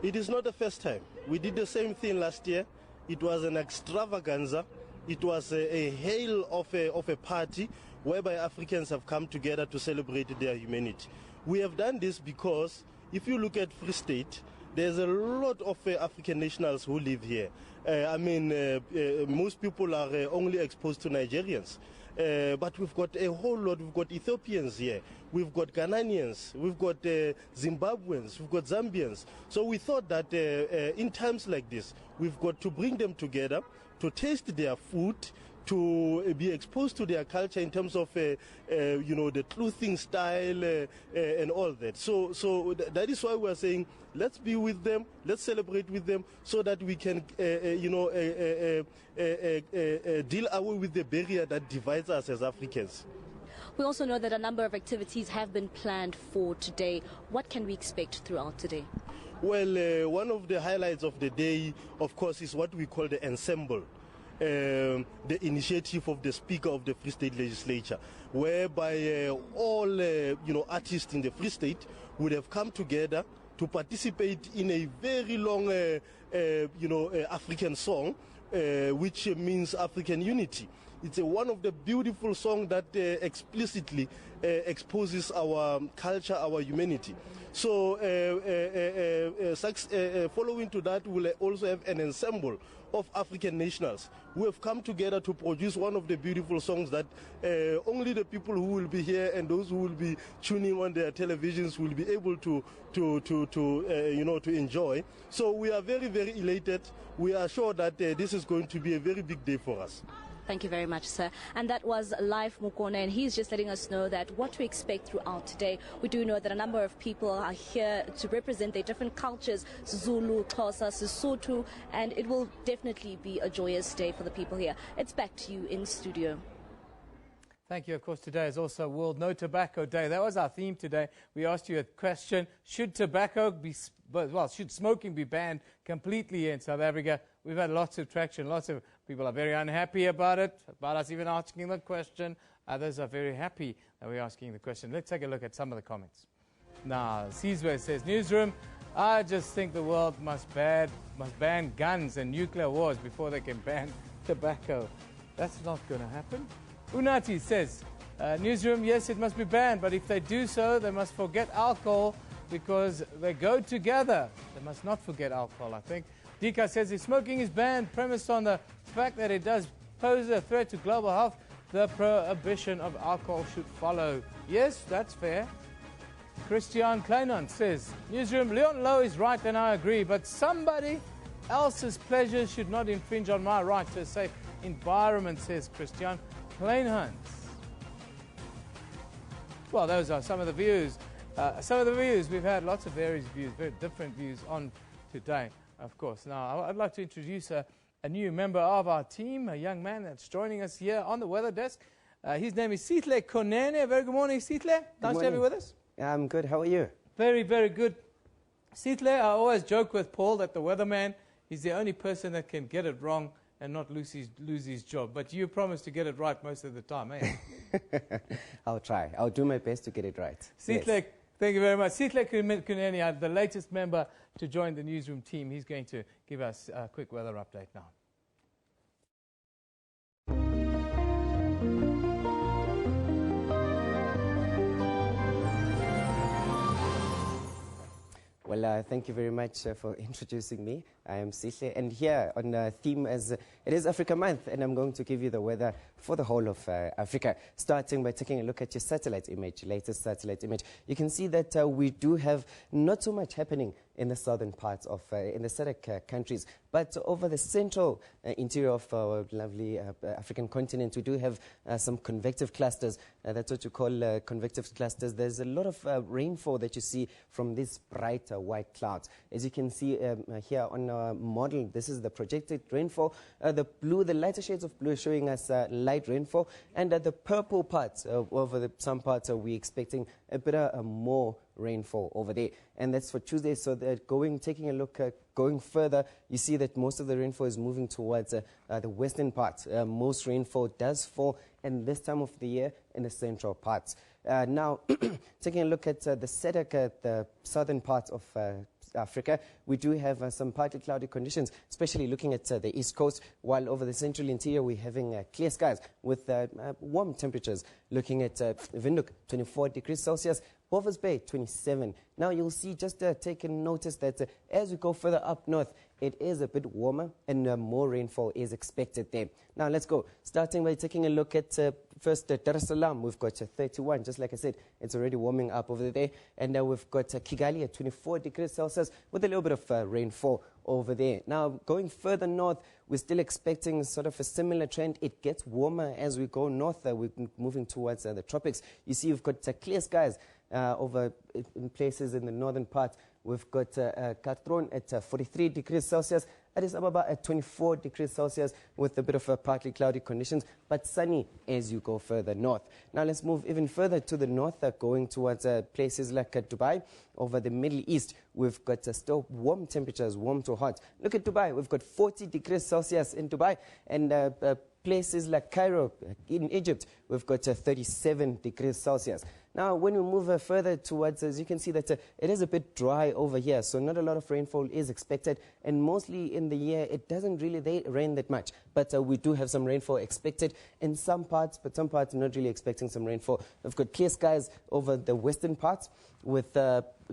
It is not the first time. We did the same thing last year. It was an extravaganza. It was a hail of a party whereby Africans have come together to celebrate their humanity. We have done this because if you look at Free State, there's a lot of African nationals who live here. Most people are only exposed to Nigerians. But we've got a whole lot. We've got Ethiopians here. We've got Ghanaians. We've got Zimbabweans. We've got Zambians. So we thought that in times like this, we've got to bring them together to taste their food, to be exposed to their culture in terms of, the clothing style and all that. So that is why we are saying, let's be with them, let's celebrate with them, so that we can, deal away with the barrier that divides us as Africans. We also know that a number of activities have been planned for today. What can we expect throughout today? Well, one of the highlights of the day, of course, is what we call the ensemble. The initiative of the Speaker of the Free State Legislature, whereby all artists in the Free State would have come together to participate in a very long African song, which means African unity. It's one of the beautiful songs that explicitly exposes our culture, our humanity. So following to that, we'll also have an ensemble of African nationals who have come together to produce one of the beautiful songs that only the people who will be here and those who will be tuning on their televisions will be able to enjoy. So we are very, very elated. We are sure that this is going to be a very big day for us. Thank you very much, sir. And that was Life Mukone, and he's just letting us know that what to expect throughout today. We do know that a number of people are here to represent their different cultures, Zulu, Xhosa, Sesotho, and it will definitely be a joyous day for the people here. It's back to you in studio. Thank you. Of course, today is also World No Tobacco Day. That was our theme today. We asked you a question: should should smoking be banned completely in South Africa? We've had lots of traction. Lots of people are very unhappy about it, about us even asking the question. Others are very happy that we're asking the question. Let's take a look at some of the comments. Now, Sizwe says, Newsroom, I just think the world must ban guns and nuclear wars before they can ban tobacco. That's not going to happen. Unati says, Newsroom, yes, it must be banned, but if they do so, they must forget alcohol because they go together. They must not forget alcohol, I think. Dika says, if smoking is banned, premised on the fact that it does pose a threat to global health, the prohibition of alcohol should follow. Yes, that's fair. Christian Kleinon says, Newsroom, Leon Lowe is right and I agree, but somebody else's pleasure should not infringe on my right to a safe environment, says Christian Kleinhans. Well, those are some of the views. We've had lots of various views, very different views on today, of course. Now, I'd like to introduce a new member of our team, a young man that's joining us here on the weather desk. His name is Sihle Konene. Very good morning, Sihle. Nice to have you with us. I'm good. How are you? Very, very good. Sihle, I always joke with Paul that the weatherman is the only person that can get it wrong and not lose his job. But you promise to get it right most of the time, eh? I'll try. I'll do my best to get it right. Sihle, yes. Thank you very much. Sihle Kuneni, the latest member to join the Newsroom team. He's going to give us a quick weather update now. Well, thank you very much for introducing me. I am Sihle, and here on the theme as it is Africa Month, and I'm going to give you the weather for the whole of Africa, starting by taking a look at your satellite image, latest satellite image. You can see that we do have not so much happening in the southern parts of, in the SADC countries, but over the central interior of our lovely African continent, we do have some convective clusters. That's what you call convective clusters. There's a lot of rainfall that you see from these bright white clouds. As you can see here on our model, this is the projected rainfall. The blue, the lighter shades of blue showing us light rainfall, and the purple parts, over some parts, we're expecting a bit more rainfall over there, and that's for Tuesday. So that taking a look going further, you see that most of the rainfall is moving towards the western parts. Most rainfall does fall in this time of the year in the central parts. Now, taking a look at the SADC, the southern parts of Africa, we do have some partly cloudy conditions, especially looking at the east coast, while over the central interior we're having clear skies with warm temperatures. Looking at Windhoek, 24 degrees Celsius, Walvis Bay, 27. Now you'll see, just take a notice that as we go further up north, it is a bit warmer and more rainfall is expected there. Now let's go, starting by taking a look at first Dar es Salaam. We've got 31, just like I said, it's already warming up over there. And we've got Kigali at 24 degrees Celsius with a little bit of rainfall over there. Now going further north, we're still expecting sort of a similar trend. It gets warmer as we go north. We're moving towards the tropics. You see, we've got clear skies over in places in the northern part. We've got Katron at 43 degrees Celsius, Addis Ababa at 24 degrees Celsius with a bit of partly cloudy conditions, but sunny as you go further north. Now let's move even further to the north, going towards places like Dubai. Over the Middle East, we've got still warm temperatures, warm to hot. Look at Dubai, we've got 40 degrees Celsius in Dubai, and places like Cairo in Egypt, we've got 37 degrees Celsius. Now, when we move further towards, as you can see that it is a bit dry over here, so not a lot of rainfall is expected, and mostly in the year it doesn't really rain that much, but we do have some rainfall expected in some parts, but some parts not really expecting some rainfall. We've got clear skies over the western parts with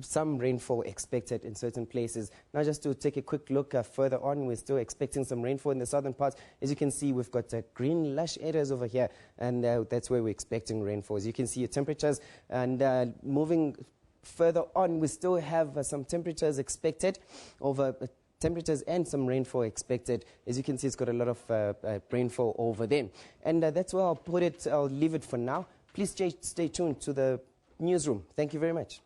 some rainfall expected in certain places. Now, just to take a quick look further on, we're still expecting some rainfall in the southern parts. As you can see, we've got green lush areas over here, and that's where we're expecting rainfall. As you can see, your temperatures, and moving further on, we still have some temperatures expected over temperatures and some rainfall expected. As you can see, it's got a lot of rainfall over there, and that's where I'll put it. I'll leave it for now. Please stay tuned to the Newsroom. Thank you very much.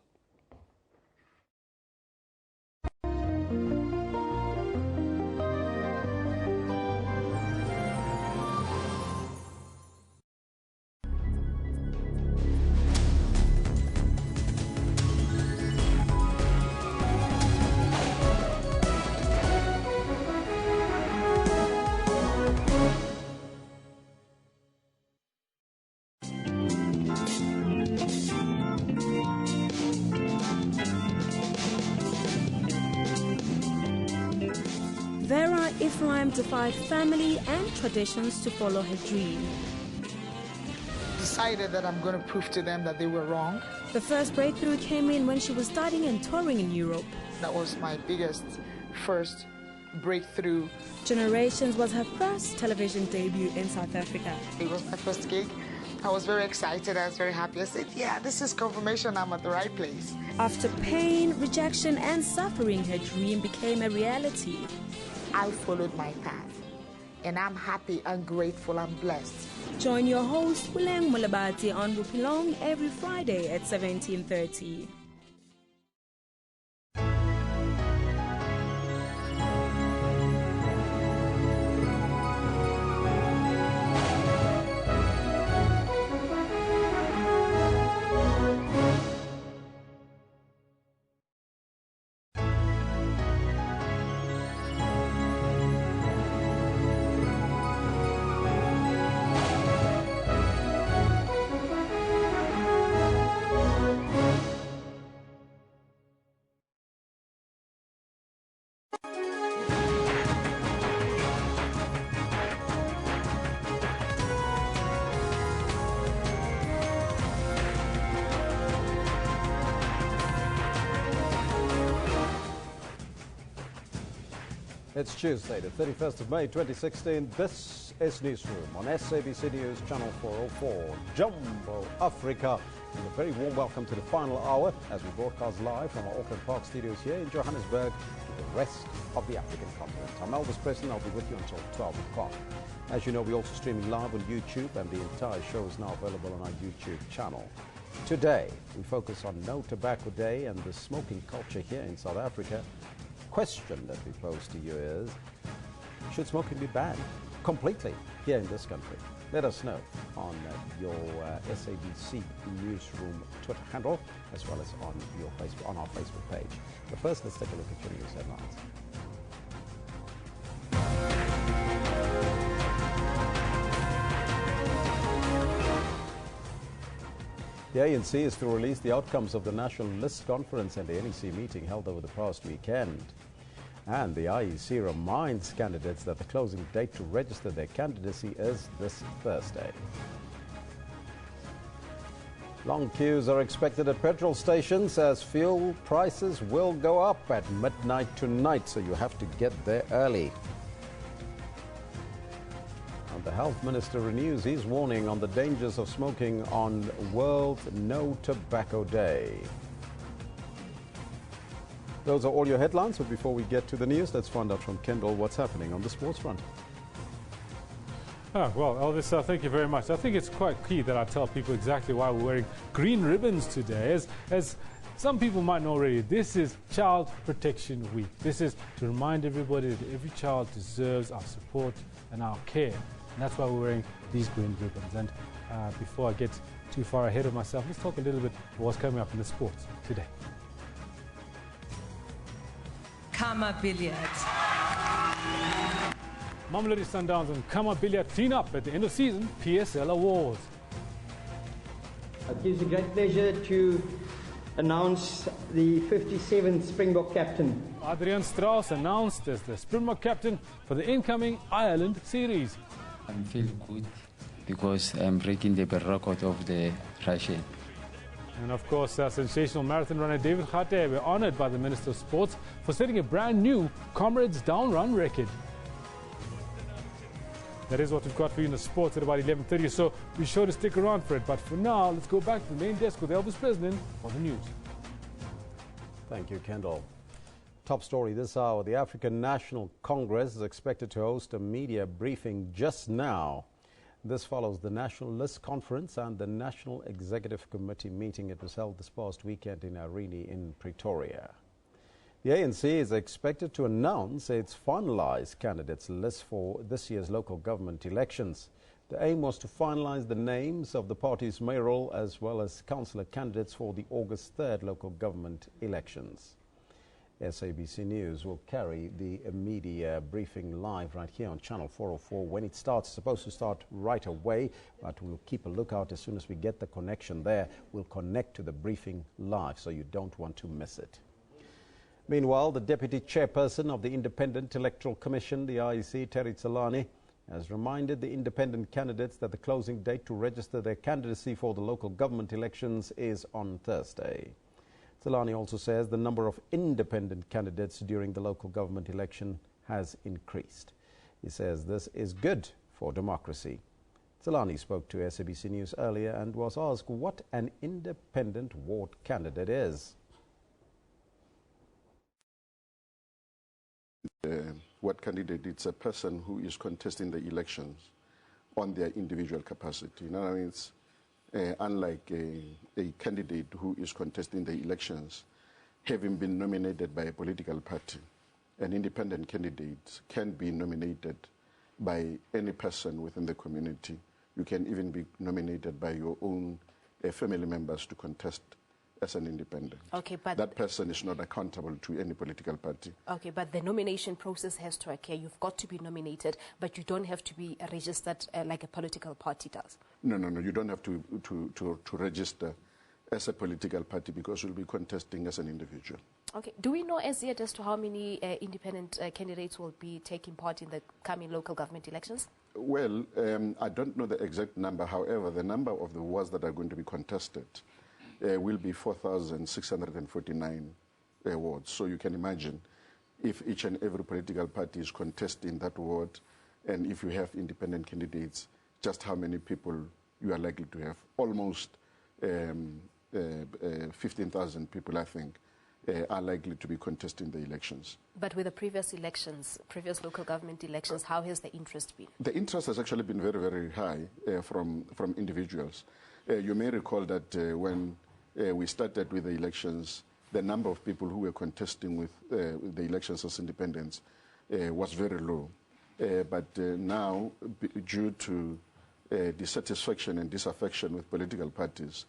Vera Ephraim defied family and traditions to follow her dream. Decided that I'm going to prove to them that they were wrong. The first breakthrough came in when she was studying and touring in Europe. That was my first breakthrough. Generations was her first television debut in South Africa. It was my first gig. I was very excited. I was very happy. I said, yeah, this is confirmation I'm at the right place. After pain, rejection, and suffering, her dream became a reality. I followed my path. and I'm happy and grateful and blessed. Join your host, Wileng Mulabati, on Bupilong every Friday at 17:30. It's Tuesday, the 31st of May 2016. This is Newsroom on SABC News Channel 404, Jumbo Africa. And a very warm welcome to the final hour as we broadcast live from our Auckland Park studios here in Johannesburg to the rest of the African continent. I'm Elvis Preston. I'll be with you until 12 o'clock. As you know, we're also streaming live on YouTube, and the entire show is now available on our YouTube channel. Today, we focus on No Tobacco Day and the smoking culture here in South Africa. Question that we pose to you is, should smoking be banned completely here in this country? Let us know on your SABC Newsroom Twitter handle, as well as on our Facebook page. But first, let's take a look at your news headlines. The ANC is to release the outcomes of the National List Conference and the NEC meeting held over the past weekend. And the IEC reminds candidates that the closing date to register their candidacy is this Thursday. Long queues are expected at petrol stations as fuel prices will go up at midnight tonight, so you have to get there early. And the Health Minister renews his warning on the dangers of smoking on World No Tobacco Day. Those are all your headlines, but before we get to the news, let's find out from Kendall what's happening on the sports front. Well, Elvis, thank you very much. I think it's quite key that I tell people exactly why we're wearing green ribbons today. As some people might know already, this is Child Protection Week. This is to remind everybody that every child deserves our support and our care. And that's why we're wearing these green ribbons. And before I get too far ahead of myself, let's talk a little bit about what's coming up in the sports today. Kama Billiard. Mamelodi Sundowns and Kama Billiard clean up at the end of season PSL Awards. It gives me great pleasure to announce the 57th Springbok captain. Adrian Strauss announced as the Springbok captain for the incoming Ireland series. I feel good because I'm breaking the record of the Russian. And of course, sensational marathon runner David Khate were honoured by the Minister of Sports for setting a brand new Comrades Down Run record. That is what we've got for you in the sports at about 11:30, so be sure to stick around for it. But for now, let's go back to the main desk with Elvis President for the news. Thank you, Kendall. Top story this hour, the African National Congress is expected to host a media briefing just now. This follows the National List Conference and the National Executive Committee meeting. It was held this past weekend in Arini in Pretoria. The ANC is expected to announce its finalised candidates list for this year's local government elections. The aim was to finalise the names of the party's mayoral as well as councillor candidates for the August 3rd local government elections. SABC News will carry the media briefing live right here on Channel 404 when it starts. It's supposed to start right away, but we'll keep a lookout as soon as we get the connection there. We'll connect to the briefing live, so you don't want to miss it. Meanwhile, the Deputy Chairperson of the Independent Electoral Commission, the IEC, Terry Tsalani, has reminded the independent candidates that the closing date to register their candidacy for the local government elections is on Thursday. Tsalani also says the number of independent candidates during the local government election has increased. He says this is good for democracy. Tsalani spoke to SABC News earlier and was asked what an independent ward candidate is. word candidate, it's a person who is contesting the elections on their individual capacity. In other words, unlike a candidate who is contesting the elections, having been nominated by a political party, an independent candidate can be nominated by any person within the community. You can even be nominated by your own family members to contest as an independent. Okay, but that person is not accountable to any political party. Okay, but the nomination process has to occur. You've got to be nominated, but you don't have to be registered like a political party does. No. You don't have to register as a political party because you'll be contesting as an individual. Okay. Do we know as yet as to how many independent candidates will be taking part in the coming local government elections? Well, I don't know the exact number. However, the number of the wards that are going to be contested will be 4,649 wards. So you can imagine if each and every political party is contesting that ward, and if you have independent candidates, just how many people you are likely to have. Almost 15,000 people, I think, are likely to be contesting the elections. But with the previous elections, previous local government elections, how has the interest been? The interest has actually been very, very high from individuals. You may recall that when we started with the elections, the number of people who were contesting with the elections as independents was very low. But now, due to dissatisfaction and disaffection with political parties,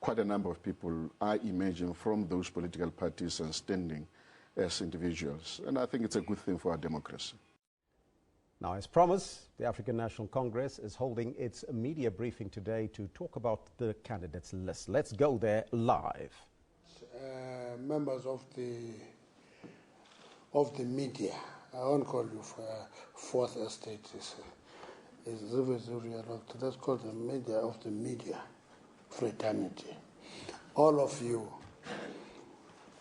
quite a number of people are emerging from those political parties and standing as individuals. And I think it's a good thing for our democracy. Now, as promised, the African National Congress is holding its media briefing today to talk about the candidates list. Let's go there live. Members of the media, I won't call you for fourth estate. Let's call the media of the media fraternity. All of you.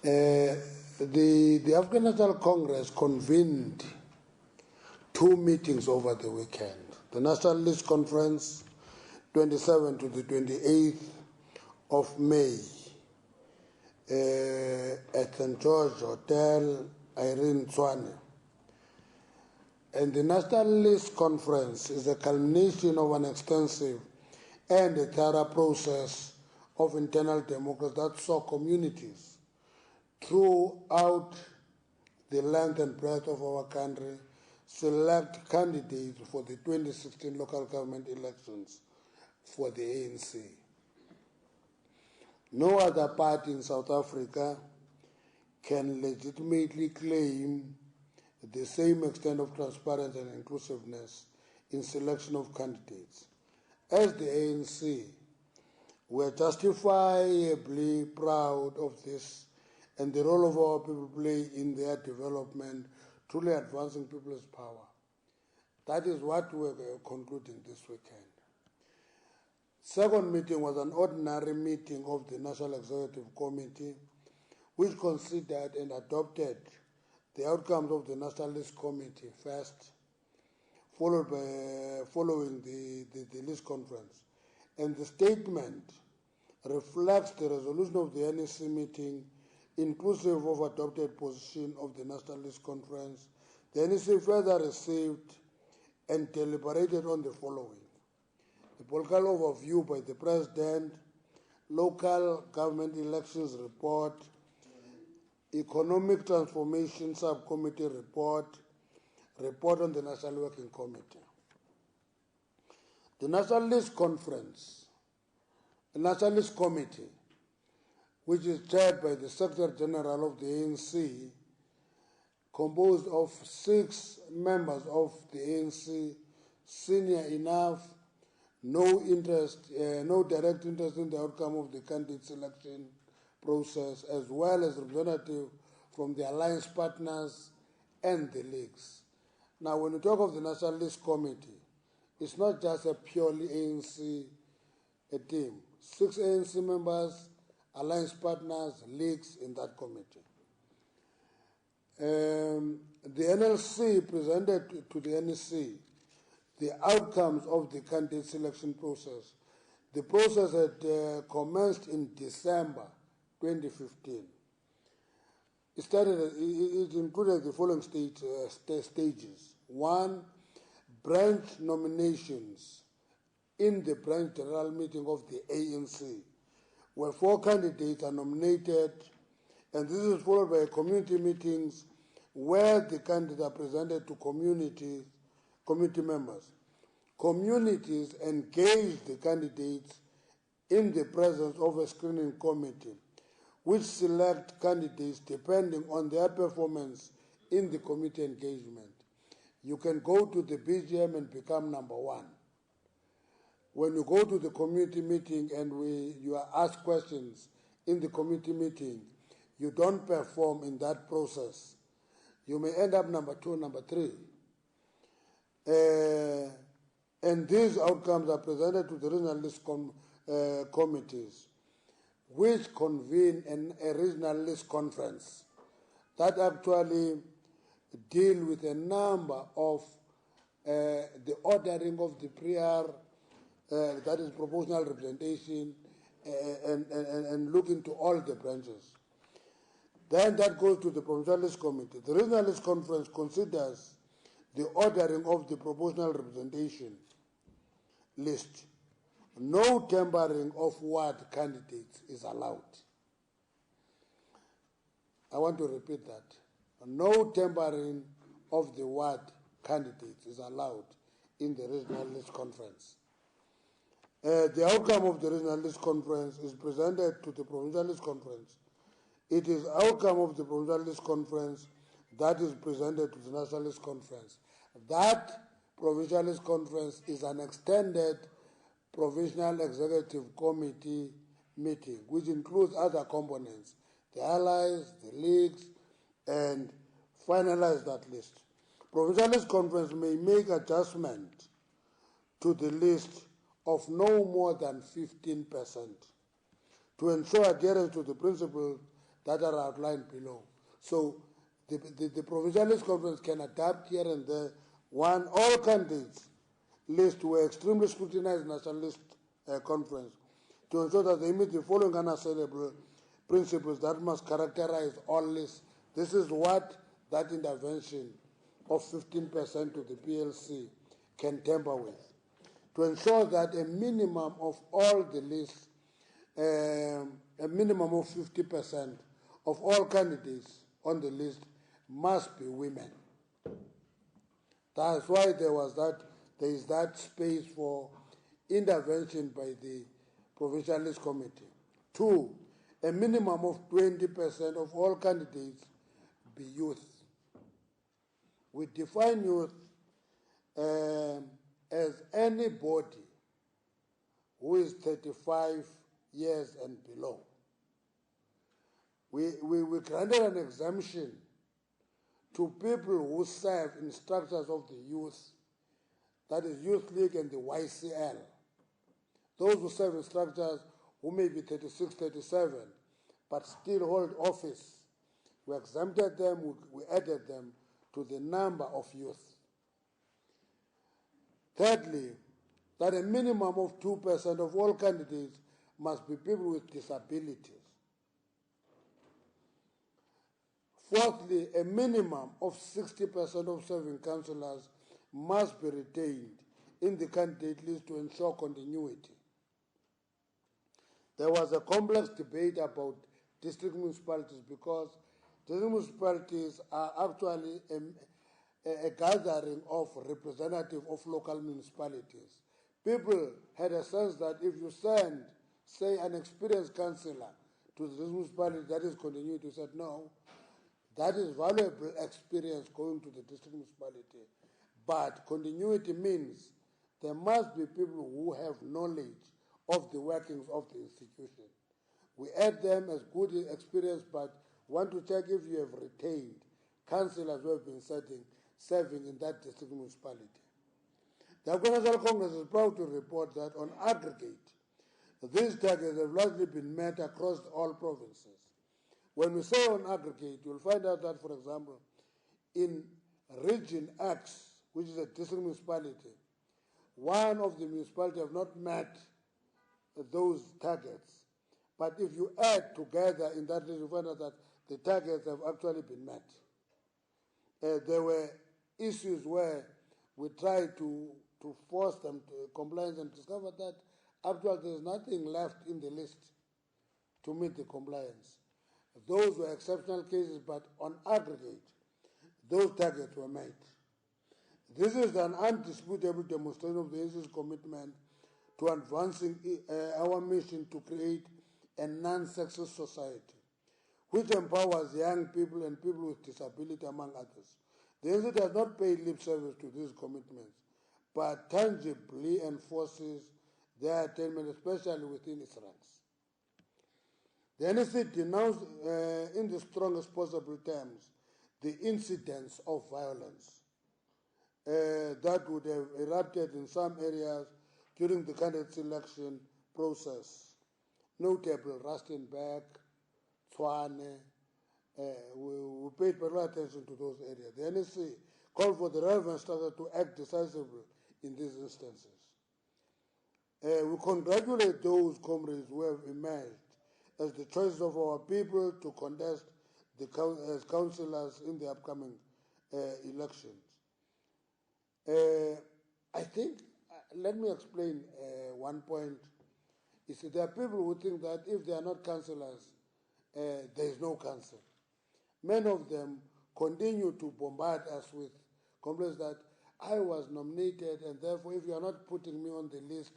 The African National Congress convened 2 meetings over the weekend. The National List Conference, 27th to the 28th of May, at St. George Hotel, Irene Tswane. And the National List Conference is a culmination of an extensive and a thorough process of internal democracy that saw communities throughout the length and breadth of our country select candidates for the 2016 local government elections for the ANC. No other party in South Africa can legitimately claim the same extent of transparency and inclusiveness in selection of candidates. As the ANC, we are justifiably proud of this and the role of our people play in their development, truly advancing people's power. That is what we are concluding this weekend. Second meeting was an ordinary meeting of the National Executive Committee, which considered and adopted the outcomes of the National List Committee first, following the list conference. And the statement reflects the resolution of the NEC meeting, inclusive of adopted position of the National List Conference. The NEC further received and deliberated on the following: the political overview by the President, local government elections report, economic transformation subcommittee report, report on the National Working Committee. The National List Conference, the National List Committee, which is chaired by the Secretary General of the ANC, composed of 6 members of the ANC, senior enough, no direct interest in the outcome of the candidate selection process, as well as representatives from the alliance partners and the leagues. Now, when we talk of the National List Committee, it's not just a purely ANC team. 6 ANC members, alliance partners, leagues in that committee. The NLC presented to the NEC the outcomes of the candidate selection process. The process had commenced in December 2015. It included the following stages. 1, branch nominations in the branch general meeting of the ANC, where 4 candidates are nominated, and this is followed by community meetings where the candidates are presented to community members. Communities engage the candidates in the presence of a screening committee, which select candidates depending on their performance in the committee engagement. You can go to the BGM and become number 1. When you go to the community meeting and you are asked questions in the community meeting, you don't perform in that process, you may end up number 2, number 3. And these outcomes are presented to the regional list committees, which convene a regional list conference that actually deal with a number of the ordering of the prior, that is proportional representation, and look into all the branches. Then that goes to the provincial list committee. The regional list conference considers the ordering of the proportional representation list. No tampering of ward candidates is allowed. I want to repeat that. No tampering of the ward candidates is allowed in the regional list conference. The outcome of the regional list conference is presented to the provincial list conference. It is outcome of the provincial list conference that is presented to the national list conference. That provincial list conference is an extended provincial executive committee meeting, which includes other components, the allies, the leagues, and finalize that list. Provincial list conference may make adjustment to the list of no more than 15% to ensure adherence to the principles that are outlined below. So the provincial list conference can adapt here and there. 1, all candidates list were extremely scrutinized national list conference to ensure that they meet the following unassailable principles that must characterize all lists. This is what that intervention of 15% to the PLC can tamper with. To ensure that a minimum of all the lists, a minimum of 50% of all candidates on the list must be women. That's why there is that space for intervention by the provincial list committee. 2, a minimum of 20% of all candidates be youth. We define youth as anybody who is 35 years and below. We granted an exemption to people who serve in structures of the youth, that is Youth League and the YCL. Those who serve in structures who may be 36, 37, but still hold office, we exempted them, we added them to the number of youth. Thirdly, that a minimum of 2% of all candidates must be people with disabilities. Fourthly, a minimum of 60% of serving councillors must be retained in the candidate list to ensure continuity. There was a complex debate about district municipalities because district municipalities are actually a gathering of representatives of local municipalities. People had a sense that if you send, say, an experienced councillor to the municipality, that is continuity. We said, no, that is valuable experience going to the district municipality. But continuity means there must be people who have knowledge of the workings of the institution. We add them as good experience, but want to check if you have retained councillors who have been serving in that district municipality. The African National Congress is proud to report that on aggregate, these targets have largely been met across all provinces. When we say on aggregate, you'll find out that, for example, in Region X, which is a district municipality, one of the municipalities have not met those targets. But if you add together in that region, you find out that the targets have actually been met. There were issues where we tried to force them to compliance and discovered that actually there is nothing left in the list to meet the compliance. Those were exceptional cases, but on aggregate, those targets were met. This is an undisputable demonstration of the NC's commitment to advancing our mission to create a non-sexist society, which empowers young people and people with disability, among others. The NC does not pay lip service to these commitments, but tangibly enforces their attainment, especially within its ranks. The NC denounced in the strongest possible terms the incidents of violence that would have erupted in some areas during the candidate selection process, notably Rustenburg, Tshwane. We paid particular attention to those areas. The NSC called for the relevant structure to act decisively in these instances. We congratulate those comrades who have emerged as the choice of our people to contest as councillors in the upcoming elections. I think, let me explain one point. Is that there are people who think that if they are not councillors, there is no council. Many of them continue to bombard us with complaints that I was nominated and therefore if you are not putting me on the list,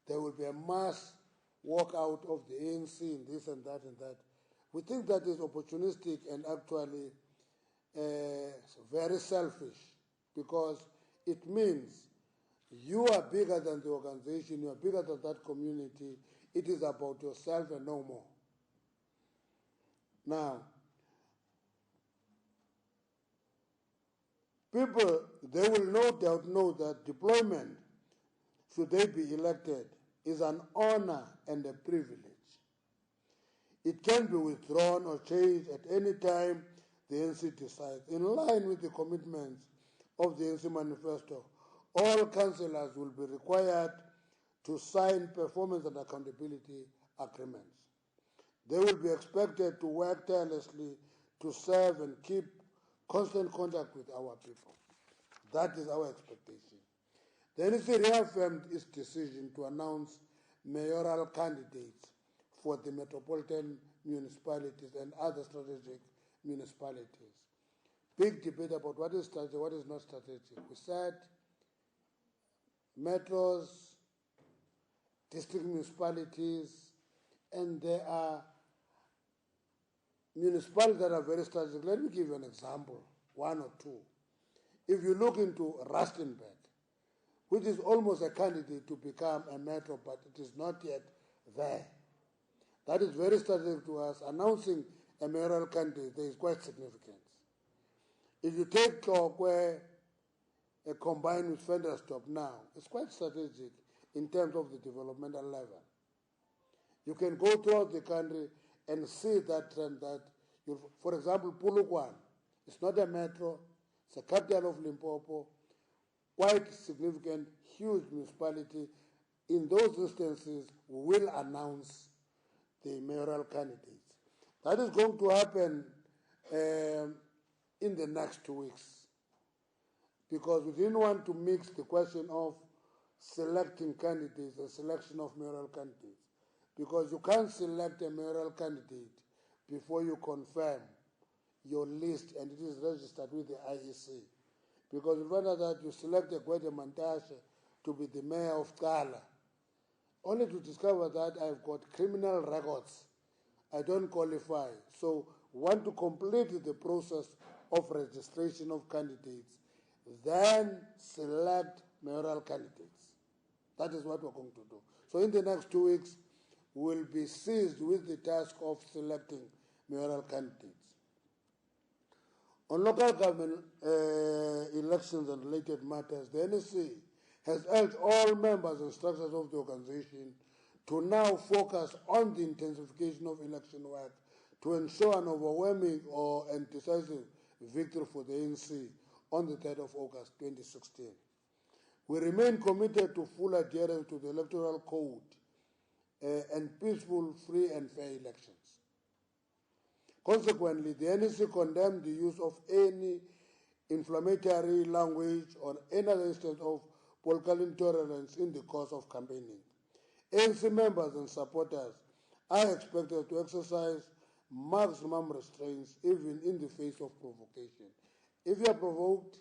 there will be a mass walkout of the ANC and this and that and that. We think that is opportunistic and actually very selfish, because it means you are bigger than the organization, you are bigger than that community. It is about yourself and no more. Now, people, they will no doubt know that deployment, should they be elected, is an honor and a privilege. It can be withdrawn or changed at any time the NC decides. In line with the commitments of the NC manifesto, all councillors will be required to sign performance and accountability agreements. They will be expected to work tirelessly to serve and keep constant contact with our people. That is our expectation. The NC reaffirmed its decision to announce mayoral candidates for the metropolitan municipalities and other strategic municipalities. Big debate about what is strategic, what is not strategic. We said metros, district municipalities, and there are municipalities that are very strategic. Let me give you an example, one or two. If you look into Rustenburg, which is almost a candidate to become a metro, but it is not yet there. That is very strategic to us. Announcing a mayoral candidate, there is quite significance. If you take Tlokwe, combined with Vendrastop now, it's quite strategic in terms of the developmental level. You can go throughout the country and see that trend that, for example, Polokwane, it's not a metro, it's a capital of Limpopo, quite significant, huge municipality. In those instances, we will announce the mayoral candidates. That is going to happen in the next 2 weeks, because we didn't want to mix the question of selecting candidates and selection of mayoral candidates, because you can't select a mayoral candidate before you confirm your list and it is registered with the IEC. Because you find out that you select a Gwede Mantashe to be the mayor of Kala, only to discover that I've got criminal records. I don't qualify. So we want to complete the process of registration of candidates, then select mayoral candidates. That is what we're going to do. So in the next 2 weeks, we'll be seized with the task of selecting mayoral candidates. On local government elections and related matters, the NSC has urged all members and structures of the organization to now focus on the intensification of election work to ensure an overwhelming and decisive victory for the ANC on the 3rd of August 2016. We remain committed to full adherence to the electoral code and peaceful, free and fair elections. Consequently, the NEC condemned the use of any inflammatory language or any other instance of political intolerance in the course of campaigning. ANC members and supporters are expected to exercise maximum restraints even in the face of provocation. If you are provoked,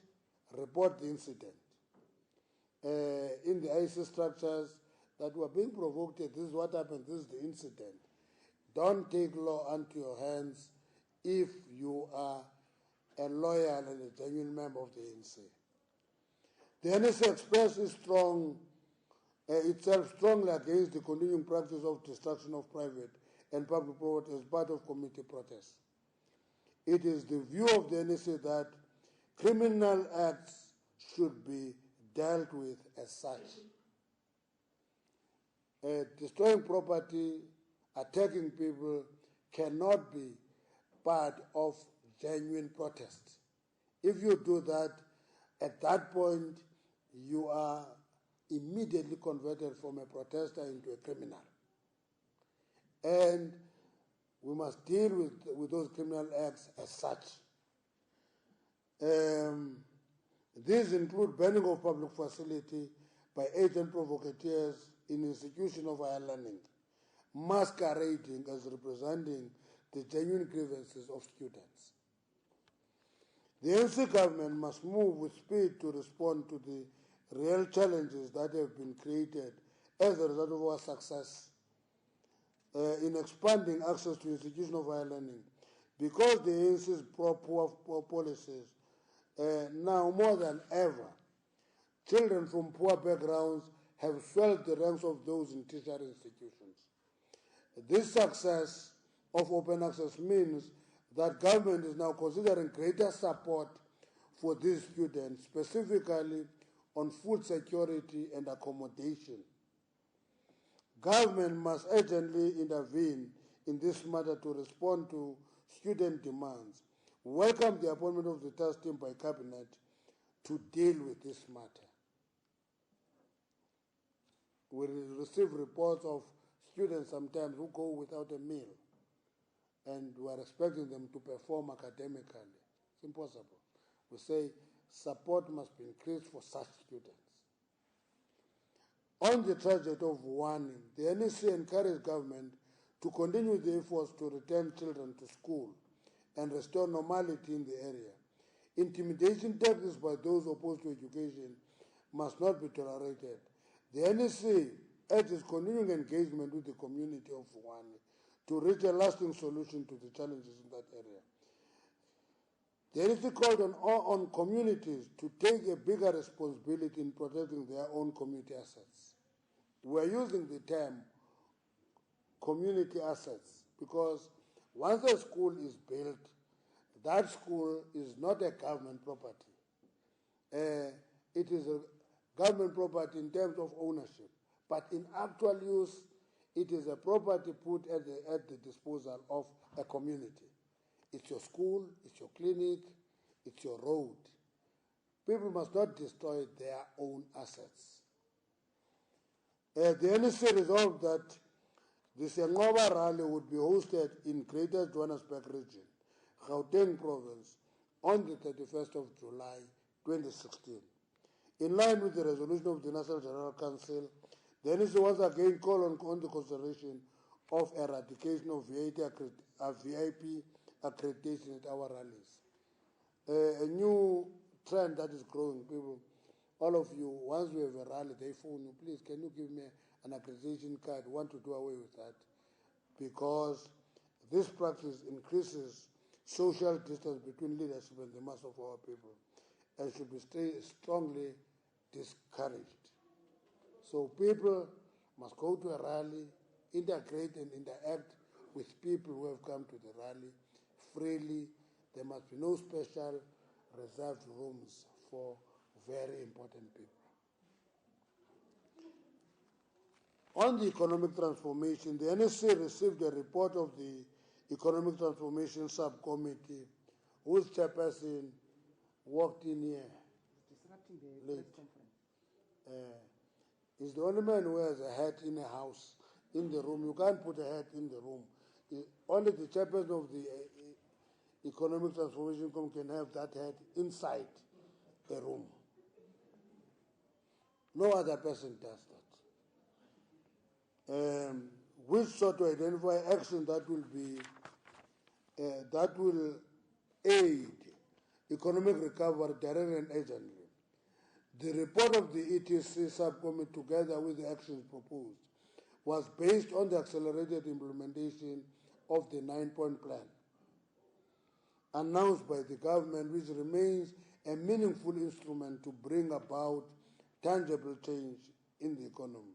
report the incident. In the IC structures that were being provoked, this is what happened, this is the incident. Don't take law into your hands if you are a loyal and a genuine member of the ANC. The NSA expressed itself strongly against the continuing practice of destruction of private and public property as part of community protests. It is the view of the NSA that criminal acts should be dealt with as such. Destroying property, attacking people cannot be part of genuine protest. If you do that, at that point, you are immediately converted from a protester into a criminal. And we must deal with those criminal acts as such. These include banning of public facility by agent provocateurs in institution of higher learning, masquerading as representing the genuine grievances of students. The ANC government must move with speed to respond to the real challenges that have been created as a result of our success in expanding access to institutions of higher learning. Because the ANC's poor policies, now more than ever, children from poor backgrounds have swelled the ranks of those in tertiary institutions. This success of open access means that government is now considering greater support for these students, specifically on food security and accommodation. Government must urgently intervene in this matter to respond to student demands. Welcome the appointment of the task team by Cabinet to deal with this matter. We receive reports of students sometimes who go without a meal, and we are expecting them to perform academically. It's impossible. We say support must be increased for such students. On the subject of warning, the NEC encouraged government to continue the efforts to return children to school and restore normality in the area. Intimidation tactics by those opposed to education must not be tolerated. The NEC urges continuing engagement with the community of Wuhan to reach a lasting solution to the challenges in that area. The NEC called on communities to take a bigger responsibility in protecting their own community assets. We're using the term community assets because once a school is built, that school is not a government property. It is a government property in terms of ownership, but in actual use, it is a property put at the disposal of a community. It's your school, it's your clinic, it's your road. People must not destroy their own assets. The NEC resolved that the Sengoba rally would be hosted in Greater Johannesburg region, Gauteng province, on the 31st of July 2016. In line with the resolution of the National General Council, the NEC once again called on the consideration of eradication of VIP accreditation at our rallies. A new trend that is growing, people, all of you, once we have a rally, they phone you, please, can you give me an accreditation card? Want to do away with that? Because this practice increases social distance between leadership and the mass of our people and should be strongly discouraged. So people must go to a rally, integrate and interact with people who have come to the rally freely. There must be no special reserved rooms for very important people. On the economic transformation, the NSC received a report of the Economic Transformation Subcommittee, whose chairperson walked in here late. He's the only man who has a hat in a house, in the room. You can't put a hat in the room. Only the chairperson of the Economic Transformation Committee can have that head inside a room. No other person does that. We sought to identify action that will be that will aid economic recovery directly and urgently. The report of the ETC subcommittee, together with the actions proposed, was based on the accelerated implementation of the 9-point plan announced by the government, which remains a meaningful instrument to bring about tangible change in the economy.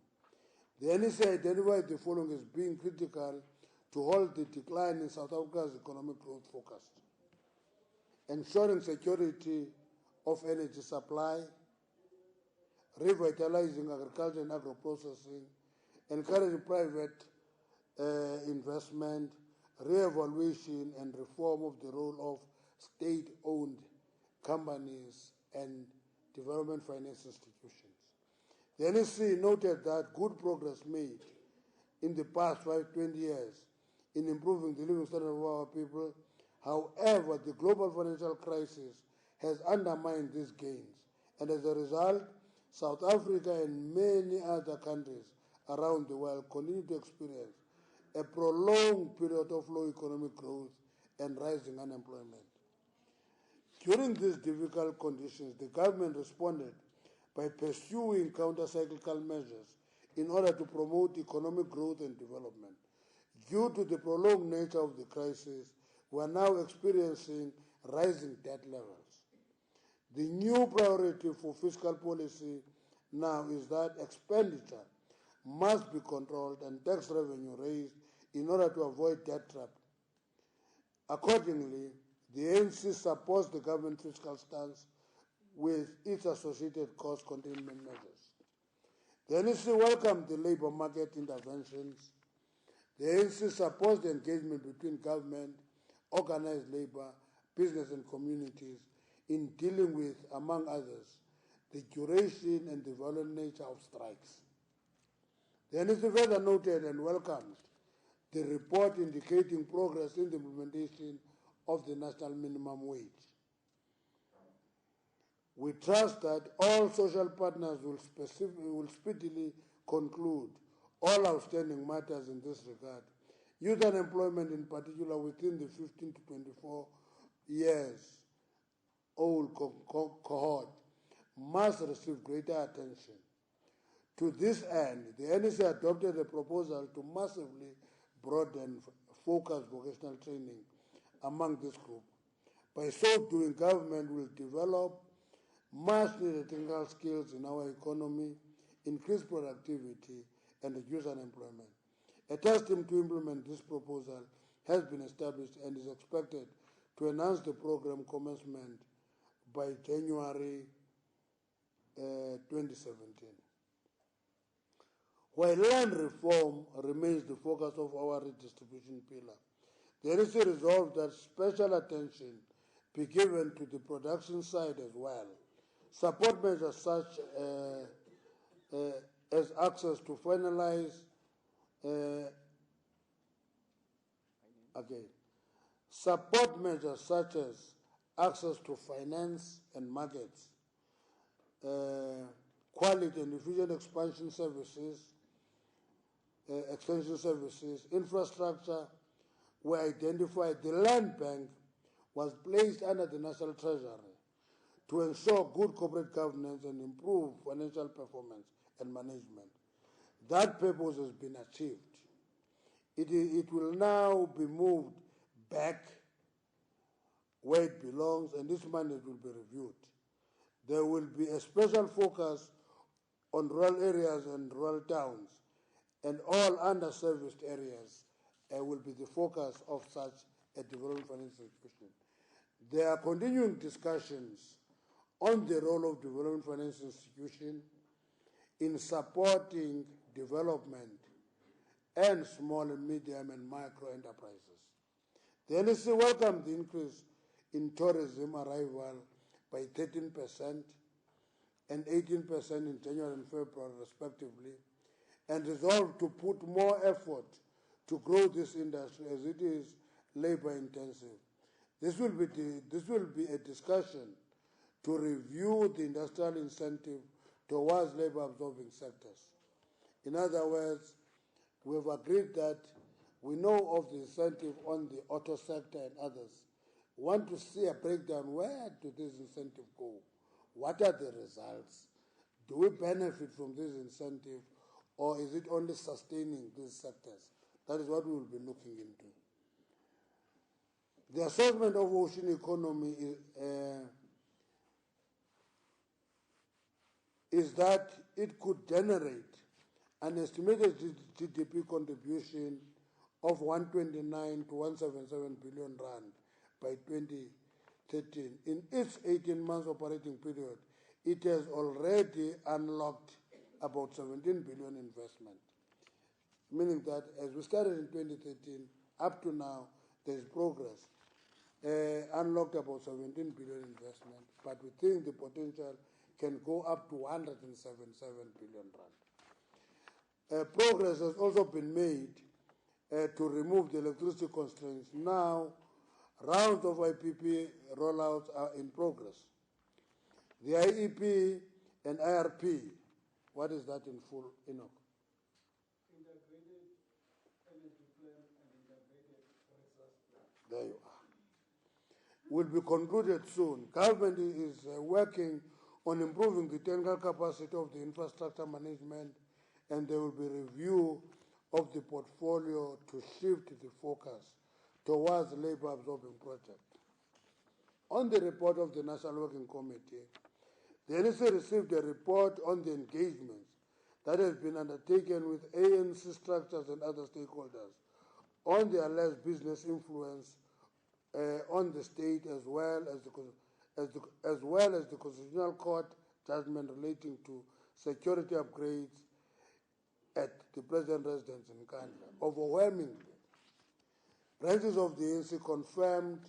The NEC identified the following as being critical to halt the decline in South Africa's economic growth forecast: ensuring security of energy supply, revitalizing agriculture and agro-processing, encouraging private investment, re-evaluation and reform of the role of state-owned companies and development finance institutions. The NEC noted that good progress made in the past 20 years in improving the living standard of our people. However, the global financial crisis has undermined these gains, and as a result, South Africa and many other countries around the world continue to experience a prolonged period of low economic growth and rising unemployment. During these difficult conditions, the government responded by pursuing counter-cyclical measures in order to promote economic growth and development. Due to the prolonged nature of the crisis, we are now experiencing rising debt levels. The new priority for fiscal policy now is that expenditure must be controlled and tax revenue raised in order to avoid debt trap. Accordingly, the ANC supports the government fiscal stance with its associated cost containment measures. The ANC welcomed the labour market interventions. The ANC supports the engagement between government, organized labour, business and communities in dealing with, among others, the duration and the violent nature of strikes. The NEC further noted and welcomed the report indicating progress in the implementation of the national minimum wage. We trust that all social partners will speedily conclude all outstanding matters in this regard. Youth unemployment, in particular within the 15 to 24 years old cohort, must receive greater attention. To this end, the NEC adopted a proposal to massively broaden focused vocational training among this group. By so doing, government will develop much-needed technical skills in our economy, increase productivity, and reduce unemployment. A task team to implement this proposal has been established and is expected to announce the program commencement by January 2017. While land reform remains the focus of our redistribution pillar, there is a resolve that special attention be given to the production side as well. Support measures such as access to support measures such as access to finance and markets, quality and efficient extension services, infrastructure were identified. The land bank was placed under the National Treasury to ensure good corporate governance and improve financial performance and management. That purpose has been achieved. It will now be moved back where it belongs, and this mandate will be reviewed. There will be a special focus on rural areas and rural towns, and all underserviced areas will be the focus of such a development finance institution. There are continuing discussions on the role of development finance institution in supporting development and small and medium and micro enterprises. The NEC welcomed the increase in tourism arrival by 13% and 18% in January and February respectively, and resolved to put more effort to grow this industry as it is labor intensive. This will be a discussion to review the industrial incentive towards labor-absorbing sectors. In other words, we have agreed that we know of the incentive on the auto sector and others. We want to see a breakdown. Where do these incentives go? What are the results? Do we benefit from this incentive, or is it only sustaining these sectors? That is what we will be looking into. The assessment of ocean economy is that it could generate an estimated GDP contribution of 129 to 177 billion rand by 2013. In its 18 months operating period, it has already unlocked about 17 billion investment, meaning that as we started in 2013, up to now, there is progress. Unlocked about 17 billion investment, but we think the potential can go up to 177 billion rand. Progress has also been made to remove the electricity constraints. Now, rounds of IPP rollouts are in progress. The IEP and IRP, what is that in full, Enoch? Integrated energy plan and integrated resource plan. There you are. Will be concluded soon. Government is working on improving the technical capacity of the infrastructure management, and there will be review of the portfolio to shift the focus towards labor-absorbing projects. On the report of the National Working Committee, the NEC received a report on the engagements that has been undertaken with ANC structures and other stakeholders on the alleged business influence on the state, as well as the Constitutional Court judgment relating to security upgrades at the President's residence in Kandla. Overwhelmingly, branches of the ANC confirmed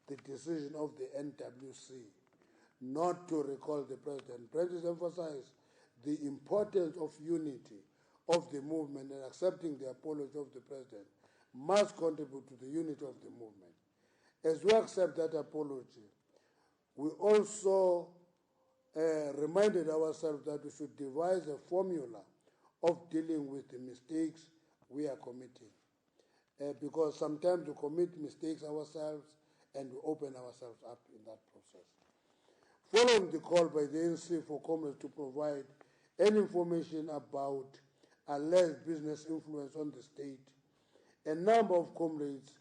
the decision of the NWC not to recall the President. Branches emphasized the importance of unity of the movement, and accepting the apology of the President must contribute to the unity of the movement. As we accept that apology, we also reminded ourselves that we should devise a formula of dealing with the mistakes we are committing. Because sometimes we commit mistakes ourselves and we open ourselves up in that process. Following the call by the ANC for comrades to provide any information about alleged business influence on the state, a number of comrades,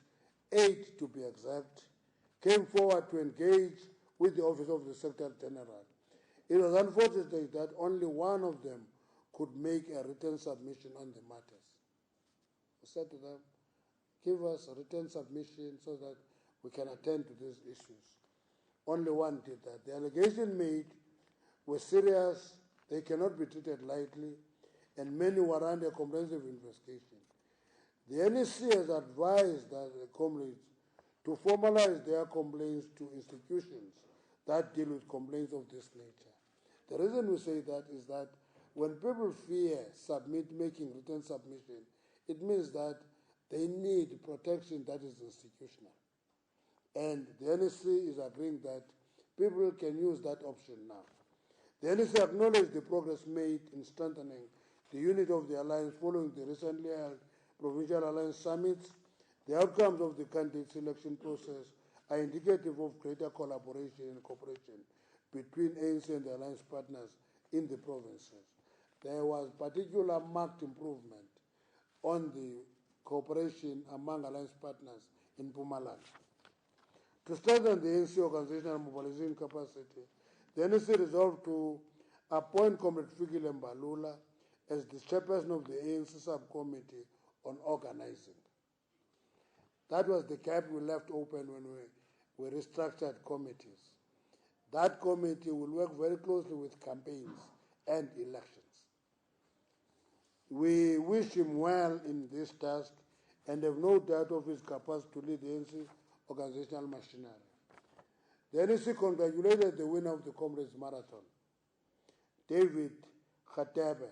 8 to be exact, came forward to engage with the Office of the Secretary General. It was unfortunate that only one of them could make a written submission on the matters. We said to them, give us a written submission so that we can attend to these issues. Only one did that. The allegations made were serious, they cannot be treated lightly, and many were under comprehensive investigation. The NEC has advised the comrades to formalize their complaints to institutions that deal with complaints of this nature. The reason we say that is that when people fear making written submission, it means that they need protection that is institutional. And the NEC is agreeing that people can use that option now. The NEC acknowledged the progress made in strengthening the unity of the alliance following the recently held Provincial Alliance Summits. The outcomes of the candidate selection process are indicative of greater collaboration and cooperation between ANC and the alliance partners in the provinces. There was particular marked improvement on the cooperation among alliance partners in Mpumalanga. To strengthen the ANC organizational mobilization capacity, the NEC resolved to appoint Comrade Fikile Mbalula as the chairperson of the ANC subcommittee on organizing. That was the gap we left open when we restructured committees. That committee will work very closely with campaigns and elections. We wish him well in this task and have no doubt of his capacity to lead the ANC organizational machinery. The NEC congratulated the winner of the Comrades Marathon, David Khatebe,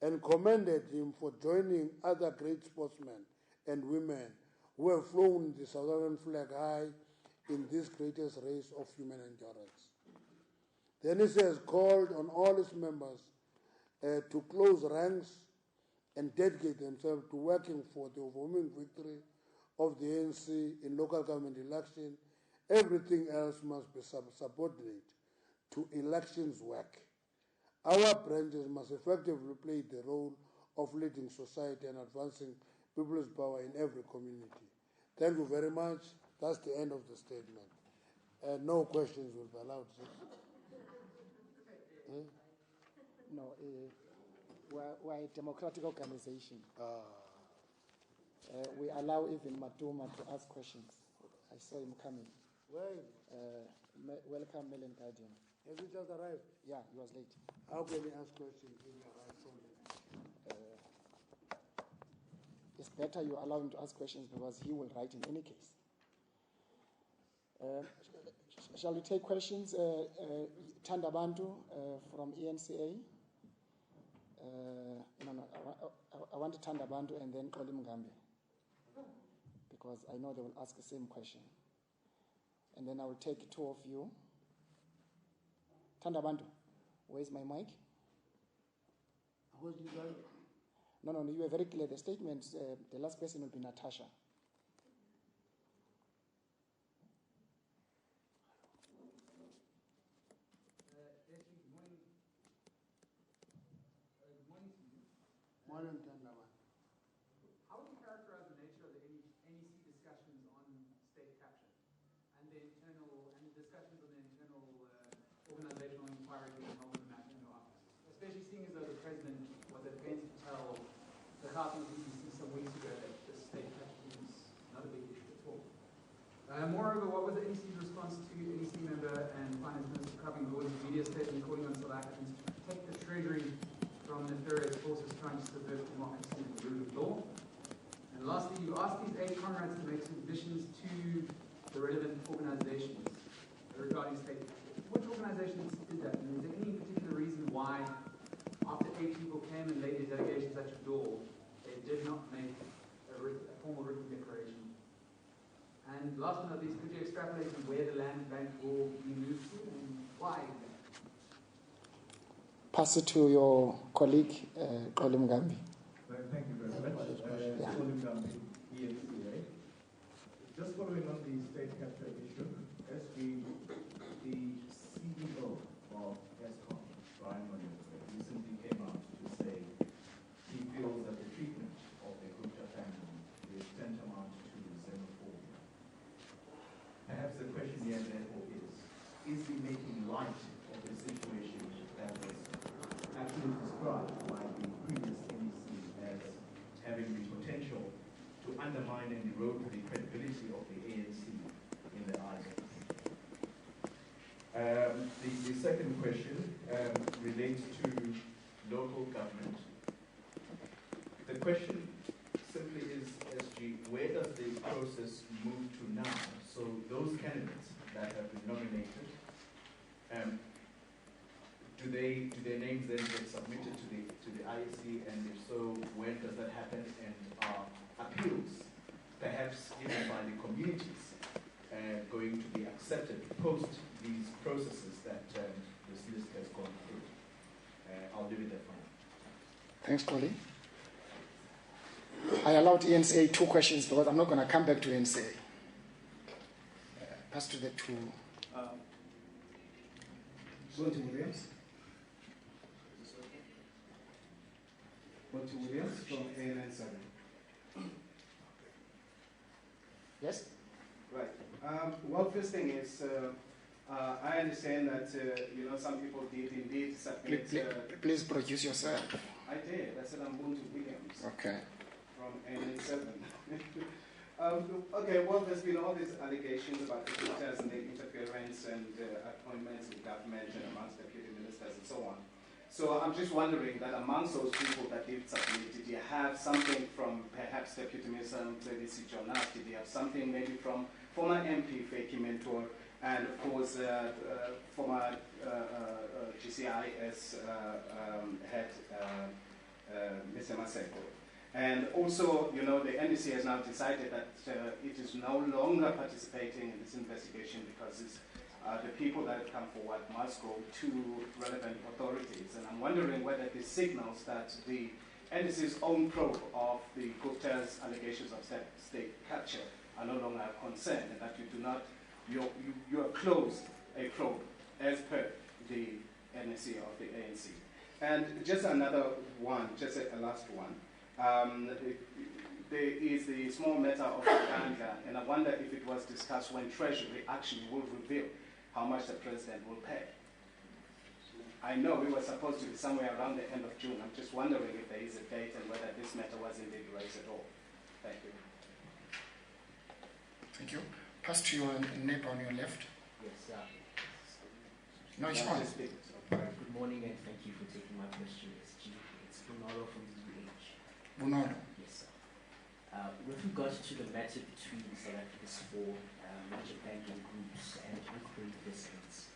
and commended him for joining other great sportsmen and women who have flown the South African flag high in this greatest race of human endurance. The NEC has called on all its members to close ranks and dedicate themselves to working for the overwhelming victory of the ANC in local government election. Everything else must be subordinate to elections work. Our branches must effectively play the role of leading society and advancing people's power in every community. Thank you very much. That's the end of the statement. No questions will be allowed. No, we're a democratic organization. We allow even Matuma to ask questions. I saw him coming. Where is it? Welcome, Melon Guardian. Has he just arrived? Yeah, he was late. How can he ask questions if he arrived so late? It's better you allow him to ask questions because he will write in any case. Shall we take questions? Tandabantu from ENCA. I want to Tandabantu and then Koli Mugambi because I know they will ask the same question. And then I will take two of you. Tandabantu, where's my mic? No, you were very clear. The statement, the last person will be Natasha. Morning, Tandabantu. How would you characterize the nature of the NEC discussions on state capture and the discussions on the internal organizational inquiry being held in the National Office, especially seeing as though the president was at pains to tell the Gauteng BBC some weeks ago that the state capture is not a big issue at all. Moreover, what was the NEC's response to NEC member and Finance Minister Krabbe Ngqo's media statement calling on South Africans to protect the Treasury from nefarious forces trying to subvert democracy and the rule of law? And lastly, you asked these 8 comrades to make submissions to the relevant organizations regarding state capture. Which organizations did that? And is there any particular reason why, after 8 people came and laid their delegations at your door, they did not make a formal written declaration? And last but not least, could you extrapolate on where the land bank will be moved to and why? Pass it to your colleague, Koli Mugambi. Thank you very much. Koli Mugambi, ENCA. Just following on the state capture issue, SG, the CEO of ESCOM, Brian Moynihan, recently came out to say he feels that the treatment of the Gupta family is tantamount to xenophobia. Perhaps the question here therefore is he making light of the situation that was actually described by the previous NEC as having the potential to undermine and erode the credibility of the ANC in the eyes of the second question relates to local government. The question simply is, SG, where does the process move to now? So those candidates that have been nominated, do their names then get submitted to the IEC, and if so, when does that happen? And are appeals, perhaps even by the communities, going to be accepted post these processes that this list has gone through? I'll leave it there for now. Thanks, Koli. I allowed ENCA 2 questions because I'm not going to come back to ENCA. Pass to the 2. Monty Williams. Monty Williams from ANN7. Yes? Right. Well, first thing is, I understand that, some people did indeed submit... Please produce yourself. I did. I said I'm Monty Williams. Okay. From ANN7. Okay, well, there's been all these allegations about the ministers and the interference and appointments in government and amongst deputy ministers and so on. So I'm just wondering that amongst those people that did submit, did you have something from perhaps Deputy Minister Mcebisi Jonas? Did you have something maybe from former MP Feki Mentor and of course former GCIS head Mr. Maseko? And also, you know, the NEC has now decided that it is no longer participating in this investigation because it's, the people that have come forward must go to relevant authorities. And I'm wondering whether this signals that the NEC's own probe of the Gupta's allegations of state capture are no longer a concern, and that you do not, you have closed a probe as per the NEC of the ANC. And just another one, just a last one. There is the small matter of Uganda, and I wonder if it was discussed when Treasury actually will reveal how much the president will pay. I know we were supposed to be somewhere around the end of June. I'm just wondering if there is a date and whether this matter was indeed raised at all. Thank you. Thank you. Pass to your neighbor on your left. Yes, No, it's on. Good morning and thank you for taking my question. It's Bunolo from the UH. Bunolo. Yes, sir. With regards to the matter between South Africa's four major banking groups and Equity Investments,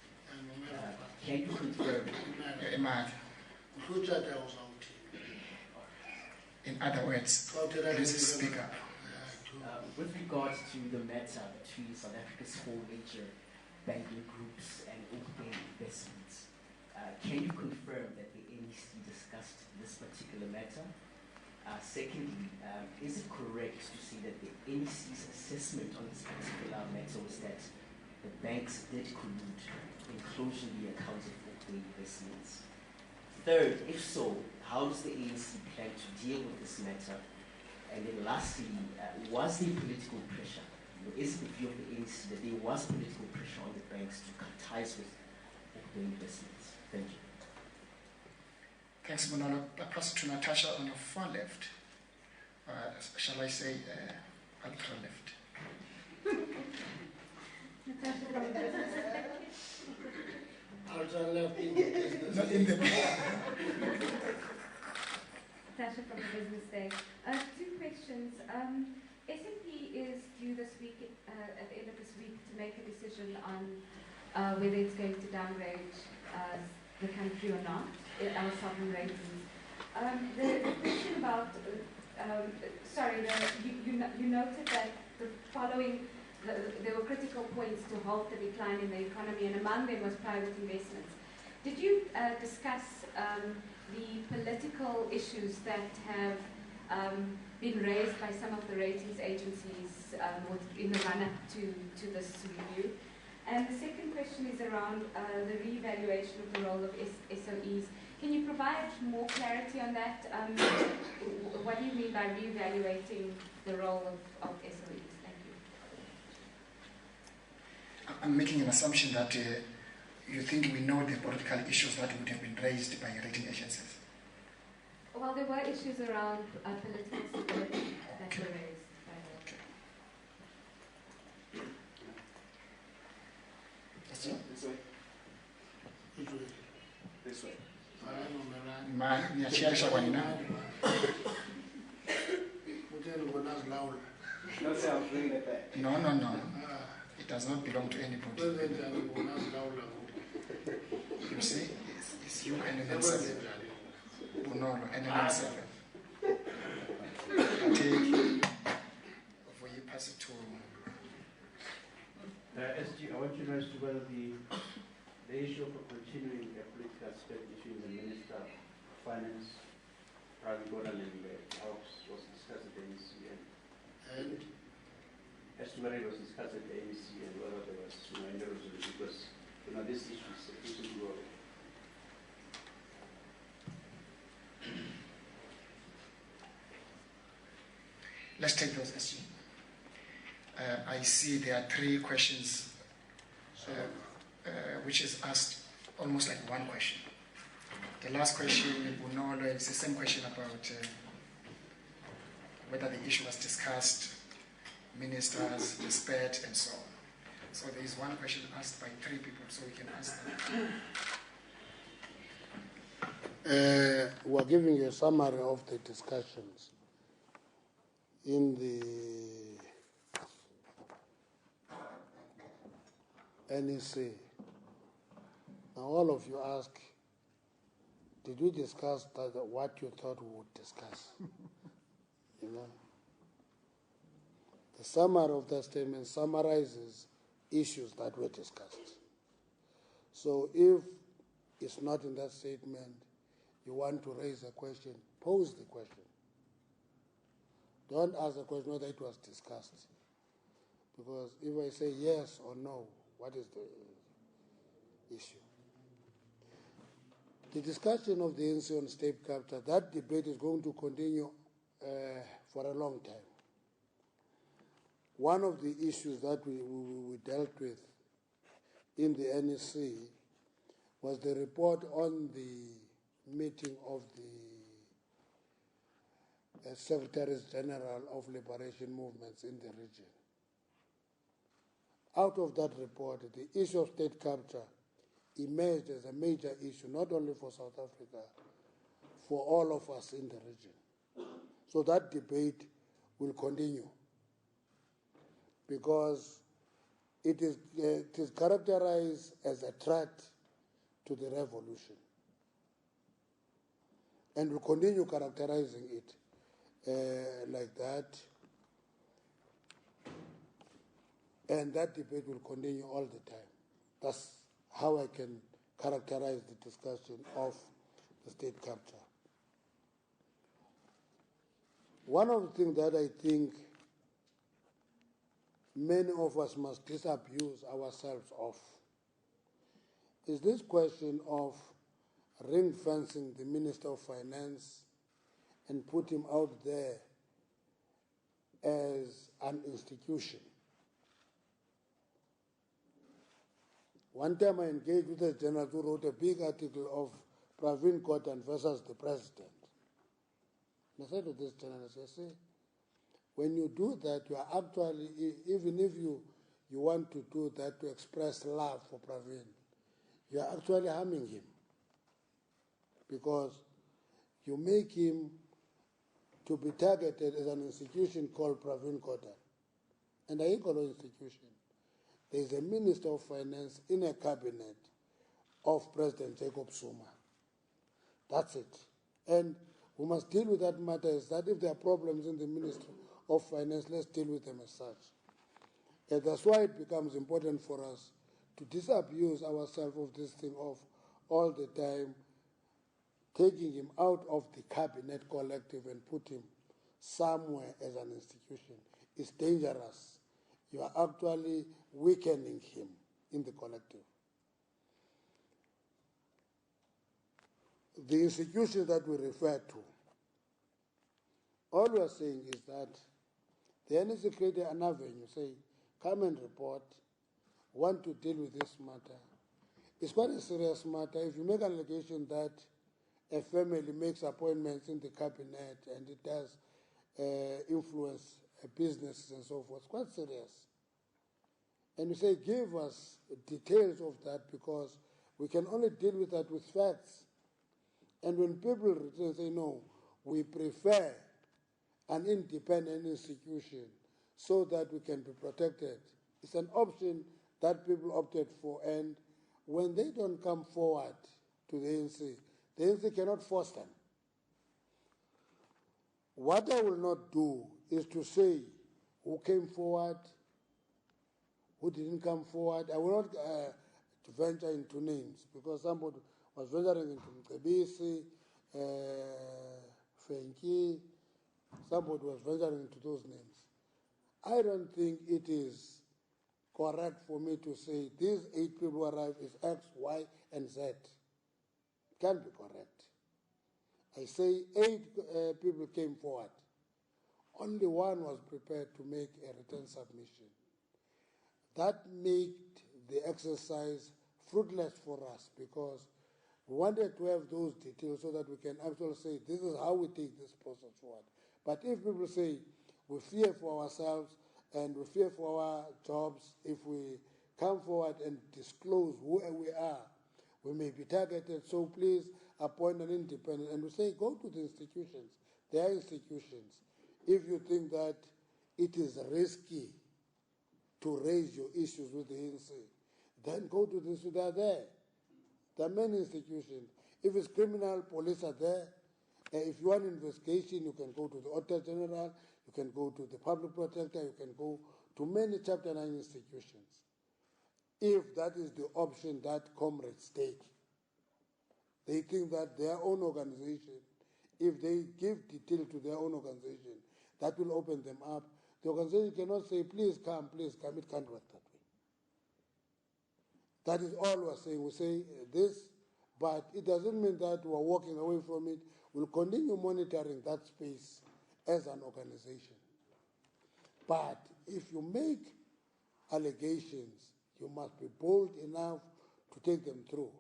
can you confirm? In other words, please speak up. With regards to the matter between South Africa's four major banking groups and Equity Investments, can you confirm that the NEC discussed this particular matter? Secondly, is it correct to say that the NEC's assessment on this particular matter was that the banks did collude in closing the accounts of the investments? Third, if so, how does the ANC plan to deal with this matter? And then lastly, was there political pressure? Is it the view of the ANC that there was political pressure on the banks to cut ties with the investments? Thank you. Thanks, Bunolo. I pass to Natasha on your far left. Shall I say ultra left? Natasha from the business. Ultra left in the business. Not in the Natasha from the business day. Two questions. S&P is due this week, at the end of this week, to make a decision on whether it's going to downgrade the country or not, our sovereign ratings. The question about, you noted that the following, there were critical points to halt the decline in the economy, and among them was private investments. Did you discuss the political issues that have been raised by some of the ratings agencies in the run-up to this review? And the second question is around the re-evaluation of the role of SOEs. Can you provide more clarity on that? What do you mean by re-evaluating the role of SOEs? Thank you. I'm making an assumption that you think we know the political issues that would have been raised by rating agencies. Well, there were issues around political stability that were raised. This way. Which way? This way. No, sir, I'll bring it back. No. It does not belong to anybody. You see, it's you and the 7. No, and the 7. For you pass it to. SG, I want to know as to whether the issue of continuing a political split between the Minister of Finance, Ravi Gordhan, and the House was discussed at the NEC, and as to whether it was discussed at the NEC and whether there was any resolution, because this issue is sufficiently growing. Let's take those, SG. I see there are 3 questions which is asked almost like one question. The last question, is the same question about whether the issue was discussed, ministers, the SPET, and so on. So there is one question asked by 3 people, so we can ask them. We're giving a summary of the discussions in the NEC. Now all of you ask, did we discuss what you thought we would discuss? You know, the summary of that statement summarizes issues that were discussed. So if it's not in that statement, you want to raise a question, pose the question. Don't ask the question whether it was discussed. Because if I say yes or no, what is the issue? The discussion of the NC on state capture, that debate is going to continue for a long time. One of the issues that we dealt with in the NEC was the report on the meeting of the Secretaries General of Liberation Movements in the region. Out of that report, the issue of state capture emerged as a major issue, not only for South Africa, for all of us in the region. So that debate will continue because it is characterized as a threat to the revolution. And we'll continue characterizing it like that. And that debate will continue all the time. That's how I can characterize the discussion of the state capture. One of the things that I think many of us must disabuse ourselves of is this question of ring-fencing the Minister of Finance and put him out there as an institution. One time I engaged with a journalist who wrote a big article of Pravin Gordhan versus the president. And I said to this journalist, I say, when you do that, you are actually, even if you want to do that to express love for Pravin, you are actually harming him. Because you make him to be targeted as an institution called Pravin Gordhan. And I ain't got no institution. There is a Minister of Finance in a cabinet of President Jacob Zuma. That's it. And we must deal with that matter is that if there are problems in the Ministry of Finance, let's deal with them as such. And that's why it becomes important for us to disabuse ourselves of this thing of all the time taking him out of the cabinet collective and put him somewhere as an institution. It's dangerous. You are actually weakening him in the collective. The institutions that we refer to, all we are saying is that the NEC created an avenue, say, come and report, want to deal with this matter. It's quite a serious matter. If you make an allegation that a family makes appointments in the cabinet and it does influence businesses and so forth, it's quite serious. And we say, give us details of that because we can only deal with that with facts. And when people return say, no, we prefer an independent institution so that we can be protected, it's an option that people opted for. And when they don't come forward to the ANC cannot force them. What I will not do is to say who came forward, who didn't come forward. I will not venture into names because somebody was venturing into SABC, Fenki, somebody was venturing into those names. I don't think it is correct for me to say these 8 people who arrived is X, Y, and Z. It can't be correct. I say 8 people came forward. Only one was prepared to make a written submission. That made the exercise fruitless for us because we wanted to have those details so that we can actually say this is how we take this process forward. But if people say we fear for ourselves and we fear for our jobs, if we come forward and disclose who we are, we may be targeted, so please appoint an independent. And we say go to the institutions. There are institutions. If you think that it is risky to raise your issues with the ANC, then go to the institutions. They are there. There are many institutions. If it's criminal, police are there. If you want investigation, you can go to the Auditor General, you can go to the Public Protector, you can go to many Chapter 9 institutions. If that is the option that comrades take, they think that their own organization, if they give detail to their own organization, that will open them up. The organization cannot say, please come. It can't work that way. That is all we're saying. We say this, but it doesn't mean that we're walking away from it. We'll continue monitoring that space as an organization. But if you make allegations, you must be bold enough to take them through.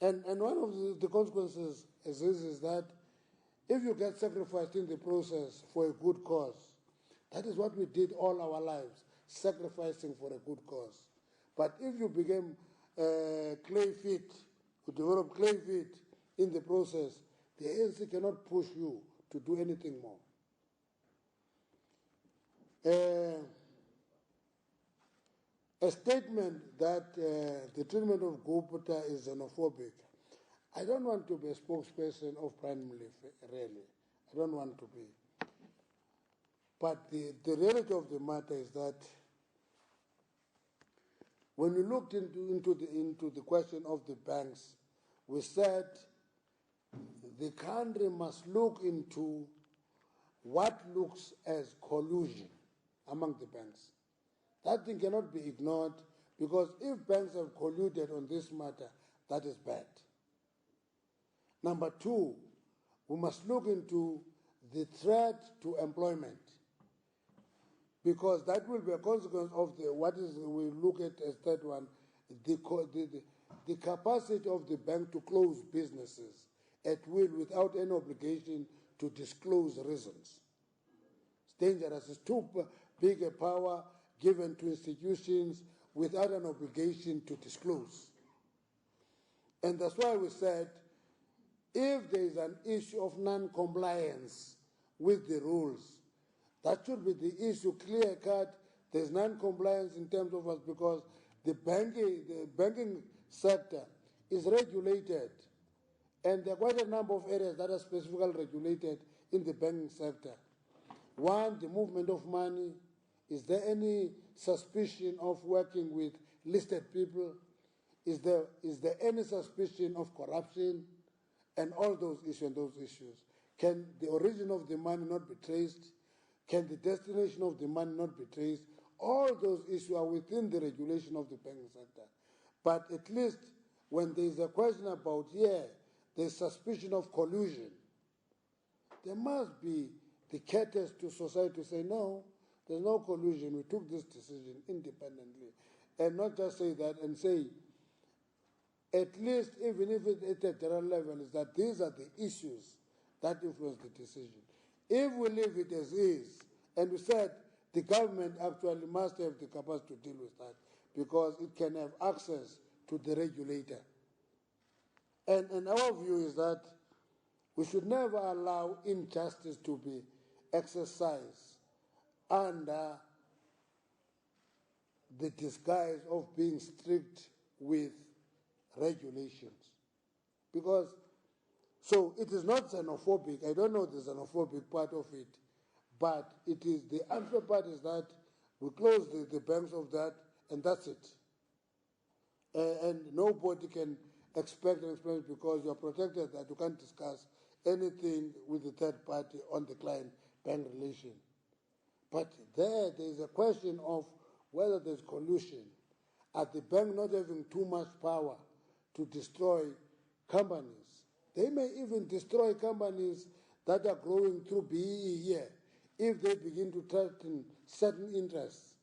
And one of the consequences is that if you get sacrificed in the process for a good cause, that is what we did all our lives, sacrificing for a good cause. But if you became clay feet, you develop clay feet in the process, the ANC cannot push you to do anything more. A statement that the treatment of Gupta is xenophobic. I don't want to be a spokesperson of Prime Minister, really. I don't want to be. But the reality of the matter is that when we looked into the question of the banks, we said the country must look into what looks as collusion among the banks. That thing cannot be ignored, because if banks have colluded on this matter, that is bad. Number two, we must look into the threat to employment, because that will be a consequence of we look at as third one, the capacity of the bank to close businesses at will without any obligation to disclose reasons. It's dangerous. It's too big a power given to institutions without an obligation to disclose. And that's why we said, if there is an issue of non-compliance with the rules, that should be the issue, clear-cut. There's non-compliance in terms of us, because the banking sector is regulated, and there are quite a number of areas that are specifically regulated in the banking sector. One, the movement of money. Is there any suspicion of working with listed people? Is there any suspicion of corruption? And all those issues. Can the origin of the money not be traced? Can the destination of the money not be traced? All those issues are within the regulation of the banking sector. But at least when there is a question about, there's suspicion of collusion, there must be the catalyst to society to say, no, there's no collusion. We took this decision independently. And not just say that, and say, at least even if it's at a general level, is that these are the issues that influence the decision. If we leave it as is, and we said the government actually must have the capacity to deal with that, because it can have access to the regulator. And our view is that we should never allow injustice to be exercised under the disguise of being strict with regulations. So it is not xenophobic. I don't know the xenophobic part of it, but it is the unfair part is that we close the banks of that, and that's it. And nobody can expect an experience, because you are protected that you can't discuss anything with the third party on the client-bank relation. But there is a question of whether there's collusion. At the bank not having too much power to destroy companies. They may even destroy companies that are growing through BEE here if they begin to threaten certain interests.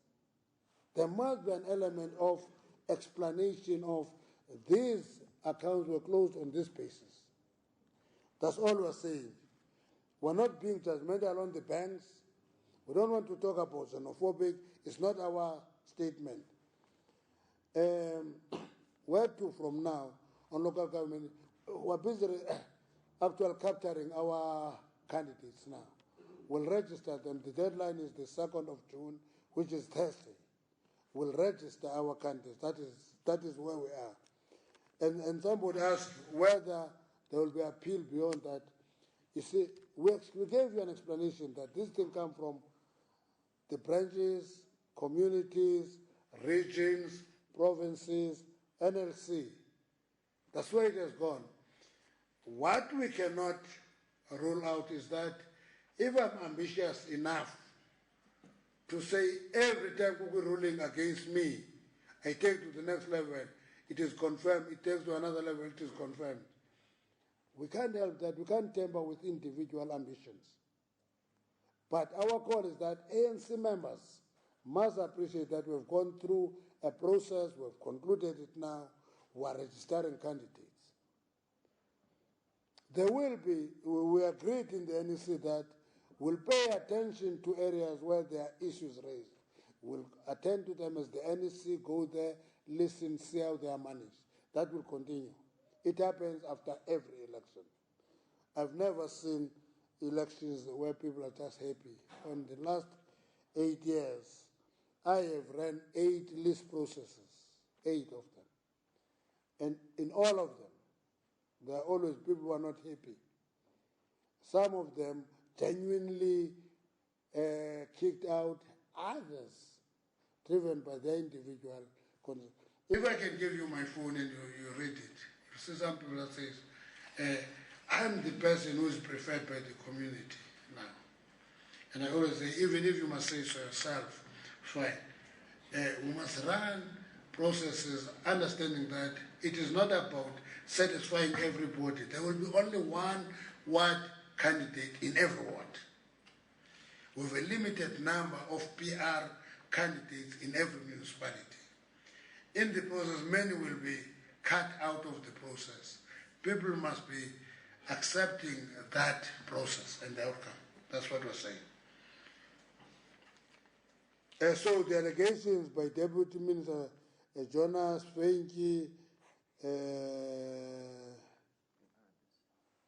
There must be an element of explanation of these accounts were closed on this basis. That's all we're saying. We're not being judgmental on the banks. We don't want to talk about xenophobic. It's not our statement. Where to from now on local government? We're busy actually capturing our candidates now. We'll register them. The deadline is the 2nd of June, which is Thursday. We'll register our candidates. That is where we are. And somebody asked whether there will be appeal beyond that. You see, we gave you an explanation that this thing come from the branches, communities, regions, provinces, NLC. That's where it has gone. What we cannot rule out is that if I'm ambitious enough to say every time we're ruling against me, I take to the next level, it is confirmed, it takes to another level, it is confirmed. We can't help that, we can't tamper with individual ambitions. But our call is that ANC members must appreciate that we've gone through a process, we've concluded it now, we are registering candidates. There will be, we agreed in the NEC that we'll pay attention to areas where there are issues raised. We'll attend to them as the NEC, go there, listen, see how they are managed. That will continue. It happens after every election. I've never seen elections where people are just happy. In the last 8 years, I have ran 8 list processes, 8 of them. And in all of them, there are always people who are not happy. Some of them genuinely kicked out, others driven by their individual concerns. If I can give you my phone and you read it, you see some people that says, I'm the person who is preferred by the community now. And I always say, even if you must say so yourself, fine. We must run processes understanding that it is not about satisfying everybody. There will be only one ward candidate in every ward, with a limited number of PR candidates in every municipality. In the process, many will be cut out of the process. People must be accepting that process and the outcome. That's what we're saying. So the allegations by Deputy Minister Jonas Fenki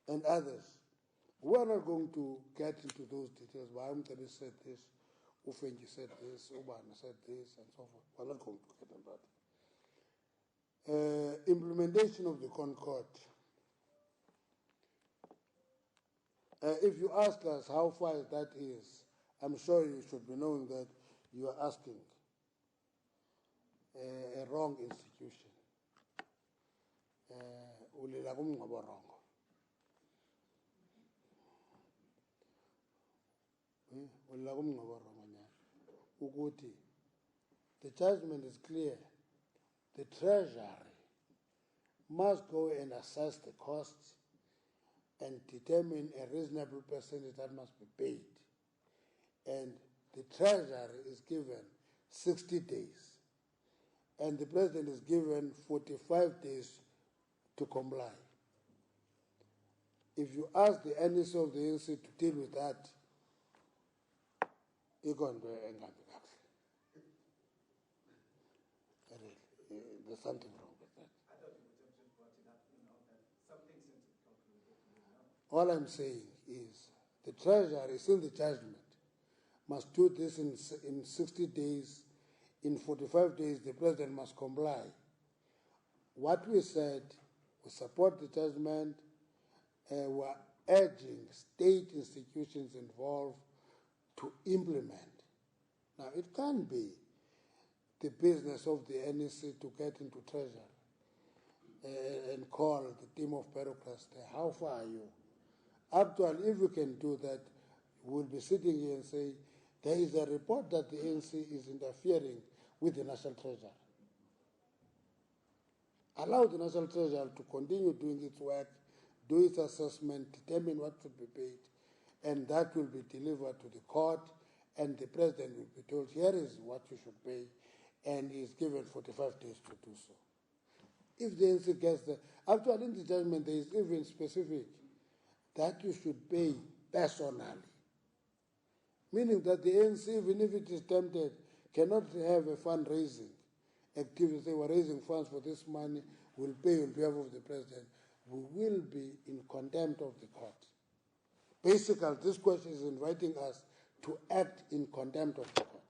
and others, we are not going to get into those details. Bahamtari said this, Ufenki said this, Ubana said this, and so forth. We're not going to get into that. Implementation of the Concord. If you ask us how far that is, I'm sure you should be knowing that you are asking a wrong institution. The judgment is clear. The Treasury must go and assess the costs and determine a reasonable percentage that must be paid. And the Treasury is given 60 days. And the President is given 45 days to comply. If you ask the NEC of the ANC to deal with that, you're going to end up with that. Really, there's something wrong with that. I thought you would have just brought it up, that something seems to be concluded. All I'm saying is the Treasury, is in the judgment, must do this in 60 days. In 45 days, the President must comply. What we said, we support the judgment. We're urging state institutions involved to implement. Now, it can't be the business of the NEC to get into Treasury and call the team of bureaucrats there. How far are you? Actually, if we can do that, we'll be sitting here and say, there is a report that the ANC is interfering with the National Treasury. Allow the National Treasury to continue doing its work, do its assessment, determine what should be paid, and that will be delivered to the court, and the President will be told, here is what you should pay, and he is given 45 days to do so. If the ANC gets the... Actually, in the judgment, there is even specific that you should pay personally, meaning that the ANC, even if it is tempted, cannot have a fundraising activity. They were raising funds for this money, will pay on behalf of the President. We will be in contempt of the court. Basically, this question is inviting us to act in contempt of the court.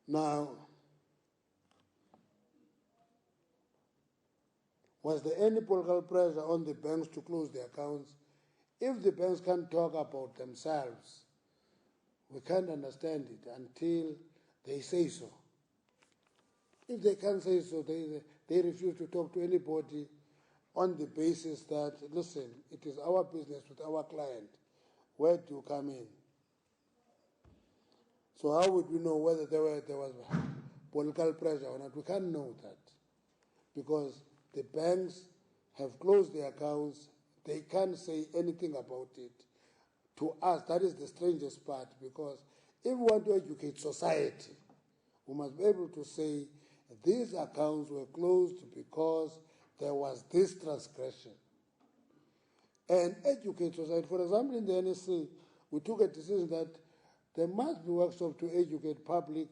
Now, Was there any political pressure on the banks to close their accounts? If the banks can't talk about themselves, we can't understand it until they say so. If they can't say so, they refuse to talk to anybody on the basis that, listen, it is our business with our client. Where do you come in? So how would we know whether there was political pressure or not? We can't know that because the banks have closed their accounts. They can't say anything about it. To us, that is the strangest part, because if we want to educate society, we must be able to say these accounts were closed because there was this transgression. And educate society. For example, in the NSC, we took a decision that there must be workshops to educate publicly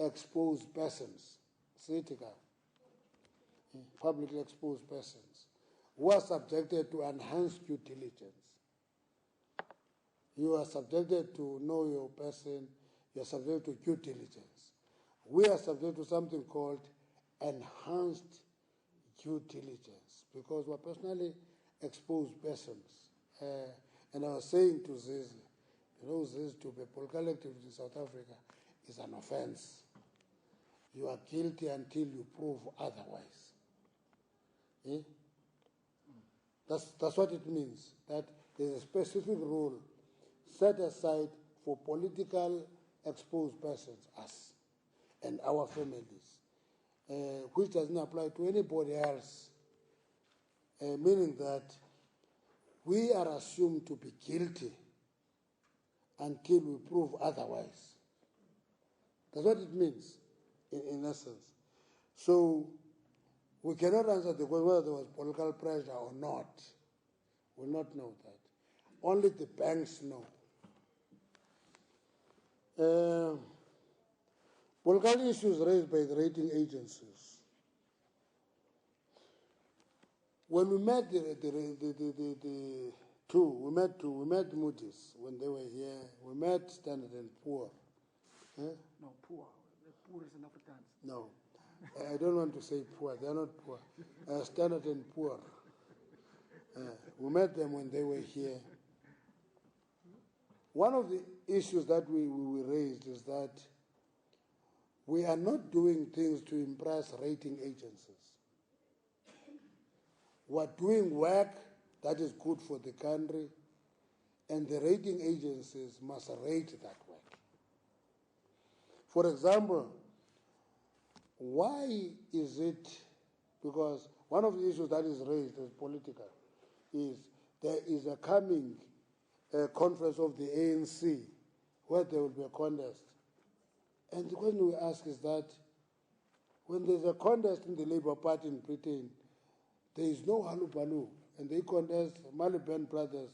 exposed persons, publicly exposed persons, who are subjected to enhanced due diligence. You are subjected to know your person, you are subjected to due diligence. We are subject to something called enhanced due diligence because we are personally exposed persons. And I was saying to Ziz, Ziz, to be political activist in South Africa is an offense. You are guilty until you prove otherwise. That's what it means, that there's a specific rule set aside for political exposed persons, us, and our families, which doesn't apply to anybody else, meaning that we are assumed to be guilty until we prove otherwise. That's what it means, in essence. So we cannot answer the question whether there was political pressure or not. We'll not know that. Only the banks know. Political issues raised by the rating agencies. When we met we met Moody's when they were here. We met Standard & Poor. No, poor. The poor is an Afrikaans. No, I don't want to say poor. They are not poor. Standard & Poor. We met them when they were here. One of the issues that we raised is that we are not doing things to impress rating agencies. We're doing work that is good for the country, and the rating agencies must rate that work. For example, why is it, because one of the issues that is raised as political is there is a coming conference of the ANC where there will be a contest. And the question we ask is that when there's a contest in the Labour Party in Britain, there is no halu-balu, and they contest, Miliband brothers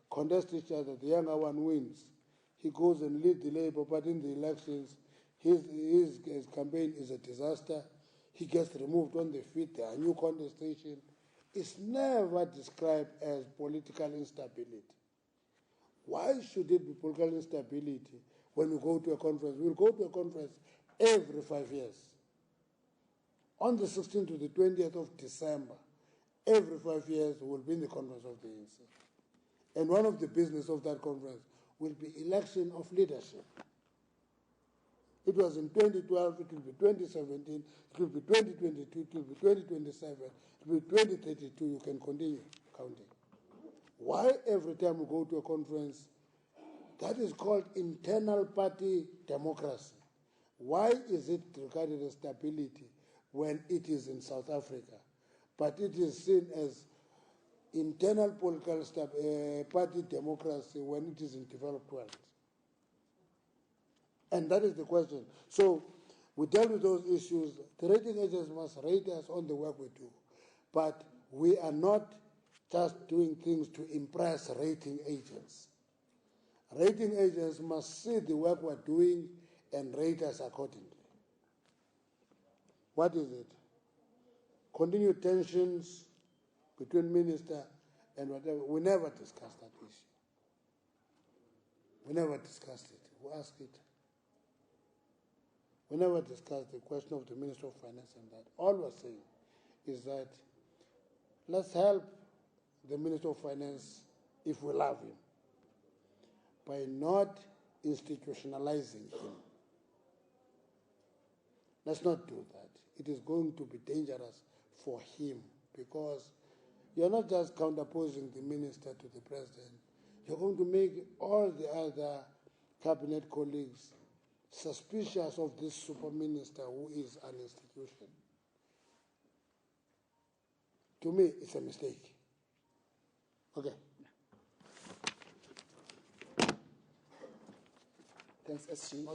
contest each other, the younger one wins. He goes and leads the Labour Party in the elections. His campaign is a disaster. He gets removed on the feet, there are new contestation. It's never described as political instability. Why should it be political instability when we go to a conference? We'll go to a conference every 5 years. On the 16th to the 20th of December, every 5 years, we'll be in the conference of the ANC. And one of the business of that conference will be election of leadership. It was in 2012, it will be 2017, it will be 2022, it will be 2027, it will be 2032, you can continue counting. Why every time we go to a conference, that is called internal party democracy. Why is it regarded as stability when it is in South Africa, but it is seen as internal political party democracy when it is in developed world? And that is the question. So we deal with those issues. The rating agencies must rate us on the work we do. But we are not just doing things to impress rating agents. Rating agents must see the work we're doing and rate us accordingly. What is it? Continued tensions between minister and whatever. We never discussed that issue. We never discussed it. We asked it. we never discussed the question of the Minister of Finance and that. All we're saying is that let's help the Minister of Finance, if we love him, by not institutionalizing him. Let's not do that. It is going to be dangerous for him because you're not just counterposing the minister to the president. You're going to make all the other cabinet colleagues suspicious of this super minister who is an institution. To me, it's a mistake. Okay. Thanks, SG.